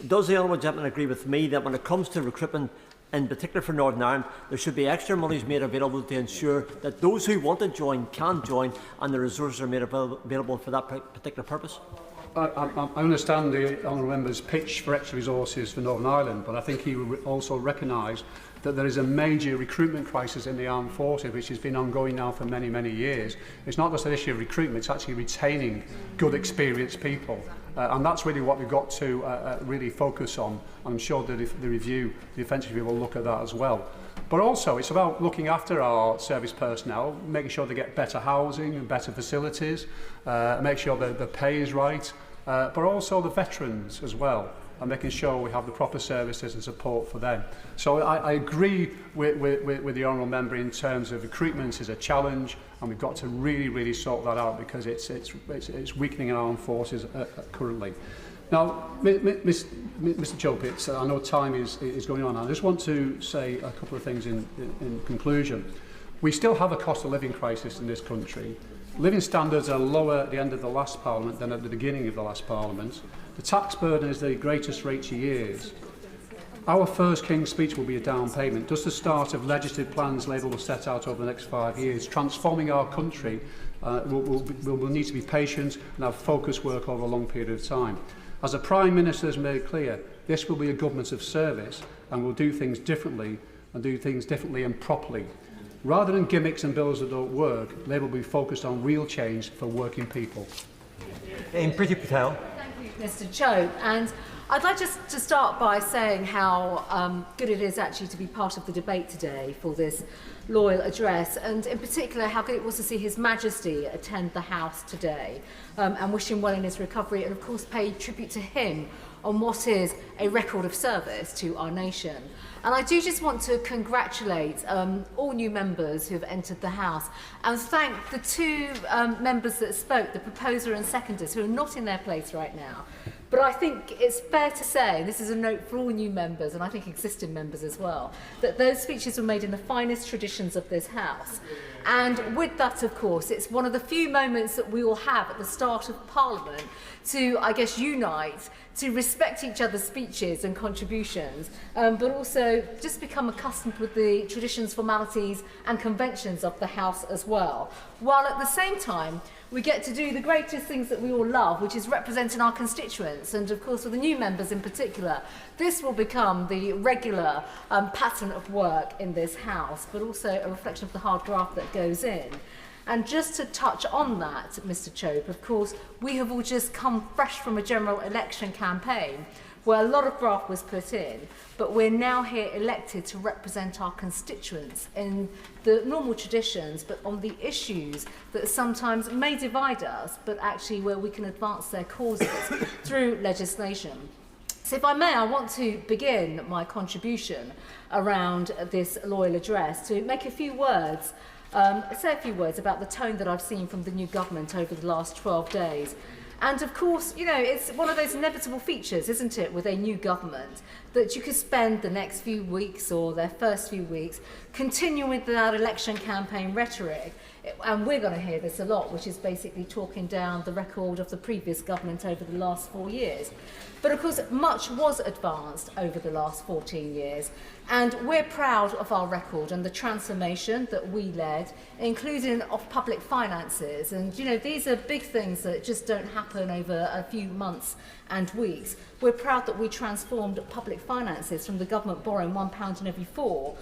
Does the honourable gentleman agree with me that when it comes to recruitment, in particular for Northern Ireland, there should be extra monies made available to ensure that those who want to join can join and the resources are made available for that particular purpose? I understand the honourable member's pitch for extra resources for Northern Ireland, but I think he will also recognise that there is a major recruitment crisis in the armed forces, which has been ongoing now for many, many years. It's not just an issue of recruitment, it's actually retaining good, experienced people. And that's really what we've got to really focus on. I'm sure that the review, the offensive review, will look at that as well. But also, it's about looking after our service personnel, making sure they get better housing and better facilities, make sure that the pay is right, but also the veterans as well, and making sure we have the proper services and support for them. So I agree with the honourable member in terms of recruitment is a challenge, and we've got to really, really sort that out because it's weakening our armed forces currently. Now, Mr. Chopitz, I know time is going on. I just want to say a couple of things in conclusion. We still have a cost of living crisis in this country. Living standards are lower at the end of the last Parliament than at the beginning of the last Parliament. The tax burden is the greatest for 80 years. Our first King's speech will be a down payment, just the start of legislative plans Labour will set out over the next 5 years. Transforming our country will need to be patient and have focused work over a long period of time. As the Prime Minister has made clear, this will be a government of service and will do things differently and properly. Rather than gimmicks and bills that don't work, Labour will be focused on real change for working people. Priti Patel. Thank you, Mr. Chope. And I'd like just to start by saying how good it is actually to be part of the debate today for this loyal address, and in particular how good it was to see His Majesty attend the House today and wish him well in his recovery, and of course pay tribute to him on what is a record of service to our nation. And I do just want to congratulate all new members who have entered the House and thank the two members that spoke, the proposer and seconders, who are not in their place right now. But I think it's fair to say, this is a note for all new members, and I think existing members as well, that those speeches were made in the finest traditions of this House. And with that, of course, it's one of the few moments that we will have at the start of Parliament to, I guess, unite, to respect each other's speeches and contributions, but also just become accustomed with the traditions, formalities and conventions of the House as well. While at the same time, we get to do the greatest things that we all love, which is representing our constituents. And of course, for the new members in particular, this will become the regular pattern of work in this House, but also a reflection of the hard graft that goes in. And just to touch on that, Mr. Chope, of course, we have all just come fresh from a general election campaign where a lot of graft was put in, but we're now here elected to represent our constituents in the normal traditions, but on the issues that sometimes may divide us, but actually where we can advance their causes through legislation. So if I may, I want to begin my contribution around this loyal address to make a few words, say a few words about the tone that I've seen from the new government over the last 12 days. And of course, you know, it's one of those inevitable features, isn't it, with a new government, that you could spend the next few weeks or their first few weeks continuing with that election campaign rhetoric and we're going to hear this a lot, which is basically talking down the record of the previous government over the last 4 years. But of course, much was advanced over the last 14 years, and we're proud of our record and the transformation that we led, including of public finances. And, you know, these are big things that just don't happen over a few months and weeks. We're proud that we transformed public finances from the government borrowing £1 in every 4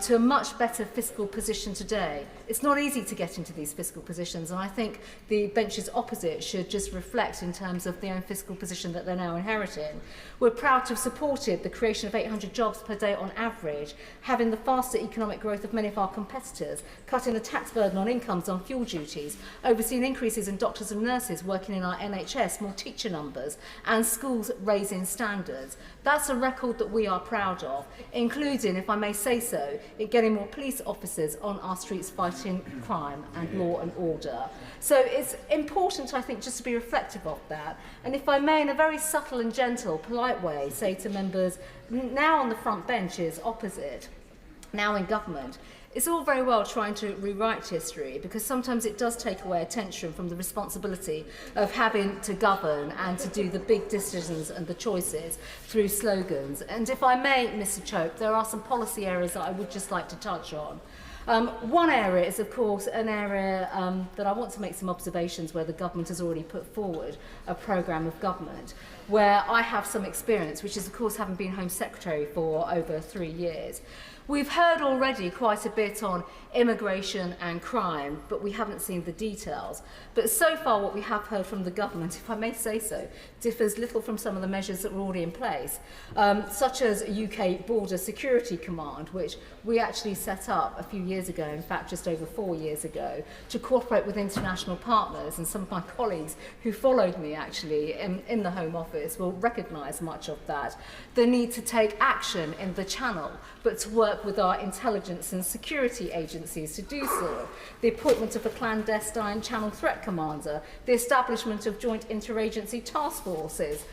to a much better fiscal position today. It's not easy to get into these fiscal positions, and I think the benches opposite should just reflect in terms of their own fiscal position that they're now inheriting. We're proud to have supported the creation of 800 jobs per day on average, having the faster economic growth of many of our competitors, cutting the tax burden on incomes on fuel duties, overseeing increases in doctors and nurses working in our NHS, more teacher numbers, and schools raising standards. That's a record that we are proud of, including, if I may say so, in getting more police officers on our streets fighting crime and law and order. So it's important, I think, just to be reflective of that. And if I may, in a very subtle and gentle, polite way, say to members now on the front benches opposite, now in government, it's all very well trying to rewrite history, because sometimes it does take away attention from the responsibility of having to govern and to do the big decisions and the choices through slogans. And if I may, Mr. Chope, there are some policy areas that I would just like to touch on. One area is, of course, an area that I want to make some observations where the government has already put forward a programme of government, where I have some experience, which is, of course, having been Home Secretary for over 3 years. We've heard already quite a bit on immigration and crime, but we haven't seen the details. But so far what we have heard from the government, if I may say so, differs little from some of the measures that were already in place, such as a UK Border Security Command, which we actually set up a few years ago, in fact just over 4 years ago, to cooperate with international partners. And some of my colleagues who followed me actually in the Home Office will recognise much of that. The need to take action in the Channel, but to work with our intelligence and security agencies to do so. The appointment of a clandestine Channel Threat Commander, the establishment of joint interagency task forces.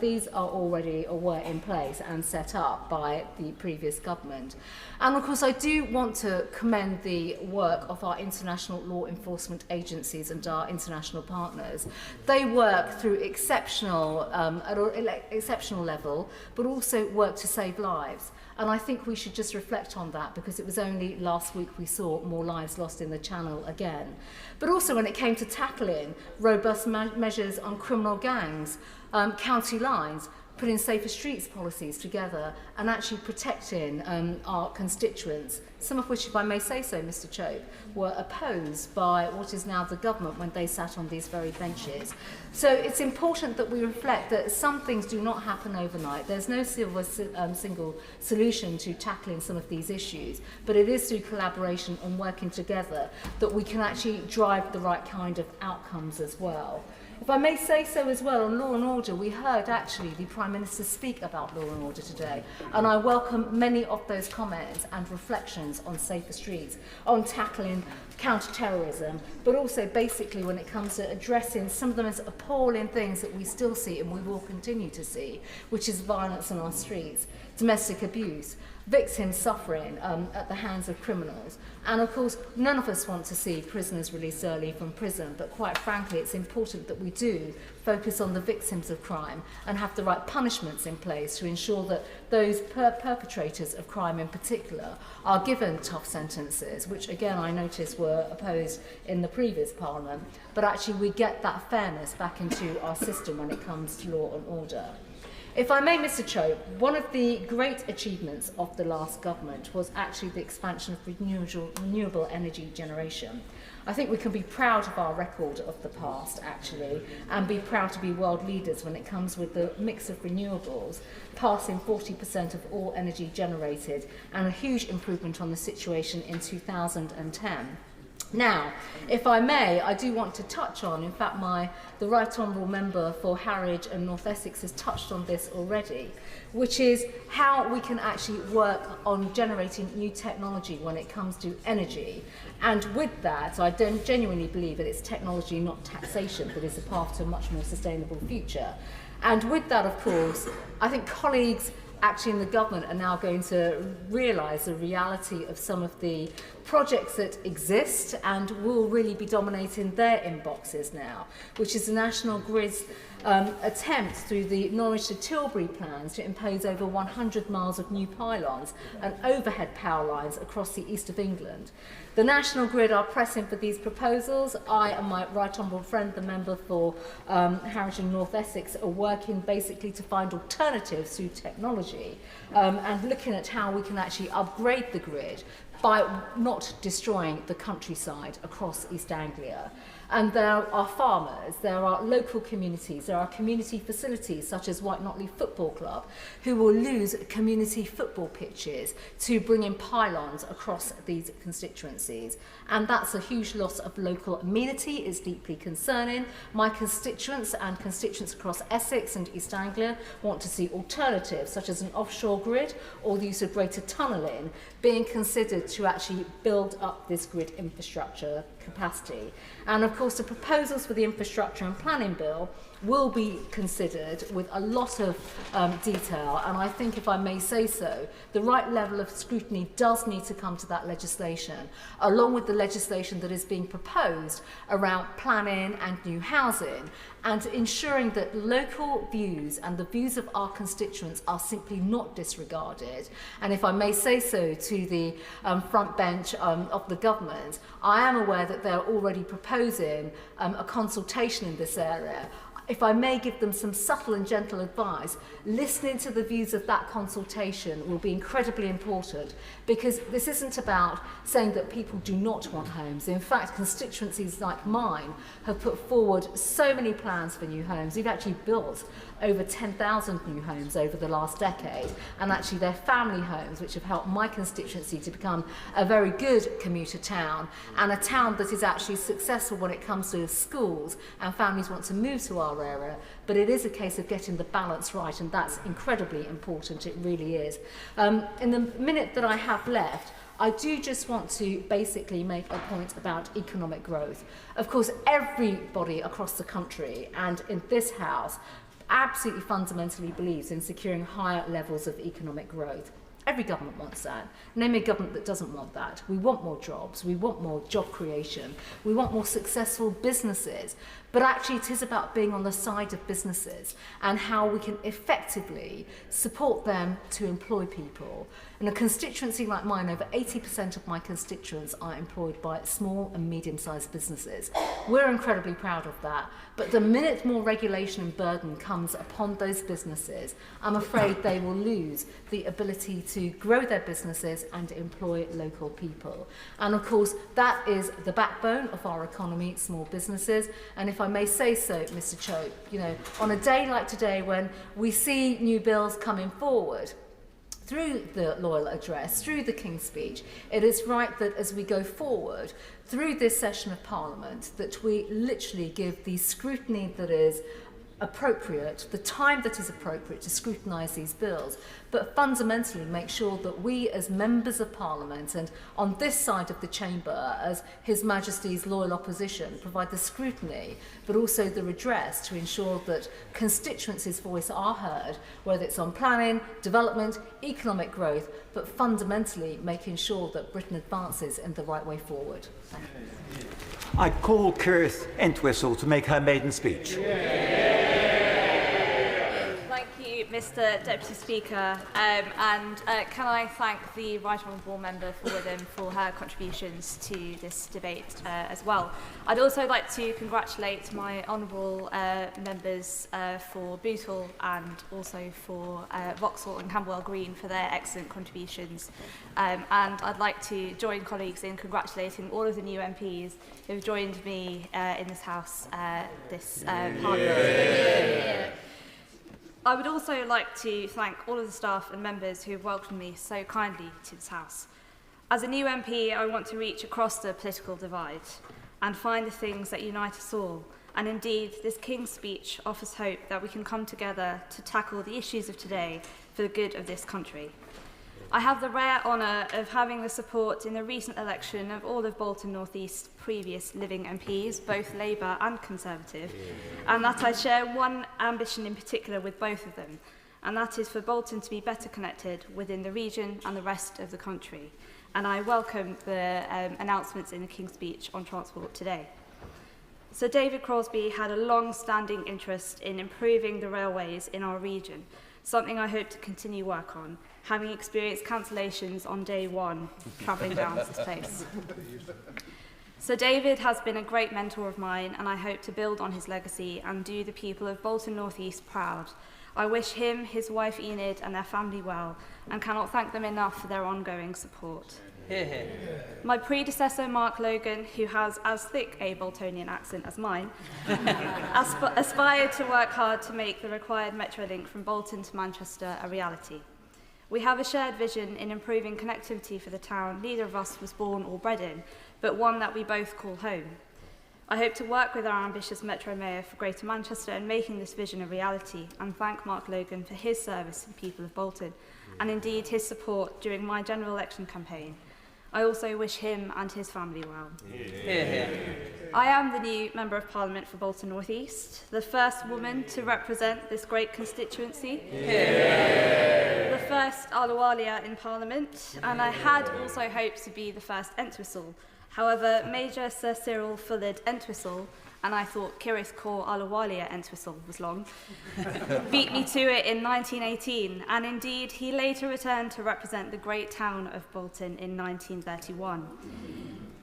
These are already or were in place and set up by the previous government. And of course I do want to commend the work of our international law enforcement agencies and our international partners. They work through exceptional, at an exceptional level, but also work to save lives. And I think we should just reflect on that, because it was only last week we saw more lives lost in the Channel again. But also when it came to tackling robust measures on criminal gangs, county lines, putting safer streets policies together and actually protecting our constituents, some of which, if I may say so, Mr. Chope, were opposed by what is now the government when they sat on these very benches. So it's important that we reflect that some things do not happen overnight. There's no single solution to tackling some of these issues, but it is through collaboration and working together that we can actually drive the right kind of outcomes as well. If I may say so as well, on law and order, we heard actually the Prime Minister speak about law and order today, and I welcome many of those comments and reflections on safer streets, on tackling counter-terrorism, but also basically when it comes to addressing some of the most appalling things that we still see and we will continue to see, which is violence on our streets, domestic abuse, victims suffering at the hands of criminals. And of course, none of us want to see prisoners released early from prison, but quite frankly, it's important that we do focus on the victims of crime and have the right punishments in place to ensure that those perpetrators of crime in particular are given tough sentences, which again I noticed were opposed in the previous Parliament, but actually we get that fairness back into our system when it comes to law and order. If I may, Mr. Chope, one of the great achievements of the last government was actually the expansion of renewable energy generation. I think we can be proud of our record of the past, actually, and be proud to be world leaders when it comes with the mix of renewables, passing 40% of all energy generated, and a huge improvement on the situation in 2010. Now, if I may, I do want to touch on, in fact, the Right Honourable Member for Harwich and North Essex has touched on this already, which is how we can actually work on generating new technology when it comes to energy. And with that, I genuinely believe that it's technology, not taxation, that is a path to a much more sustainable future. And with that, of course, I think colleagues actually in the government are now going to realise the reality of some of the projects that exist and will really be dominating their inboxes now, which is the National Grid's attempt through the Norwich to Tilbury plans to impose over 100 miles of new pylons and overhead power lines across the east of England. The National Grid are pressing for these proposals. I and my right honourable friend, the member for Harrington North Essex, are working basically to find alternatives through technology and looking at how we can actually upgrade the grid by not destroying the countryside across East Anglia. And there are farmers, there are local communities, there are community facilities such as White Notley Football Club who will lose community football pitches to bring in pylons across these constituencies. And that's a huge loss of local amenity. It's deeply concerning. My constituents and constituents across Essex and East Anglia want to see alternatives such as an offshore grid or the use of greater tunnelling being considered to actually build up this grid infrastructure capacity. And of course the proposals for the infrastructure and planning bill will be considered with a lot of detail, and I think, if I may say so, the right level of scrutiny does need to come to that legislation, along with the legislation that is being proposed around planning and new housing, and ensuring that local views and the views of our constituents are simply not disregarded. And if I may say so to the front bench of the government, I am aware that they're already proposing a consultation in this area. If I may give them some subtle and gentle advice, listening to the views of that consultation will be incredibly important, because this isn't about saying that people do not want homes. In fact, constituencies like mine have put forward so many plans for new homes. We've actually built over 10,000 new homes over the last decade, and actually they're family homes which have helped my constituency to become a very good commuter town, and a town that is actually successful when it comes to schools and families want to move to our area. But it is a case of getting the balance right, and that's incredibly important. It really is. In the minute that I have left, I do just want to basically make a point about economic growth. Of course, everybody across the country and in this House absolutely fundamentally believes in securing higher levels of economic growth. Every government wants that. Name a government that doesn't want that. We want more jobs, we want more job creation, we want more successful businesses. But actually it is about being on the side of businesses and how we can effectively support them to employ people. In a constituency like mine, over 80% of my constituents are employed by small and medium-sized businesses. We're incredibly proud of that. But the minute more regulation and burden comes upon those businesses, I'm afraid they will lose the ability to grow their businesses and employ local people. And of course, that is the backbone of our economy, small businesses. And if I may say so, Mr. Chope, you know, on a day like today when we see new bills coming forward, through the Loyal Address, through the King's Speech, it is right that as we go forward through this session of Parliament, that we literally give the scrutiny that is appropriate, the time that is appropriate to scrutinise these bills, but fundamentally make sure that we as members of Parliament and on this side of the chamber as His Majesty's loyal opposition provide the scrutiny but also the redress to ensure that constituencies' voice are heard, whether it's on planning, development, economic growth, but fundamentally making sure that Britain advances in the right way forward. Thank you. I call Keir Entwistle to make her maiden speech. Thank you, Mr. Deputy Speaker, and can I thank the Right Honourable Member for Witham for her contributions to this debate as well. I'd also like to congratulate my honourable members for Bootle and also for Vauxhall and Camberwell Green for their excellent contributions. And I'd like to join colleagues in congratulating all of the new MPs who have joined me in this House this Parliament. I would also like to thank all of the staff and members who have welcomed me so kindly to this House. As a new MP, I want to reach across the political divide and find the things that unite us all. And indeed, this King's Speech offers hope that we can come together to tackle the issues of today for the good of this country. I have the rare honour of having the support in the recent election of all of Bolton North East's previous living MPs, both Labour and Conservative, and that I share one ambition in particular with both of them, and that is for Bolton to be better connected within the region and the rest of the country. and I welcome the announcements in the King's Speech on transport today. Sir David Crosby had a long-standing interest in improving the railways in our region, something I hope to continue work on, having experienced cancellations on day one, travelling down to this place. Sir David has been a great mentor of mine, and I hope to build on his legacy and do the people of Bolton North East proud. I wish him, his wife Enid, and their family well, and cannot thank them enough for their ongoing support. My predecessor, Mark Logan, who has as thick a Boltonian accent as mine, aspired to work hard to make the required Metrolink from Bolton to Manchester a reality. We have a shared vision in improving connectivity for the town neither of us was born or bred in, but one that we both call home. I hope to work with our ambitious Metro Mayor for Greater Manchester in making this vision a reality, and thank Mark Logan for his service to the people of Bolton, and indeed his support during my general election campaign. I also wish him and his family well. I am the new Member of Parliament for Bolton North East, the first woman to represent this great constituency, the first Ahluwalia in Parliament, and I had also hoped to be the first Entwistle. However, Major Sir Cyril Fullard Entwistle, and I thought Kirith Kaur Ahluwalia Entwistle was long, beat me to it in 1918, and indeed he later returned to represent the great town of Bolton in 1931.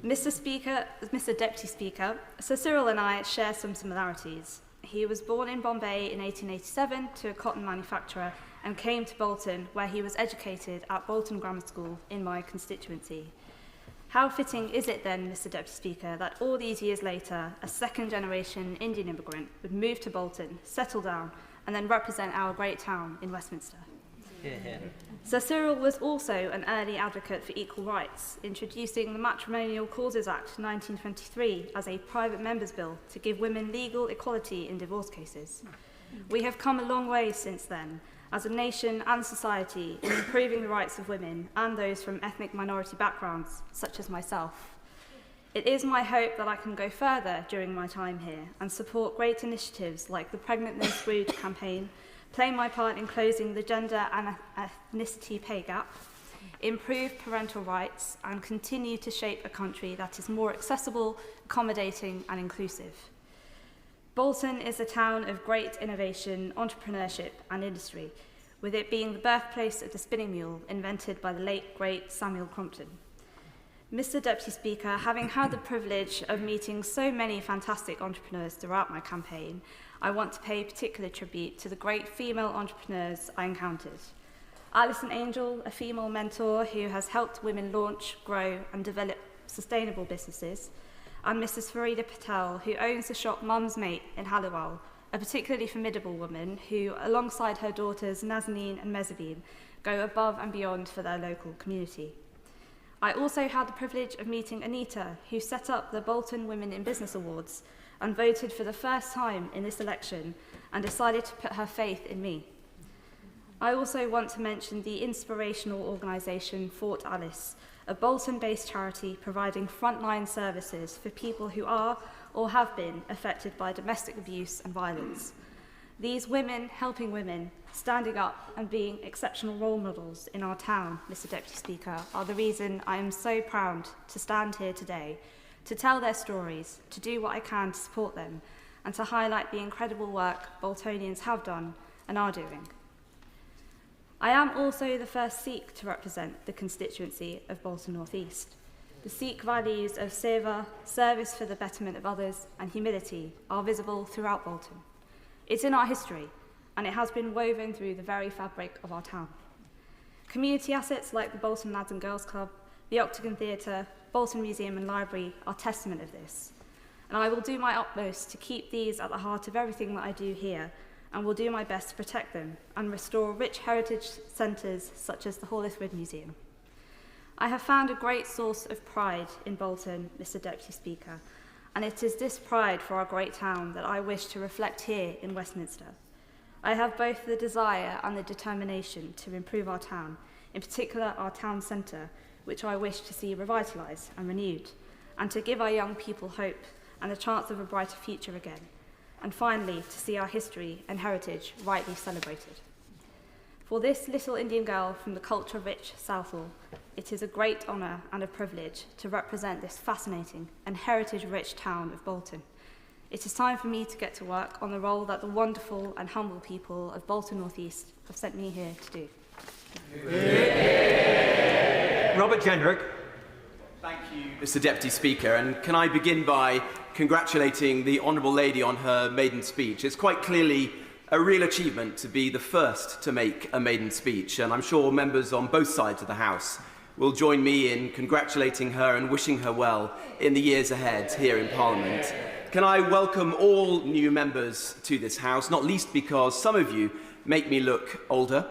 Mr. Deputy Speaker, Sir Cyril and I share some similarities. He was born in Bombay in 1887 to a cotton manufacturer and came to Bolton, where he was educated at Bolton Grammar School in my constituency. How fitting is it then, Mr. Deputy Speaker, that all these years later, a second-generation Indian immigrant would move to Bolton, settle down, and then represent our great town in Westminster? Sir Cyril was also an early advocate for equal rights, introducing the Matrimonial Causes Act 1923 as a private member's bill to give women legal equality in divorce cases. We have come a long way since then, as a nation and society, in improving the rights of women and those from ethnic minority backgrounds, such as myself. It is my hope that I can go further during my time here and support great initiatives like the Pregnant No Scrooge campaign, play my part in closing the gender and ethnicity pay gap, improve parental rights, and continue to shape a country that is more accessible, accommodating, and inclusive. Bolton is a town of great innovation, entrepreneurship, and industry, with it being the birthplace of the spinning mule invented by the late, great Samuel Crompton. Mr. Deputy Speaker, having had the privilege of meeting so many fantastic entrepreneurs throughout my campaign, I want to pay particular tribute to the great female entrepreneurs I encountered. Alison Angel, a female mentor who has helped women launch, grow, and develop sustainable businesses, and Mrs. Farida Patel, who owns the shop Mum's Mate in Halliwell, a particularly formidable woman who, alongside her daughters Nazanin and Mezzabine, go above and beyond for their local community. I also had the privilege of meeting Anita, who set up the Bolton Women in Business Awards and voted for the first time in this election and decided to put her faith in me. I also want to mention the inspirational organisation Fort Alice, a Bolton-based charity providing frontline services for people who are or have been affected by domestic abuse and violence. These women helping women, standing up and being exceptional role models in our town, Mr. Deputy Speaker, are the reason I am so proud to stand here today, to tell their stories, to do what I can to support them, and to highlight the incredible work Boltonians have done and are doing. I am also the first Sikh to represent the constituency of Bolton North East. The Sikh values of seva, service for the betterment of others, and humility are visible throughout Bolton. It's in our history, and it has been woven through the very fabric of our town. Community assets like the Bolton Lads and Girls Club, the Octagon Theatre, Bolton Museum and Library are testament of this. And I will do my utmost to keep these at the heart of everything that I do here, and will do my best to protect them and restore rich heritage centres such as the Hallethwood Museum. I have found a great source of pride in Bolton, Mr. Deputy Speaker, and it is this pride for our great town that I wish to reflect here in Westminster. I have both the desire and the determination to improve our town, in particular our town centre, which I wish to see revitalised and renewed, and to give our young people hope and the chance of a brighter future again. And finally, to see our history and heritage rightly celebrated. For this little Indian girl from the culture-rich Southall, it is a great honour and a privilege to represent this fascinating and heritage-rich town of Bolton. It is time for me to get to work on the role that the wonderful and humble people of Bolton North East have sent me here to do. Robert Jenrick. Thank you, Mr. Deputy Speaker, and can I begin by congratulating the Honourable Lady on her maiden speech. It's quite clearly a real achievement to be the first to make a maiden speech, and I'm sure members on both sides of the House will join me in congratulating her and wishing her well in the years ahead here in Parliament. Can I welcome all new members to this House, not least because some of you make me look older,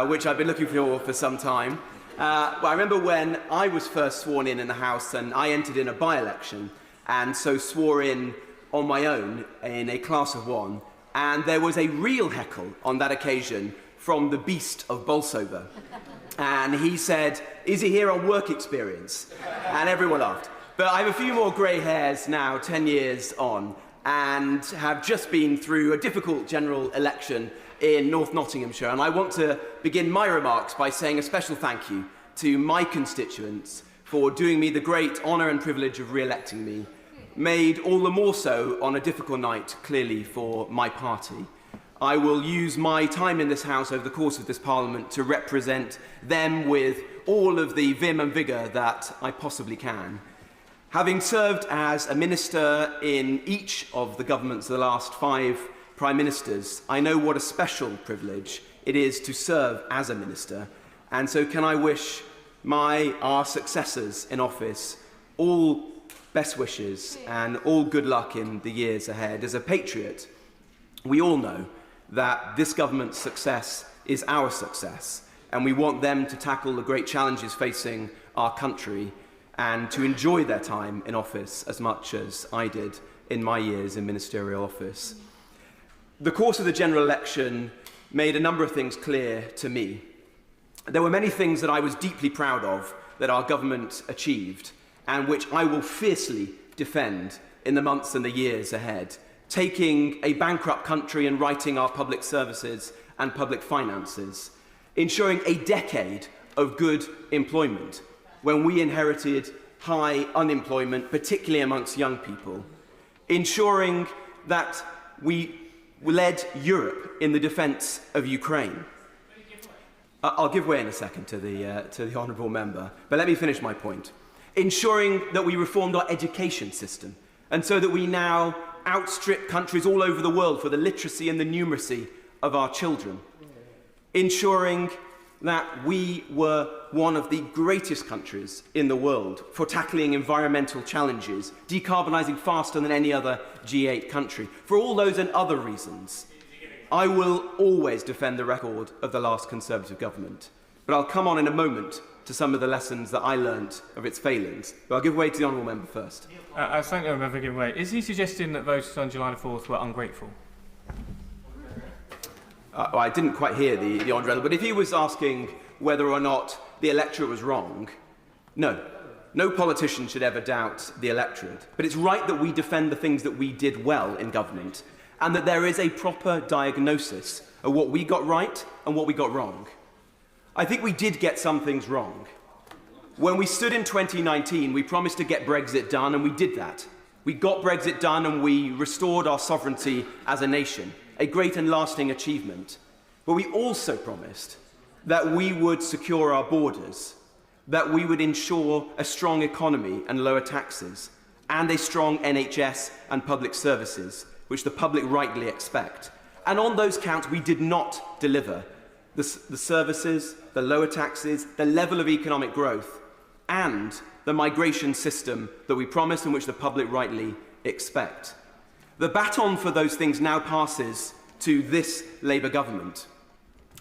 which I've been looking for some time. Well, I remember when I was first sworn in the House and I entered in a by-election and so swore in on my own in a class of one, and there was a real heckle on that occasion from the beast of Bolsover. And he said, "Is he here on work experience?" And everyone laughed. But I have a few more grey hairs now, 10 years on, and have just been through a difficult general election in North Nottinghamshire. And I want to begin my remarks by saying a special thank you to my constituents for doing me the great honour and privilege of re-electing me, made all the more so on a difficult night, clearly, for my party. I will use my time in this House over the course of this Parliament to represent them with all of the vim and vigour that I possibly can. Having served as a minister in each of the governments of the last 5 Prime Ministers, I know what a special privilege it is to serve as a minister, and so can I wish our successors in office all best wishes and all good luck in the years ahead. As a patriot, we all know that this government's success is our success, and we want them to tackle the great challenges facing our country and to enjoy their time in office as much as I did in my years in ministerial office. The course of the general election made a number of things clear to me. There were many things that I was deeply proud of that our government achieved, and which I will fiercely defend in the months and the years ahead, taking a bankrupt country and righting our public services and public finances, ensuring a decade of good employment when we inherited high unemployment, particularly amongst young people, ensuring that we led Europe in the defence of Ukraine. I'll give way in a second to the honourable member, but let me finish my point. Ensuring that we reformed our education system, and so that we now outstrip countries all over the world for the literacy and the numeracy of our children. Ensuring that we were one of the greatest countries in the world for tackling environmental challenges, decarbonising faster than any other G8 country. For all those and other reasons, I will always defend the record of the last Conservative government. But I'll come on in a moment to some of the lessons that I learnt of its failings. But I'll give way to the honourable member first. I thank the honourable member for giving way. Is he suggesting that voters on July the 4th were ungrateful? Well, I didn't quite hear the honourable, but if he was asking whether or not the electorate was wrong, no. No politician should ever doubt the electorate. But it's right that we defend the things that we did well in government, and that there is a proper diagnosis of what we got right and what we got wrong. I think we did get some things wrong. When we stood in 2019, we promised to get Brexit done, and we did that. We got Brexit done, and we restored our sovereignty as a nation, a great and lasting achievement. But we also promised that we would secure our borders, that we would ensure a strong economy and lower taxes, and a strong NHS and public services, which the public rightly expect. And on those counts, we did not deliver the services, the lower taxes, the level of economic growth, and the migration system that we promised and which the public rightly expect. The baton for those things now passes to this Labour government.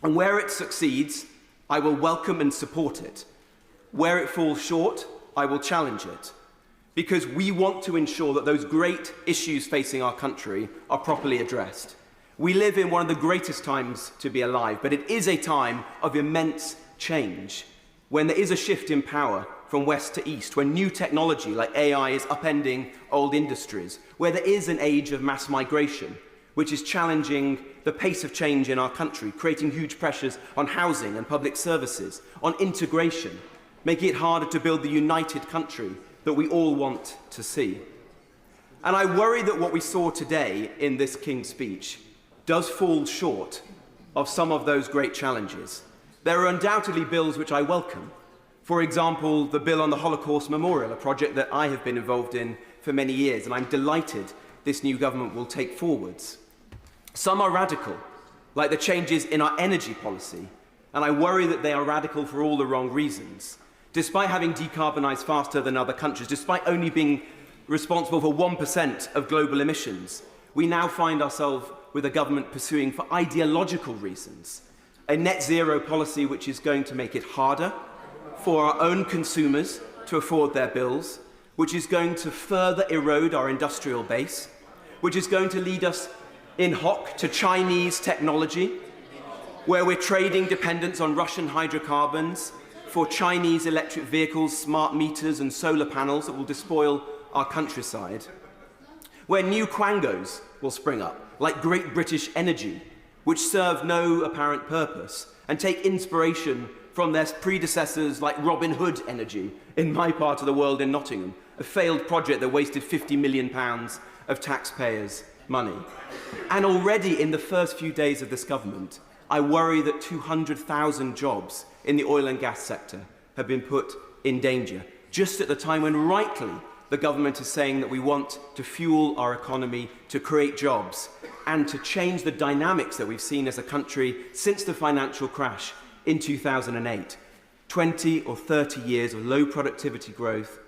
And where it succeeds, I will welcome and support it. Where it falls short, I will challenge it. Because we want to ensure that those great issues facing our country are properly addressed. We live in one of the greatest times to be alive, but it is a time of immense change, when there is a shift in power from west to east, when new technology like AI is upending old industries, where there is an age of mass migration, which is challenging the pace of change in our country, creating huge pressures on housing and public services, on integration, making it harder to build the united country that we all want to see. And I worry that what we saw today in this King's speech does fall short of some of those great challenges. There are undoubtedly bills which I welcome. For example, the bill on the Holocaust Memorial, a project that I have been involved in for many years, and I'm delighted this new government will take forwards. Some are radical, like the changes in our energy policy, and I worry that they are radical for all the wrong reasons. Despite having decarbonised faster than other countries, despite only being responsible for 1% of global emissions, we now find ourselves with a government pursuing, for ideological reasons, a net zero policy which is going to make it harder for our own consumers to afford their bills, which is going to further erode our industrial base, which is going to lead us in hock to Chinese technology, where we're trading dependence on Russian hydrocarbons for Chinese electric vehicles, smart meters and solar panels that will despoil our countryside, where new quangos will spring up, like Great British Energy, which serve no apparent purpose and take inspiration from their predecessors like Robin Hood Energy in my part of the world in Nottingham, a failed project that wasted £50 million of taxpayers' money. And already in the first few days of this government, I worry that 200,000 jobs in the oil and gas sector have been put in danger, just at the time when rightly the government is saying that we want to fuel our economy, to create jobs, and to change the dynamics that we've seen as a country since the financial crash in 2008. 20 or 30 years of low productivity growth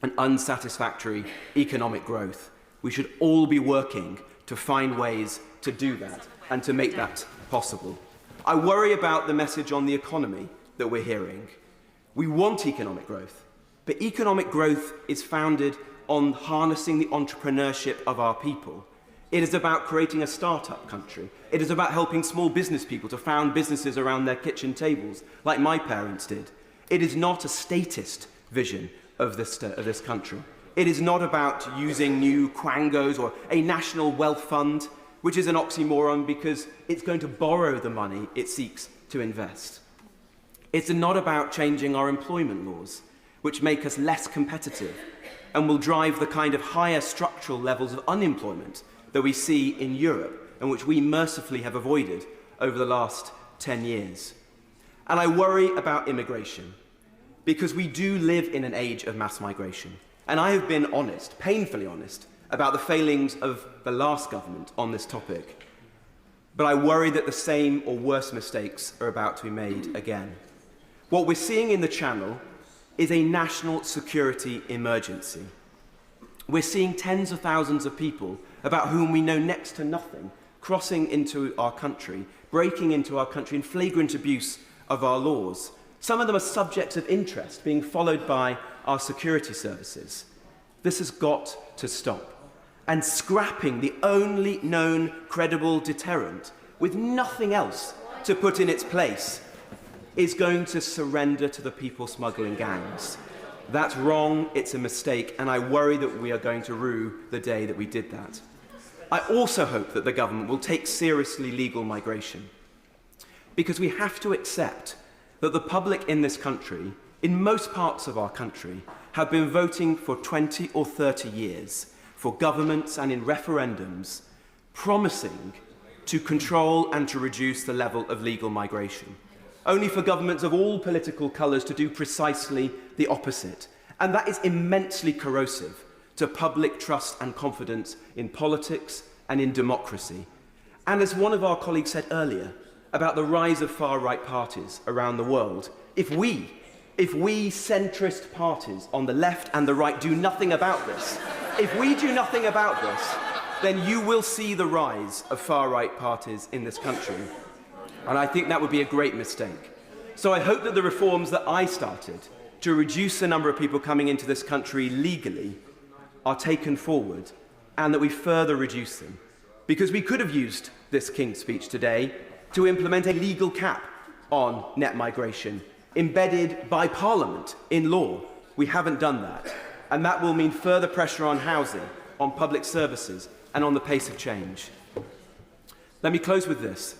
and unsatisfactory economic growth. We should all be working to find ways to do that and to make that possible. I worry about the message on the economy that we're hearing. We want economic growth, but economic growth is founded on harnessing the entrepreneurship of our people. It is about creating a start-up country. It is about helping small business people to found businesses around their kitchen tables, like my parents did. It is not a statist vision of this country. It is not about using new quangos or a national wealth fund, which is an oxymoron because it's going to borrow the money it seeks to invest. It's not about changing our employment laws, which make us less competitive and will drive the kind of higher structural levels of unemployment that we see in Europe and which we mercifully have avoided over the last 10 years. And I worry about immigration because we do live in an age of mass migration. And I have been honest, painfully honest, about the failings of the last government on this topic. But I worry that the same or worse mistakes are about to be made again. What we're seeing in the Channel is a national security emergency. We're seeing tens of thousands of people about whom we know next to nothing crossing into our country, breaking into our country in flagrant abuse of our laws. Some of them are subjects of interest being followed by our security services. This has got to stop. And scrapping the only known credible deterrent with nothing else to put in its place is going to surrender to the people smuggling gangs. That's wrong, it's a mistake, and I worry that we are going to rue the day that we did that. I also hope that the government will take seriously legal migration, because we have to accept that the public in this country, in most parts of our country, have been voting for 20 or 30 years for governments and in referendums promising to control and to reduce the level of legal migration, only for governments of all political colours to do precisely the opposite. And that is immensely corrosive to public trust and confidence in politics and in democracy. And as one of our colleagues said earlier about the rise of far-right parties around the world, if we centrist parties on the left and the right do nothing about this, if we do nothing about this, then you will see the rise of far-right parties in this country. And I think that would be a great mistake. So I hope that the reforms that I started to reduce the number of people coming into this country legally are taken forward and that we further reduce them. Because we could have used this King's speech today to implement a legal cap on net migration, embedded by Parliament in law. We haven't done that. And that will mean further pressure on housing, on public services, and on the pace of change. Let me close with this.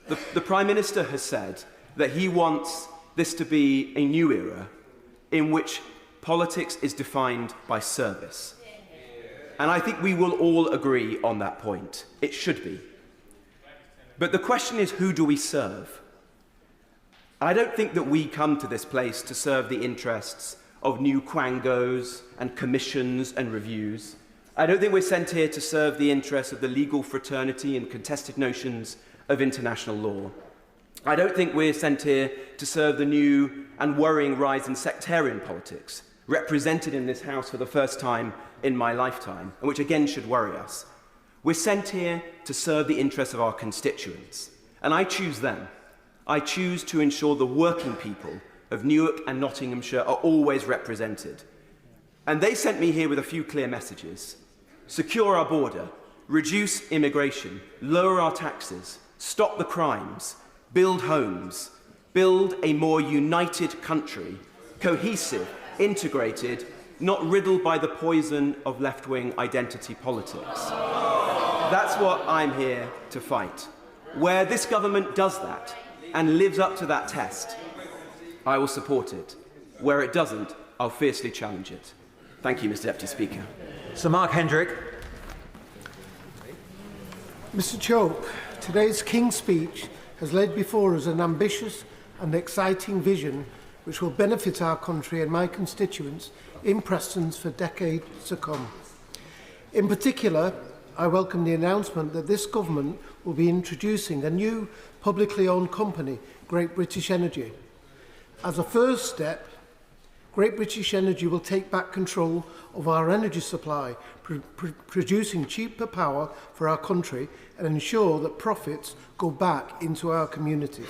The Prime Minister has said that he wants this to be a new era in which politics is defined by service. And I think we will all agree on that point. It should be. But the question is, who do we serve? I don't think that we come to this place to serve the interests of new quangos and commissions and reviews. I don't think we're sent here to serve the interests of the legal fraternity and contested notions of international law. I don't think we're sent here to serve the new and worrying rise in sectarian politics, represented in this House for the first time in my lifetime, and which again should worry us. We're sent here to serve the interests of our constituents, and I choose them. I choose to ensure the working people of Newark and Nottinghamshire are always represented. And they sent me here with a few clear messages. Secure our border, reduce immigration, lower our taxes, stop the crimes, build homes, build a more united country, cohesive, integrated, not riddled by the poison of left-wing identity politics. That's what I'm here to fight. Where this government does that and lives up to that test, I will support it. Where it doesn't, I'll fiercely challenge it. Thank you, Mr. Deputy Speaker. Sir Mark Hendrick. Mr. Chope, today's King's speech has laid before us an ambitious and exciting vision which will benefit our country and my constituents in Preston for decades to come. In particular, I welcome the announcement that this government will be introducing a new publicly owned company, Great British Energy. As a first step, Great British Energy will take back control of our energy supply, producing cheaper power for our country and ensure that profits go back into our communities.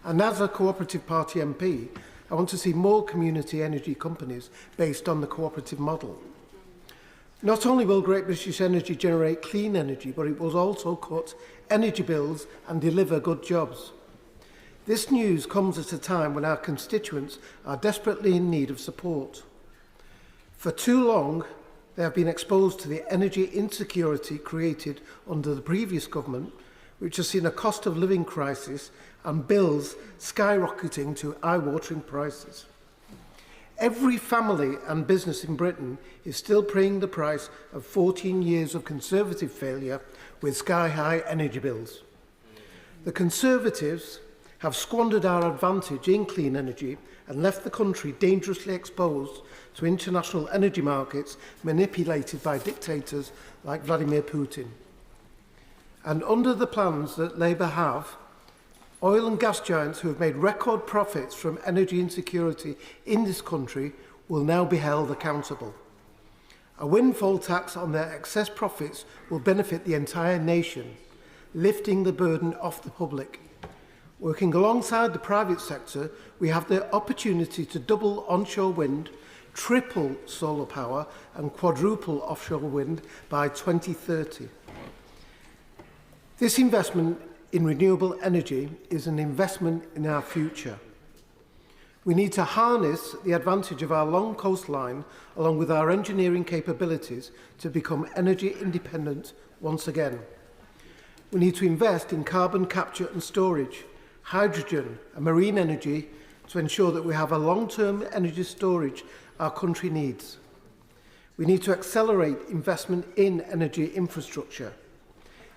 And as a Cooperative Party MP, I want to see more community energy companies based on the cooperative model. Not only will Great British Energy generate clean energy, but it will also cut energy bills and deliver good jobs. This news comes at a time when our constituents are desperately in need of support. For too long, they have been exposed to the energy insecurity created under the previous government, which has seen a cost of living crisis and bills skyrocketing to eye-watering prices. Every family and business in Britain is still paying the price of 14 years of Conservative failure with sky-high energy bills. The Conservatives have squandered our advantage in clean energy and left the country dangerously exposed to international energy markets manipulated by dictators like Vladimir Putin. And under the plans that Labour have, oil and gas giants who have made record profits from energy insecurity in this country will now be held accountable. A windfall tax on their excess profits will benefit the entire nation, lifting the burden off the public. Working alongside the private sector, we have the opportunity to double onshore wind, triple solar power and quadruple offshore wind by 2030. This investment in renewable energy is an investment in our future. We need to harness the advantage of our long coastline along with our engineering capabilities to become energy independent once again. We need to invest in carbon capture and storage, hydrogen and marine energy to ensure that we have a long-term energy storage our country needs. We need to accelerate investment in energy infrastructure.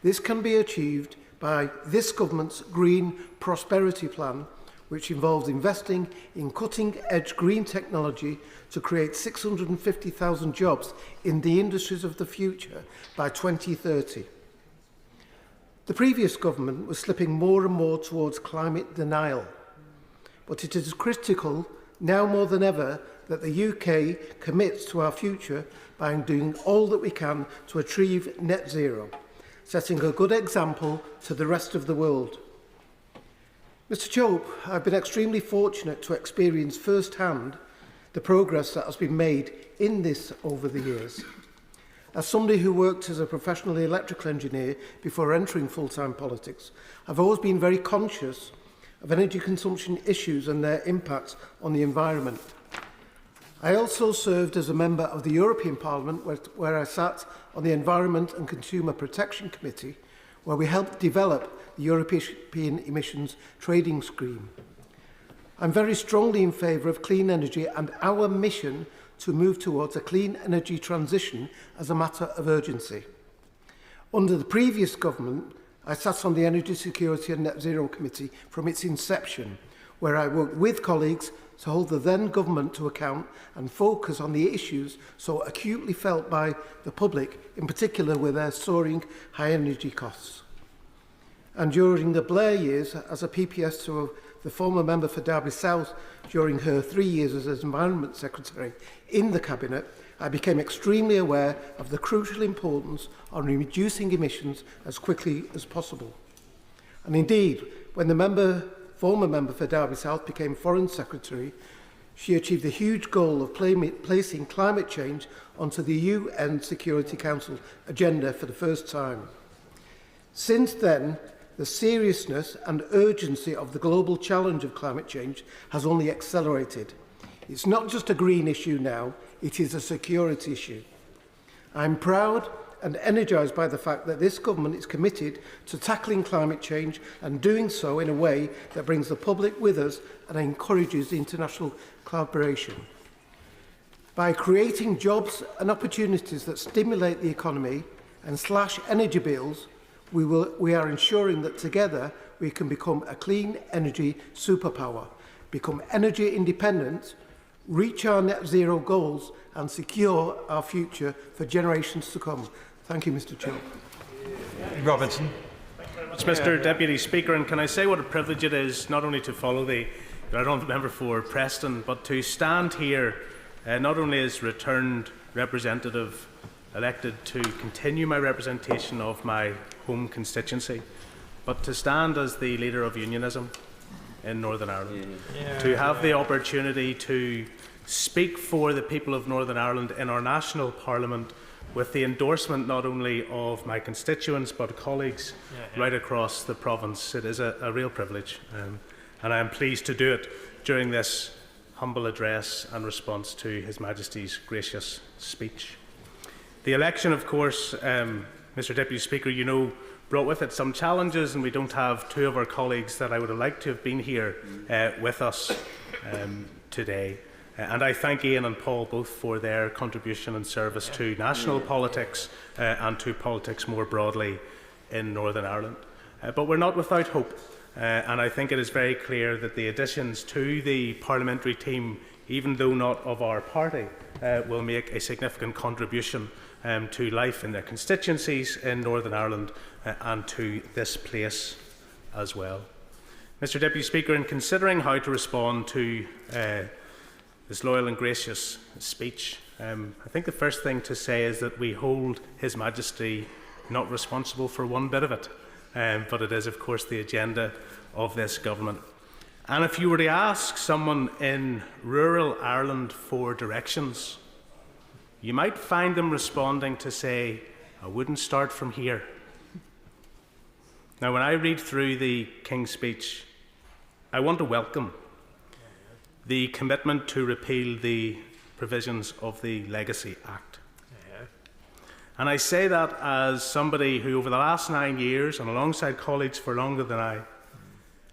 This can be achieved by this government's Green Prosperity Plan, which involves investing in cutting-edge green technology to create 650,000 jobs in the industries of the future by 2030. The previous government was slipping more and more towards climate denial, but it is critical now more than ever that the UK commits to our future by doing all that we can to achieve net zero, setting a good example to the rest of the world. Mr. Chope, I've been extremely fortunate to experience firsthand the progress that has been made in this over the years. As somebody who worked as a professional electrical engineer before entering full-time politics, I've always been very conscious of energy consumption issues and their impacts on the environment. I also served as a member of the European Parliament, where I sat on the Environment and Consumer Protection Committee, where we helped develop the European Emissions Trading Scheme. I'm very strongly in favour of clean energy and our mission to move towards a clean energy transition as a matter of urgency. Under the previous government, I sat on the Energy Security and Net Zero Committee from its inception, where I worked with colleagues to hold the then government to account and focus on the issues so acutely felt by the public, in particular with their soaring high energy costs. And during the Blair years, as a PPS to the former member for Derby South during her 3 years as Environment Secretary in the Cabinet, I became extremely aware of the crucial importance on reducing emissions as quickly as possible. And indeed, when the former member for Derby South became Foreign Secretary, she achieved the huge goal of placing climate change onto the UN Security Council agenda for the first time. Since then, the seriousness and urgency of the global challenge of climate change has only accelerated. It's not just a green issue now, it is a security issue. I'm proud and energised by the fact that this government is committed to tackling climate change and doing so in a way that brings the public with us and encourages international collaboration. By creating jobs and opportunities that stimulate the economy and slash energy bills, we are ensuring that together we can become a clean energy superpower, become energy independent, reach our net zero goals and secure our future for generations to come. Thank you, Mr. Chair. Robertson. Mr. Deputy Speaker, and can I say what a privilege it is not only to follow the Right Honourable Member for Preston, but to stand here not only as returned representative elected to continue my representation of my home constituency, but to stand as the leader of unionism in Northern Ireland, to have the opportunity to speak for the people of Northern Ireland in our national parliament with the endorsement not only of my constituents but colleagues right across the province. It is a real privilege, and I am pleased to do it during this humble address and response to His Majesty's gracious speech. The election, of course, Mr. Deputy Speaker, you know, brought with it some challenges, and we don't have two of our colleagues that I would have liked to have been here with us today. And I thank Ian and Paul both for their contribution and service to national politics and to politics more broadly in Northern Ireland. But we're not without hope, and I think it is very clear that the additions to the parliamentary team, even though not of our party, will make a significant contribution to life in their constituencies in Northern Ireland and to this place as well. Mr. Deputy Speaker, in considering how to respond to this loyal and gracious speech, I think the first thing to say is that we hold His Majesty not responsible for one bit of it, but it is, of course, the agenda of this government. And if you were to ask someone in rural Ireland for directions, you might find them responding to say, I wouldn't start from here. Now, when I read through the King's speech, I want to welcome the commitment to repeal the provisions of the Legacy Act. And I say that as somebody who, over the last 9 years, and alongside colleagues for longer than I,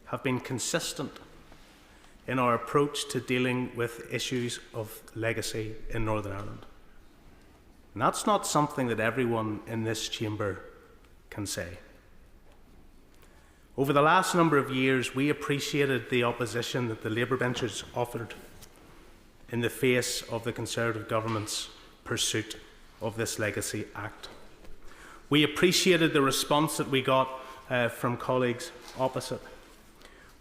have been consistent in our approach to dealing with issues of legacy in Northern Ireland. And that's not something that everyone in this chamber can say. Over the last number of years, we appreciated the opposition that the Labour benches offered in the face of the Conservative government's pursuit of this Legacy Act. We appreciated the response that we got from colleagues opposite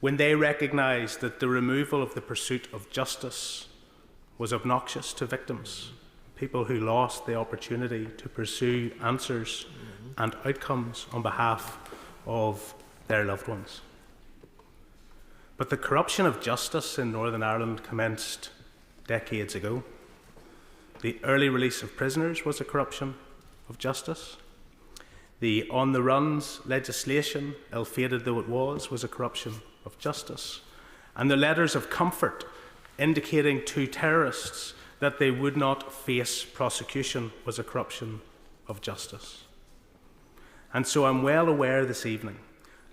when they recognised that the removal of the pursuit of justice was obnoxious to victims, people who lost the opportunity to pursue answers and outcomes on behalf of their loved ones. But the corruption of justice in Northern Ireland commenced decades ago. The early release of prisoners was a corruption of justice. The on-the-runs legislation, ill-fated though it was a corruption of justice. And the letters of comfort indicating to terrorists that they would not face prosecution was a corruption of justice. And so I'm well aware this evening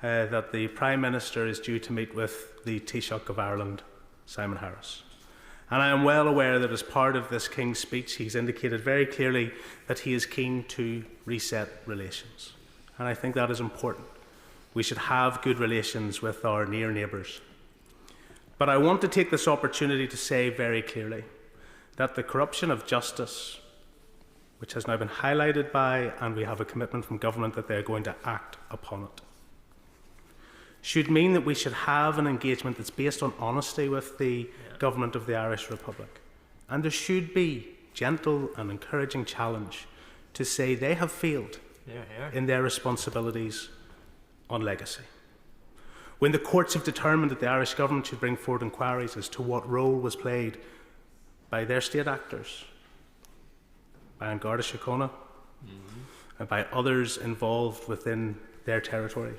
that the Prime Minister is due to meet with the Taoiseach of Ireland, Simon Harris. And I am well aware that as part of this King's speech, he's indicated very clearly that he is keen to reset relations. And I think that is important. We should have good relations with our near neighbours. But I want to take this opportunity to say very clearly that the corruption of justice, which has now been highlighted by, and we have a commitment from government that they're going to act upon it, should mean that we should have an engagement that's based on honesty with the government of the Irish Republic. And there should be gentle and encouraging challenge to say they have failed in their responsibilities on legacy. When the courts have determined that the Irish government should bring forward inquiries as to what role was played by their state actors, by An Garda Síochána, and by others involved within their territory,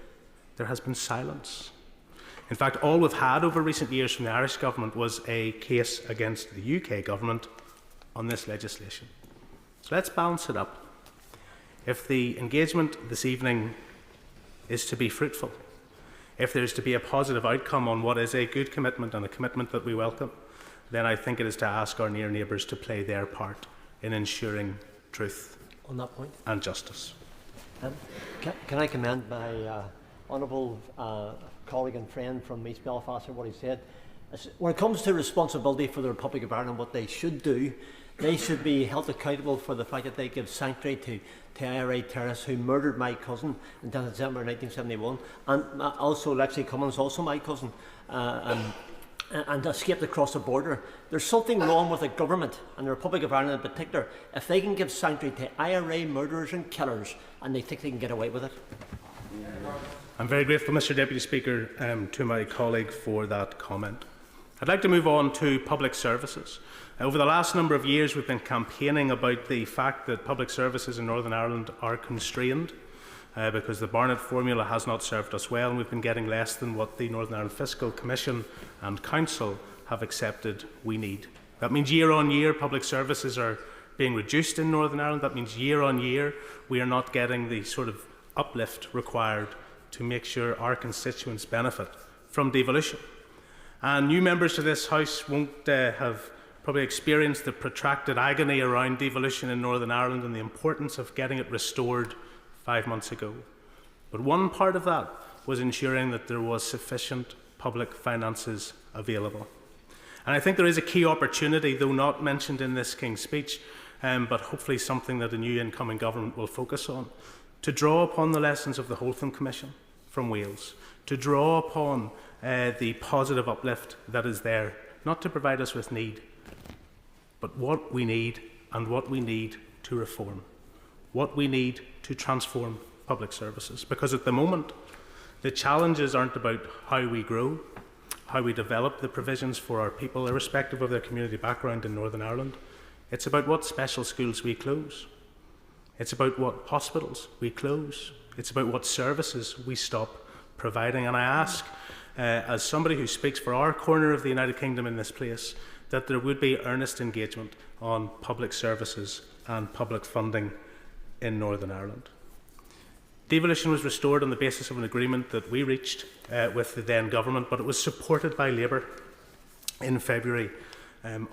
there has been silence. In fact, all we've had over recent years from the Irish government was a case against the UK government on this legislation. So let's balance it up. If the engagement this evening is to be fruitful, if there's to be a positive outcome on what is a good commitment and a commitment that we welcome, then I think it is to ask our near neighbours to play their part in ensuring truth on that point and justice. Can I commend my honourable colleague and friend from East Belfast for what he said? When it comes to responsibility for the Republic of Ireland, what they should do, they should be held accountable for the fact that they give sanctuary to IRA terrorists who murdered my cousin in December 1971, and also Lexi Cummins, also my cousin, and escaped across the border. There's something wrong with the government and the Republic of Ireland in particular if they can give sanctuary to IRA murderers and killers and they think they can get away with it. I'm very grateful, Mr Deputy Speaker, to my colleague for that comment. I'd like to move on to public services. Over the last number of years, we've been campaigning about the fact that public services in Northern Ireland are constrained because the Barnett formula has not served us well, and we've been getting less than what the Northern Ireland Fiscal Commission and Council have accepted we need. That means year on year public services are being reduced in Northern Ireland. That means year on year we are not getting the sort of uplift required to make sure our constituents benefit from devolution. And new members to this House won't have probably experienced the protracted agony around devolution in Northern Ireland and the importance of getting it restored 5 months ago. But one part of that was ensuring that there was sufficient public finances available. And I think there is a key opportunity, though not mentioned in this King's speech, but hopefully something that a new incoming government will focus on, to draw upon the lessons of the Holtham Commission from Wales, to draw upon the positive uplift that is there, not to provide us with need, but what we need and what we need to reform, what we need to transform public services. Because at the moment, the challenges aren't about how we grow, how we develop the provisions for our people, irrespective of their community background in Northern Ireland. It's about what special schools we close. It's about what hospitals we close. It's about what services we stop providing. And I ask, as somebody who speaks for our corner of the United Kingdom in this place, that there would be earnest engagement on public services and public funding in Northern Ireland. Devolution was restored on the basis of an agreement that we reached with the then government, but it was supported by Labour in February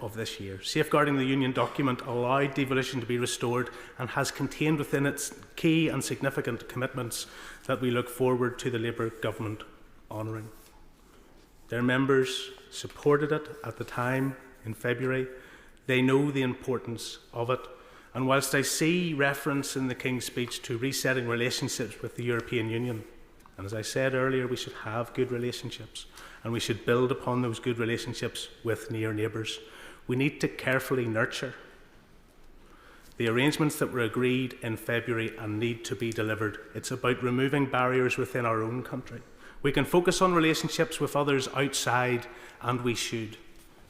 of this year. Safeguarding the Union document allowed devolution to be restored and has contained within its key and significant commitments that we look forward to the Labour government honouring. Their members supported it at the time in February. They know the importance of it. And whilst I see reference in the King's speech to resetting relationships with the European Union, and as I said earlier, we should have good relationships and we should build upon those good relationships with near neighbours, we need to carefully nurture the arrangements that were agreed in February and need to be delivered. It's about removing barriers within our own country. We can focus on relationships with others outside, and we should,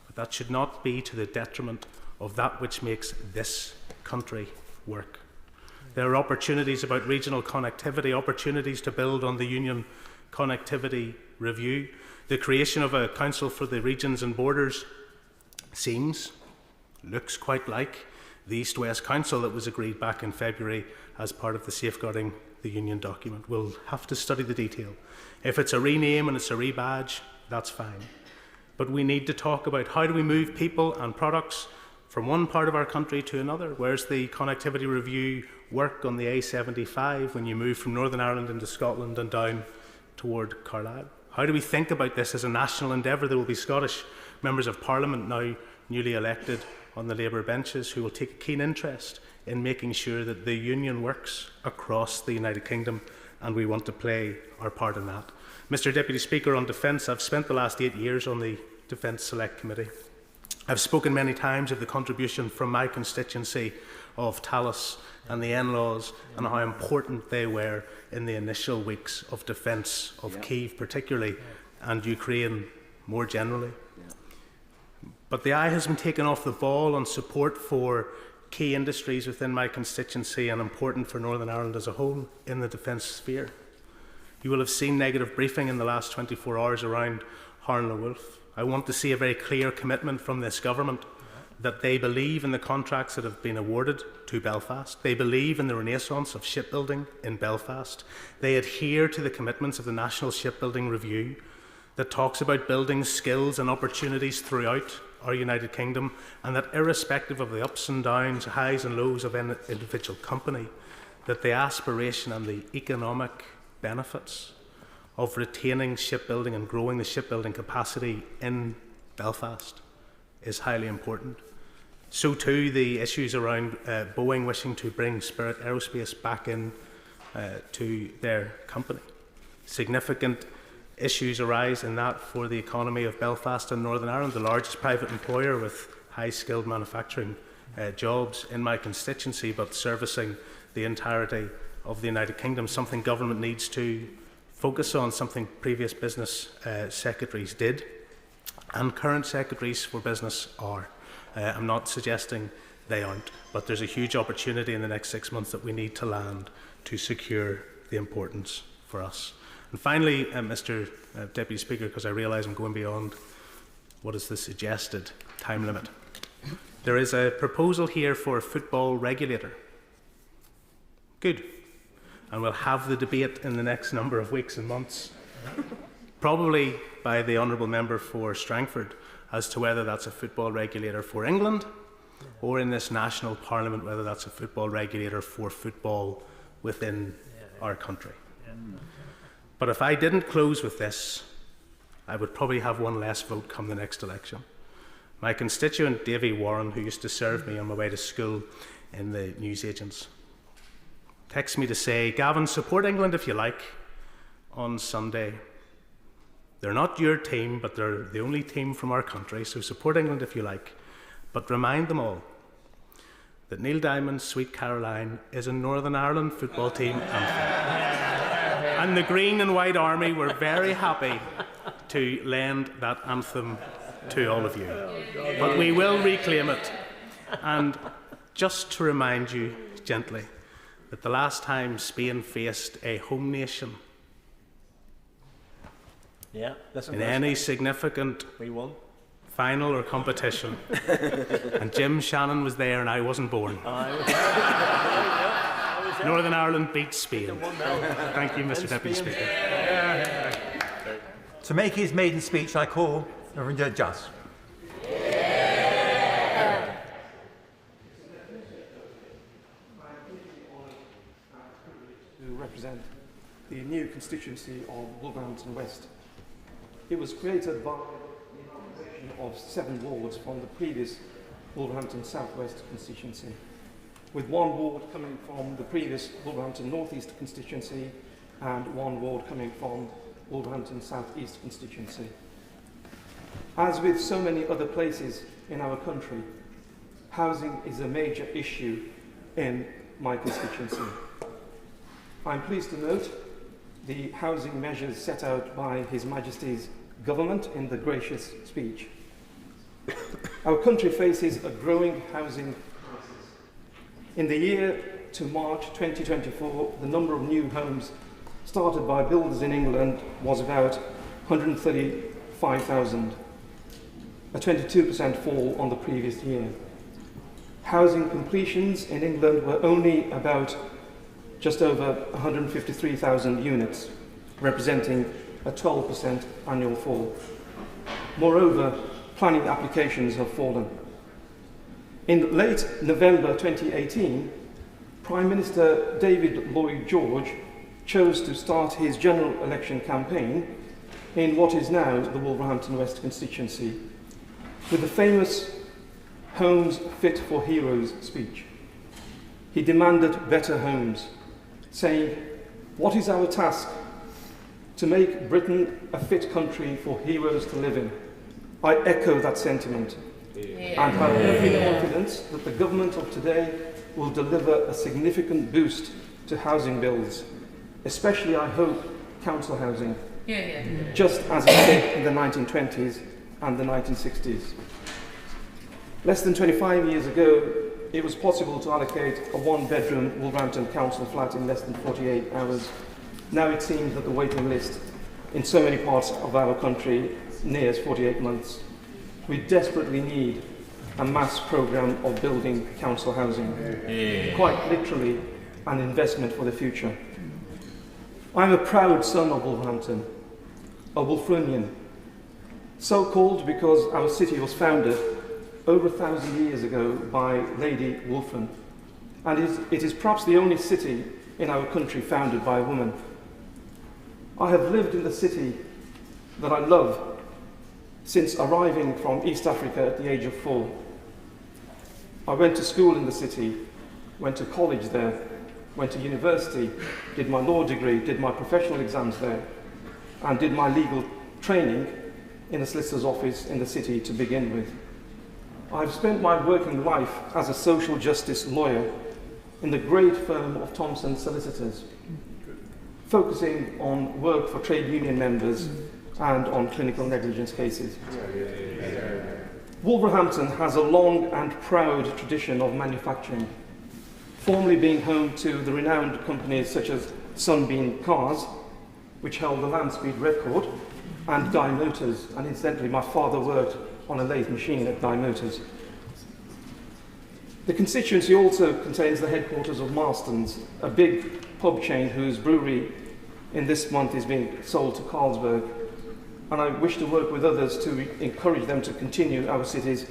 but that should not be to the detriment of that which makes this country work. There are opportunities about regional connectivity, opportunities to build on the Union Connectivity Review. The creation of a Council for the Regions and Borders looks quite like the East-West Council that was agreed back in February as part of the Safeguarding the Union document. We'll have to study the detail. If it's a rename and it's a rebadge, that's fine. But we need to talk about how do we move people and products from one part of our country to another. Where's the connectivity review work on the A75 when you move from Northern Ireland into Scotland and down toward Carlisle? How do we think about this as a national endeavour? There will be Scottish members of Parliament now newly elected on the Labour benches who will take a keen interest in making sure that the Union works across the United Kingdom, and we want to play our part in that. Mr Deputy Speaker, on defence, I've spent the last 8 years on the Defence Select Committee. I've spoken many times of the contribution from my constituency of Talis and the in-laws and how important they were in the initial weeks of defence of Kyiv particularly and Ukraine more generally. But the eye has been taken off the ball on support for key industries within my constituency and important for Northern Ireland as a whole in the defence sphere. You will have seen negative briefing in the last 24 hours around Harnla Wolf. I want to see a very clear commitment from this government that they believe in the contracts that have been awarded to Belfast. They believe in the renaissance of shipbuilding in Belfast. They adhere to the commitments of the National Shipbuilding Review that talks about building skills and opportunities throughout our United Kingdom, and that irrespective of the ups and downs, highs and lows of any individual company, that the aspiration and the economic benefits of retaining shipbuilding and growing the shipbuilding capacity in Belfast is highly important. So too the issues around Boeing wishing to bring Spirit Aerospace back in to their company. Significant issues arise in that for the economy of Belfast and Northern Ireland, the largest private employer with high-skilled manufacturing jobs in my constituency, but servicing the entirety of the United Kingdom, something government needs to focus on, something previous business secretaries did, and current secretaries for business are. I'm not suggesting they aren't, but there's a huge opportunity in the next 6 months that we need to land to secure the importance for us. And finally, Mr Deputy Speaker, because I realise I'm going beyond what is the suggested time limit, there is a proposal here for a football regulator. Good. And we'll have the debate in the next number of weeks and months, probably by the Honourable Member for Strangford, as to whether that's a football regulator for England or in this national parliament, whether that's a football regulator for football within our country. But if I didn't close with this, I would probably have one less vote come the next election. My constituent, Davy Warren, who used to serve me on my way to school in the newsagents, texts me to say, Gavin, support England if you like on Sunday. They're not your team, but they're the only team from our country, so support England if you like. But remind them all that Neil Diamond's Sweet Caroline is a Northern Ireland football team anthem. And the Green and White Army were very happy to lend that anthem to all of you. But we will reclaim it. And just to remind you gently that the last time Spain faced a home nation in any significant final or competition, and Jim Shannon was there and I wasn't born. Northern Ireland beat Spain. Thank you, Mr Deputy Speaker. To make his maiden speech, I call Reverend Just. To represent the new constituency of Wolverhampton West. It was created by the incorporation of 7 wards from the previous Wolverhampton South West constituency, with 1 ward coming from the previous Wolverhampton North East constituency and 1 ward coming from Wolverhampton South East constituency. As with so many other places in our country, housing is a major issue in my constituency. I'm pleased to note the housing measures set out by His Majesty's government in the gracious speech. Our country faces a growing housing crisis. In the year to March 2024, the number of new homes started by builders in England was about 135,000, a 22% fall on the previous year. housing completions in England were only about just over 153,000 units, representing a 12% annual fall. Moreover, planning applications have fallen. In late November 2018, Prime Minister David Lloyd George chose to start his general election campaign in what is now the Wolverhampton West constituency, with the famous Homes Fit for Heroes speech. He demanded better homes, saying, "What is our task? To make Britain a fit country for heroes to live in." I echo that sentiment and have every confidence that the government of today will deliver a significant boost to housing bills, especially, I hope, council housing, just as it did in the 1920s and the 1960s. Less than 25 years ago, it was possible to allocate a one-bedroom Wolverhampton council flat in less than 48 hours. Now it seems that the waiting list in so many parts of our country nears 48 months. We desperately need a mass programme of building council housing, quite literally an investment for the future. I'm a proud son of Wolverhampton, a Wolfronian, so called because our city was founded over 1,000 years ago by Lady Wolfram, and it is perhaps the only city in our country founded by a woman. I have lived in the city that I love since arriving from East Africa at the age of 4. I went to school in the city, went to college there, went to university, did my law degree, did my professional exams there, and did my legal training in a solicitor's office in the city to begin with. I've spent my working life as a social justice lawyer in the great firm of Thompson Solicitors, focusing on work for trade union members and on clinical negligence cases. Wolverhampton has a long and proud tradition of manufacturing, formerly being home to the renowned companies such as Sunbeam Cars, which held the land speed record, and Dye Motors, and incidentally my father worked on a lathe machine at Dye Motors. The constituency also contains the headquarters of Marston's, a big pub chain whose brewery in this month is being sold to Carlsberg, and I wish to work with others to encourage them to continue our city's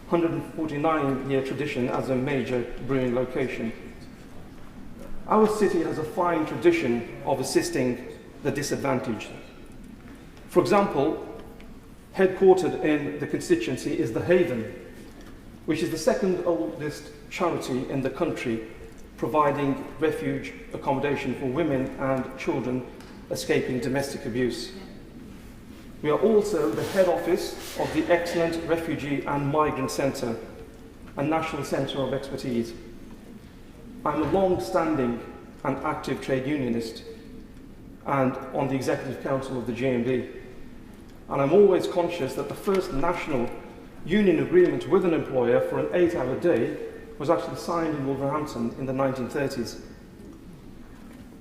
149-year tradition as a major brewing location. Our city has a fine tradition of assisting the disadvantaged. For example, headquartered in the constituency is the Haven, which is the second oldest charity in the country, providing refuge accommodation for women and children escaping domestic abuse. We are also the head office of the excellent Refugee and Migrant Centre, a national centre of expertise. I'm a long-standing and active trade unionist and on the Executive Council of the GMB. And I'm always conscious that the first national union agreement with an employer for an 8-hour day was actually signed in Wolverhampton in the 1930s.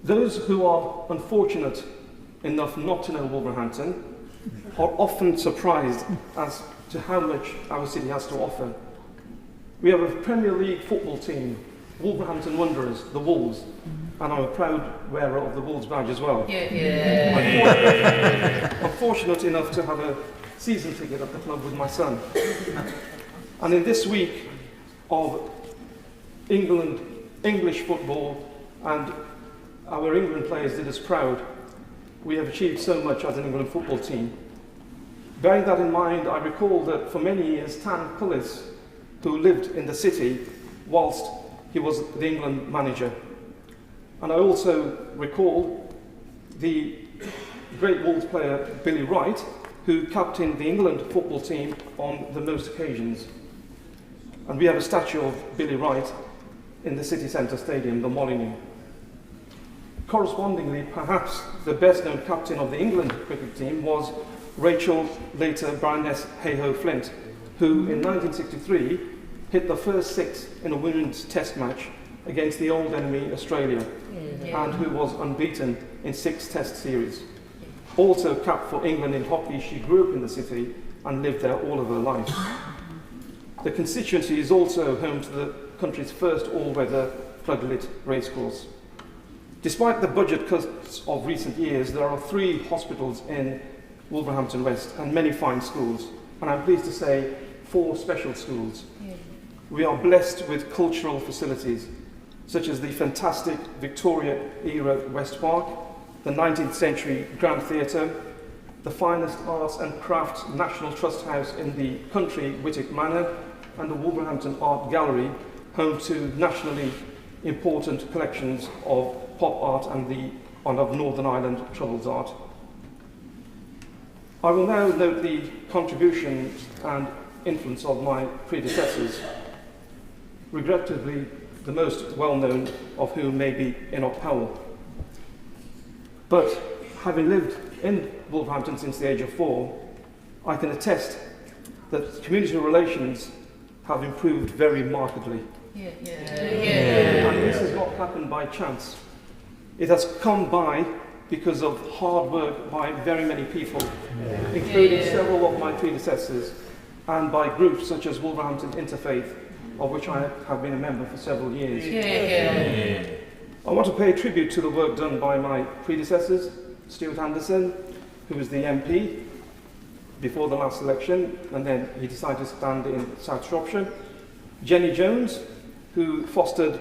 Those who are unfortunate enough not to know Wolverhampton are often surprised as to how much our city has to offer. We have a Premier League football team, Wolverhampton Wanderers, the Wolves, and I'm a proud wearer of the Wolves badge as well. I'm fortunate enough to have a season ticket at the club with my son. And in this week of English football, and our England players did us proud, we have achieved so much as an England football team. Bearing that in mind, I recall that for many years, Tan Cullis, who lived in the city whilst he was the England manager. And I also recall the great Wolves player Billy Wright, who captained the England football team on the most occasions. And we have a statue of Billy Wright in the city centre stadium, the Molyneux. Correspondingly, perhaps the best known captain of the England cricket team was Rachel, later Baroness Hayhoe Flint, who in 1963 hit the first 6 in a women's test match against the old enemy Australia, and who was unbeaten in 6 test series. Also capped for England in hockey, she grew up in the city and lived there all of her life. The constituency is also home to the country's first all-weather floodlit racecourse. Despite the budget cuts of recent years, there are 3 hospitals in Wolverhampton West and many fine schools, and I'm pleased to say 4 special schools. We are blessed with cultural facilities, such as the fantastic Victoria-era West Park, the 19th century Grand Theatre, the finest arts and crafts National Trust House in the country, Whitwick Manor, and the Wolverhampton Art Gallery, home to nationally important collections of pop art and of Northern Ireland Troubles art. I will now note the contributions and influence of my predecessors, regrettably the most well-known of whom may be Enoch Powell. But having lived in Wolverhampton since the age of 4, I can attest that community relations have improved very markedly. And this has not happened by chance. It has come by because of hard work by very many people, including several of my predecessors, and by groups such as Wolverhampton Interfaith, of which I have been a member for several years. I want to pay tribute to the work done by my predecessors, Stuart Anderson, who was the MP before the last election, and then he decided to stand in South Shropshire. Jenny Jones, who fostered